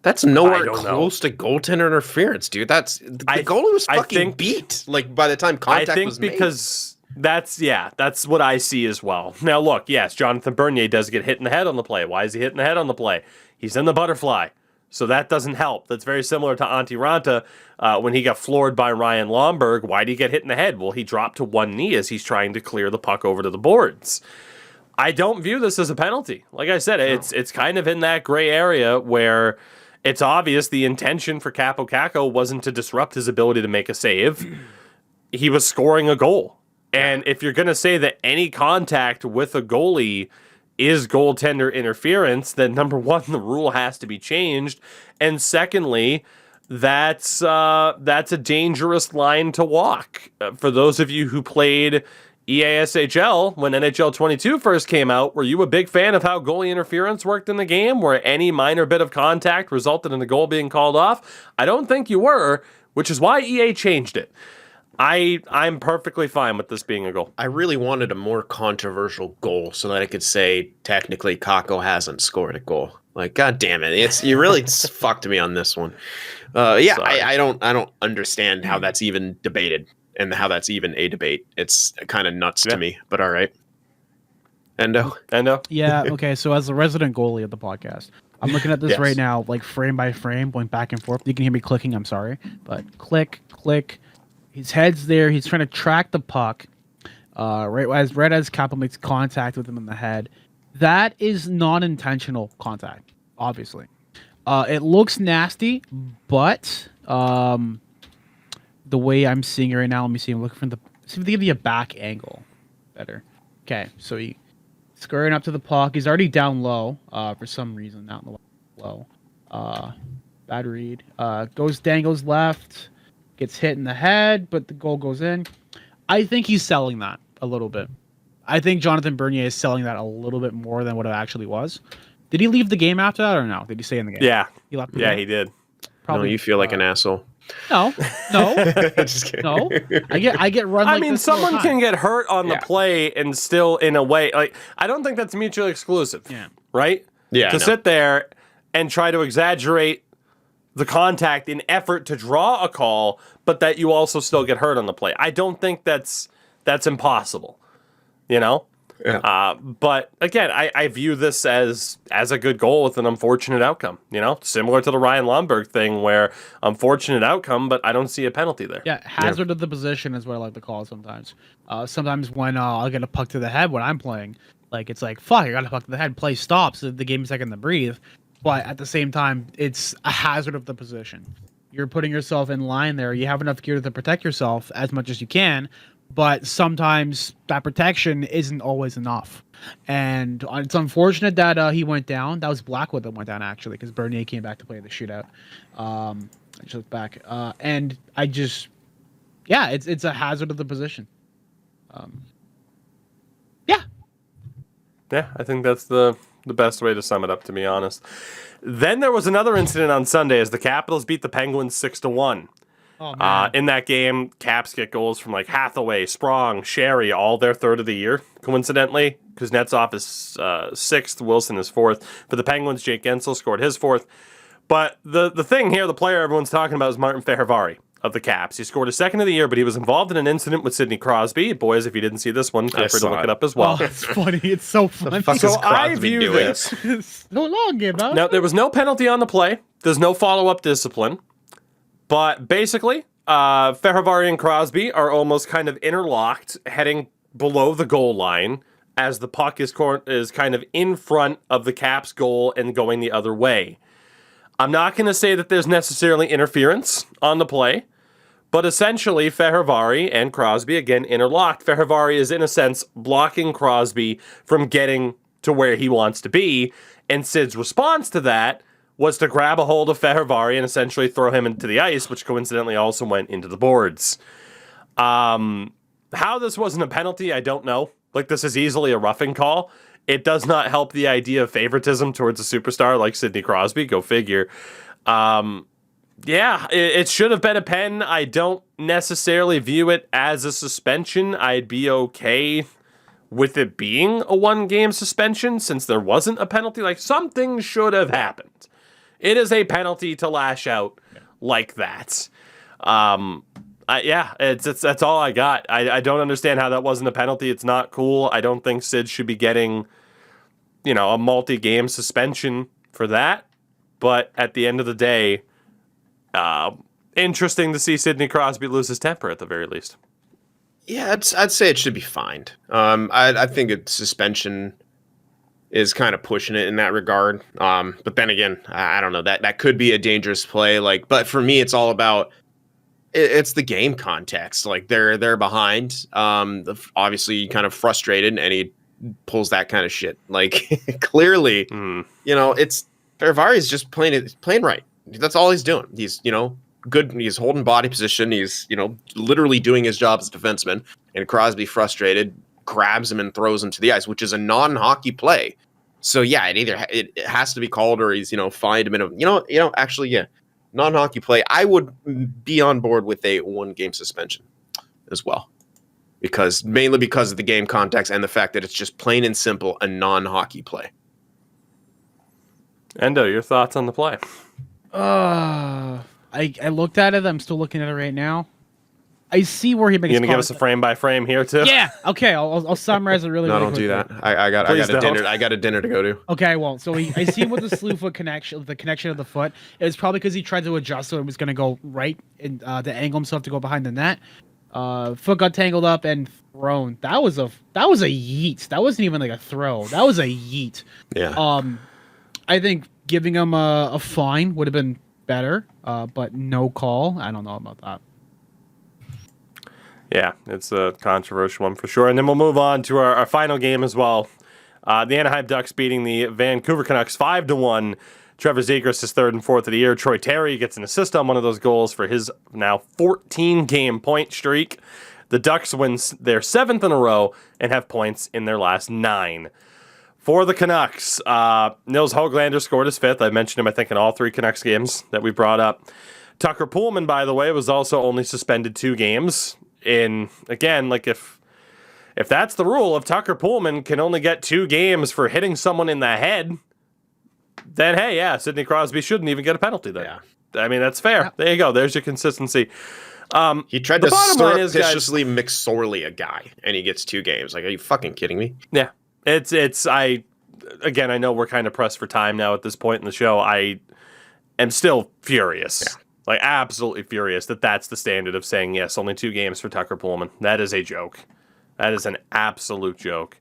That's nowhere close to goaltender interference, dude. The goalie was fucking beat. Like by the time contact was made. Because that's what I see as well. Now look, yes, Jonathan Bernier does get hit in the head on the play. Why is he hit in the head on the play? He's in the butterfly, so that doesn't help. That's very similar to Antti Ranta when he got floored by Ryan Lomberg. Why did he get hit in the head? Well, he dropped to one knee as he's trying to clear the puck over to the boards. I don't view this as a penalty. Like I said, it's kind of in that gray area where it's obvious the intention for Kaapo Kakko wasn't to disrupt his ability to make a save. He was scoring a goal. And if you're going to say that any contact with a goalie is goaltender interference, then number one, the rule has to be changed. And secondly, that's a dangerous line to walk. For those of you who played EASHL when NHL 22 first came out, were you a big fan of how goalie interference worked in the game, where any minor bit of contact resulted in the goal being called off? I don't think you were, which is why EA changed it. I'm perfectly fine with this being a goal. I really wanted a more controversial goal so that I could say technically Kakko hasn't scored a goal. Like, god damn it, you really fucked me on this one. I don't understand how that's even debated and how that's even a debate. It's kind of nuts to me, but all right. Endo. Yeah. Okay. So as the resident goalie of the podcast, I'm looking at this right now, like frame by frame, going back and forth. You can hear me clicking. I'm sorry, but click. His head's there. He's trying to track the puck. Right as Kaapo makes contact with him in the head. That is non-intentional contact, obviously. It looks nasty, but the way I'm seeing it right now, let me see. I'm looking for see if they give you a back angle. Better. Okay, so he scurrying up to the puck. He's already down low for some reason. Out in the low. Bad read. Dangles left. Gets hit in the head, but the goal goes in. I think he's selling that a little bit. I think Jonathan Bernier is selling that a little bit more than what it actually was. Did he leave the game after that or no? Did he stay in the game? Yeah. He left the game? He did. Probably. No, you feel like an asshole. No. Just kidding. No. I get run like this someone can get hurt on the play and still, in a way, like, I don't think that's mutually exclusive. Yeah. Right? Yeah. To sit there and try to exaggerate the contact in effort to draw a call, but that you also still get hurt on the play. I don't think that's impossible, you know? Yeah. But again, I view this as a good goal with an unfortunate outcome, you know? Similar to the Ryan Lomberg thing where unfortunate outcome, but I don't see a penalty there. Yeah, hazard of the position is what I like to call it sometimes. Sometimes when I'll get a puck to the head when I'm playing, like it's like, fuck, I got a puck to the head, play stops, the game's second to breathe. But at the same time, it's a hazard of the position. You're putting yourself in line there. You have enough gear to protect yourself as much as you can, but sometimes that protection isn't always enough. And it's unfortunate that he went down. That was Blackwood that went down, actually, because Bernier came back to play the shootout. just back. And I just, yeah, it's a hazard of the position. Yeah. Yeah, I think that's the best way to sum it up, to be honest. Then there was another incident on Sunday as the Capitals beat the Penguins 6-1. Oh, man. In that game, Caps get goals from like Hathaway, Sprong, Sherry, all their third of the year, coincidentally. Kuznetsov is sixth, Wilson is fourth. For the Penguins, Jake Gensel scored his fourth. But the thing here, the player everyone's talking about is Martin Fehervary of the Caps. He scored his second of the year, but he was involved in an incident with Sidney Crosby. Boys, if you didn't see this one, feel free to look it up as well. Oh, it's funny. It's so funny. fuck is So I Crosby view doing? this. No long game, huh? Now, there was no penalty on the play. There's no follow-up discipline. But basically, Fehervary and Crosby are almost kind of interlocked, heading below the goal line as the puck is kind of in front of the Caps goal and going the other way. I'm not going to say that there's necessarily interference on the play, but essentially Fehervary and Crosby, again, interlocked. Fehervary is, in a sense, blocking Crosby from getting to where he wants to be, and Sid's response to that was to grab a hold of Fehervary and essentially throw him into the ice, which coincidentally also went into the boards. How this wasn't a penalty, I don't know. Like, this is easily a roughing call. It does not help the idea of favoritism towards a superstar like Sidney Crosby. Go figure. Yeah, it should have been a pen. I don't necessarily view it as a suspension. I'd be okay with it being a one-game suspension since there wasn't a penalty. Like, something should have happened. It is a penalty to lash out like that. That's all I got. I don't understand how that wasn't a penalty. It's not cool. I don't think Sid should be getting, a multi-game suspension for that. But at the end of the day, interesting to see Sidney Crosby lose his temper at the very least. Yeah, I'd say it should be fined. I think a suspension is kind of pushing it in that regard. But then again, I don't know. That could be a dangerous play. But for me, it's all about it's the game context. Like they're behind. Obviously, kind of frustrated, and he pulls that kind of shit. Like clearly, it's Fehervary's just playing right. That's all he's doing. He's good. He's holding body position. He's literally doing his job as a defenseman. And Crosby, frustrated, grabs him and throws him to the ice, which is a non-hockey play. So yeah, it has to be called, or he's fined a minimum. Non-hockey play. I would be on board with a one-game suspension as well, mainly because of the game context and the fact that it's just plain and simple a non-hockey play. Endo, your thoughts on the play? I looked at it. I'm still looking at it right now. I see where he makes. You gonna give us a frame by frame here too? Yeah. Okay. I'll summarize it really. No, really don't quickly. do that. I got a dinner. I got a dinner to go to. Okay, I won't. So I see with the slew foot connection, the connection of the foot. It was probably because he tried to adjust, so it was gonna go right and to angle himself to go behind the net. Foot got tangled up and thrown. That was a yeet. That wasn't even like a throw. That was a yeet. Yeah. I think giving him a fine would have been better, but no call. I don't know about that. Yeah, it's a controversial one for sure. And then we'll move on to our final game as well. The Anaheim Ducks beating the Vancouver Canucks 5-1. Trevor Zegras, his third and fourth of the year. Troy Terry gets an assist on one of those goals for his now 14-game point streak. The Ducks win their seventh in a row and have points in their last 9. For the Canucks, Nils Höglander scored his fifth. I mentioned him, I think, in all 3 Canucks games that we brought up. Tucker Poolman, by the way, was also only suspended 2 games. Again, like if that's the rule, if Tucker Poolman can only get 2 games for hitting someone in the head, then hey, yeah, Sidney Crosby shouldn't even get a penalty then. Yeah. I mean, that's fair. Yeah. There you go. There's your consistency. He tried to surreptitiously McSorley a guy, and he gets 2 games. Like, are you fucking kidding me? Yeah. I know we're kind of pressed for time now at this point in the show. I am still furious. Yeah. Like, absolutely furious that that's the standard of saying, yes, only 2 games for Tucker Poolman. That is a joke. That is an absolute joke.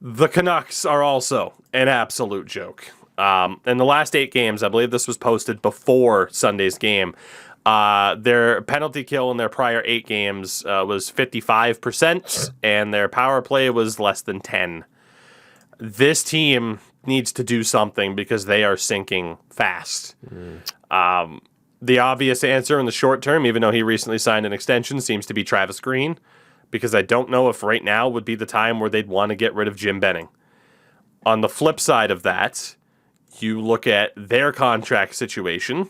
The Canucks are also an absolute joke. In the last 8 games, I believe this was posted before Sunday's game, their penalty kill in their prior 8 games was 55%, and their power play was less than 10. This team needs to do something because they are sinking fast. The obvious answer in the short term, even though he recently signed an extension, seems to be Travis Green, because I don't know if right now would be the time where they'd want to get rid of Jim Benning. On the flip side of that, you look at their contract situation,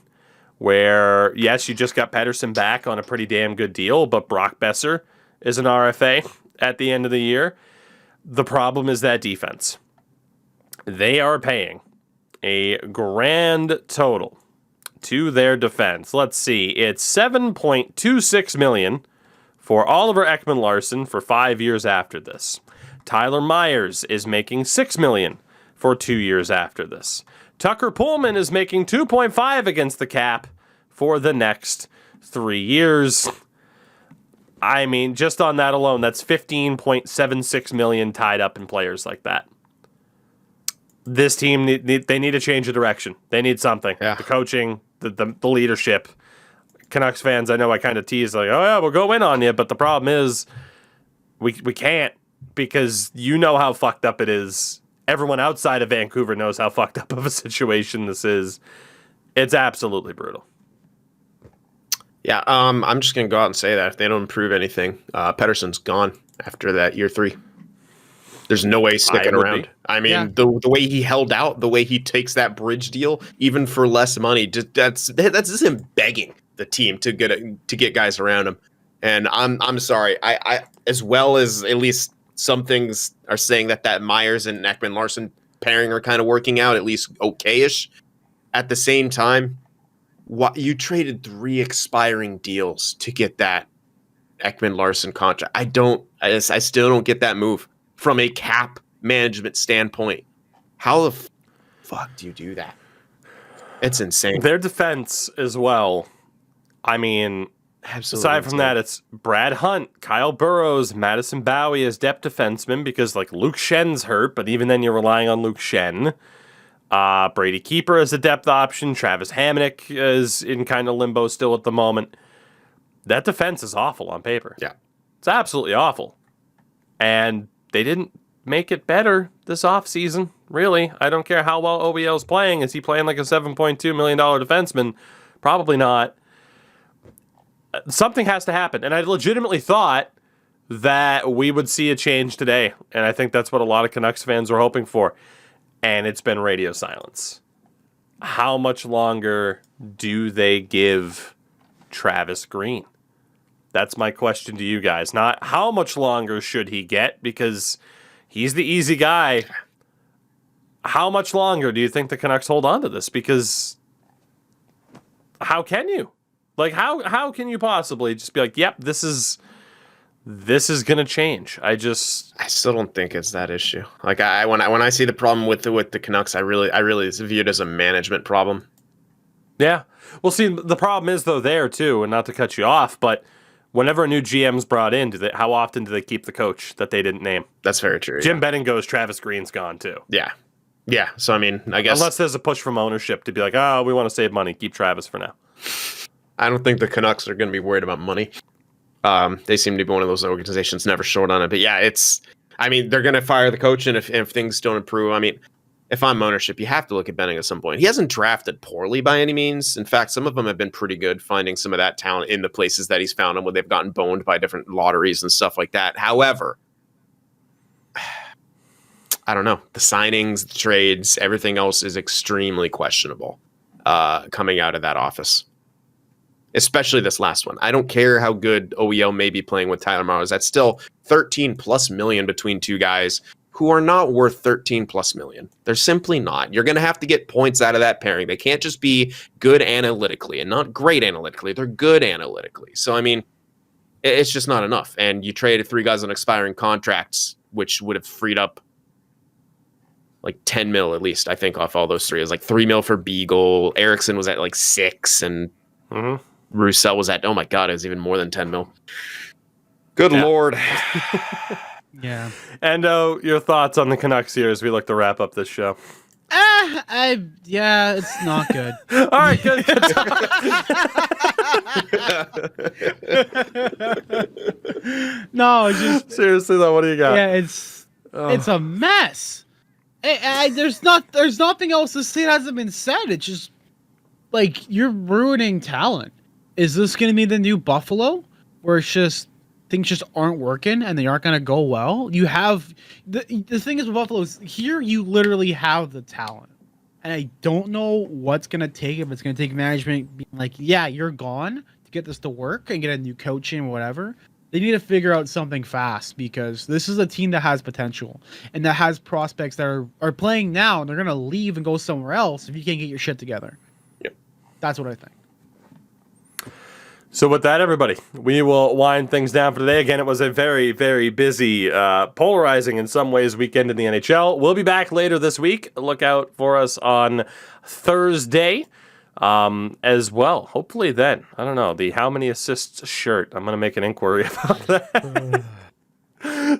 where, yes, you just got Pettersson back on a pretty damn good deal, but Brock Besser is an RFA at the end of the year. The problem is that defense. They are paying a grand total to their defense. Let's see. It's $7.26 million for Oliver Ekman-Larsson for 5 years after this. Tyler Myers is making $6 million for 2 years after this. Tucker Pullman is making $2.5 against the cap for the next 3 years. I mean, just on that alone, that's $15.76 million tied up in players like that. This team, they need to change the direction. They need something. Yeah. The coaching, the leadership. Canucks fans, I know I kind of tease like, oh yeah, we'll go in on you, but the problem is we can't, because you know how fucked up it is. Everyone outside of Vancouver knows how fucked up of a situation this is. It's absolutely brutal. Yeah, I'm just going to go out and say that if they don't improve anything, Pettersson's gone after that year 3. There's no way he's sticking around. I mean, the way he held out, the way he takes that bridge deal, even for less money, that's just him begging the team to get guys around him. And I'm sorry, I as well as at least some things are saying that Myers and Ekman-Larsson pairing are kind of working out, at least okay-ish. At the same time, you traded 3 expiring deals to get that Ekman-Larsson contract. I still don't get that move from a cap management standpoint. How the fuck do you do that? It's insane. Their defense as well. I mean, Absolutely aside from that, it's Brad Hunt, Kyle Burrows, Madison Bowie as depth defensemen, because like Luke Schen's hurt, but even then you're relying on Luke Schenn. Brady Keeper as a depth option. Travis Hamonic is in kind of limbo still at the moment. That defense is awful on paper. Yeah. It's absolutely awful. And they didn't make it better this offseason, really. I don't care how well OBL's playing. Is he playing like a $7.2 million defenseman? Probably not. Something has to happen. And I legitimately thought that we would see a change today. And I think that's what a lot of Canucks fans were hoping for. And it's been radio silence. How much longer do they give Travis Green? That's my question to you guys. Not how much longer should he get, because he's the easy guy. How much longer do you think the Canucks hold on to this? Because how can you? Like, how can you possibly just be like, yep, this is going to change? I still don't think it's that issue. Like when I see the problem with the Canucks, I really view it as a management problem. Yeah. Well, see, the problem is though there too, and not to cut you off, but whenever a new GM's brought in, how often do they keep the coach that they didn't name? That's very true. Jim Benning goes, Travis Green's gone too. Yeah. Yeah. So I mean, I guess unless there's a push from ownership to be like, oh, we want to save money, keep Travis for now. I don't think the Canucks are going to be worried about money. They seem to be one of those organizations never short on it. But yeah, they're going to fire the coach, and if things don't improve, I mean, if I'm ownership, you have to look at Benning at some point. He hasn't drafted poorly by any means. In fact, some of them have been pretty good, finding some of that talent in the places that he's found them, where they've gotten boned by different lotteries and stuff like that. However, I don't know. The signings, the trades, everything else is extremely questionable coming out of that office. Especially this last one. I don't care how good OEL may be playing with Tyler Myers. That's still $13+ million between two guys who are not worth $13+ million. They're simply not. You're going to have to get points out of that pairing. They can't just be good analytically and not great analytically. They're good analytically. So, I mean, it's just not enough. And you traded 3 guys on expiring contracts, which would have freed up like 10 mil at least, I think, off all those 3. It was like 3 mil for Beagle. Eriksson was at like 6, and Roussel was at, oh my God, it was even more than 10 mil. Good Lord. Yeah. And your thoughts on the Canucks here as we look to wrap up this show? It's not good. All right, good. No, it's just seriously though, what do you got? Yeah, it's a mess. There's nothing else to say that hasn't been said. It's just like you're ruining talent. Is this going to be the new Buffalo, where it's just things just aren't working and they aren't going to go well? You have the thing is with Buffalo is here you literally have the talent, and I don't know what's going to take. If it's going to take management being like, yeah, you're gone to get this to work and get a new coaching or whatever. They need to figure out something fast, because this is a team that has potential and that has prospects that are playing now, and they're going to leave and go somewhere else if you can't get your shit together. Yep. That's what I think. So with that, everybody, we will wind things down for today. Again, it was a very, very busy, polarizing in some ways weekend in the NHL. We'll be back later this week. Look out for us on Thursday as well. Hopefully then, I don't know, the how many assists shirt. I'm going to make an inquiry about that.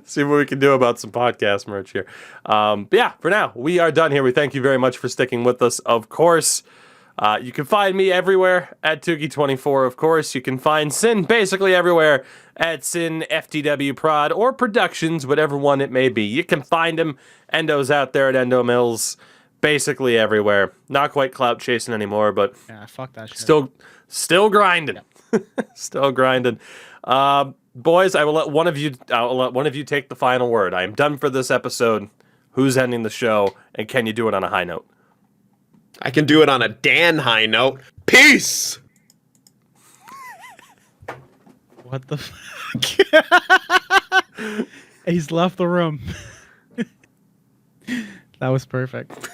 See what we can do about some podcast merch here. But yeah, for now, we are done here. We thank you very much for sticking with us, of course. You can find me everywhere at Tougie24, of course. You can find Sin basically everywhere at Sin FTW Prod or Productions, whatever one it may be. You can find him. Endo's out there at Endo Mills, basically everywhere. Not quite clout chasing anymore, but Yeah, fuck that shit. still grinding. Yep. Still grinding. Boys, I'll let one of you take the final word. I am done for this episode. Who's ending the show, and can you do it on a high note? I can do it on a Dan high note. Peace! What the fuck? He's left the room. That was perfect.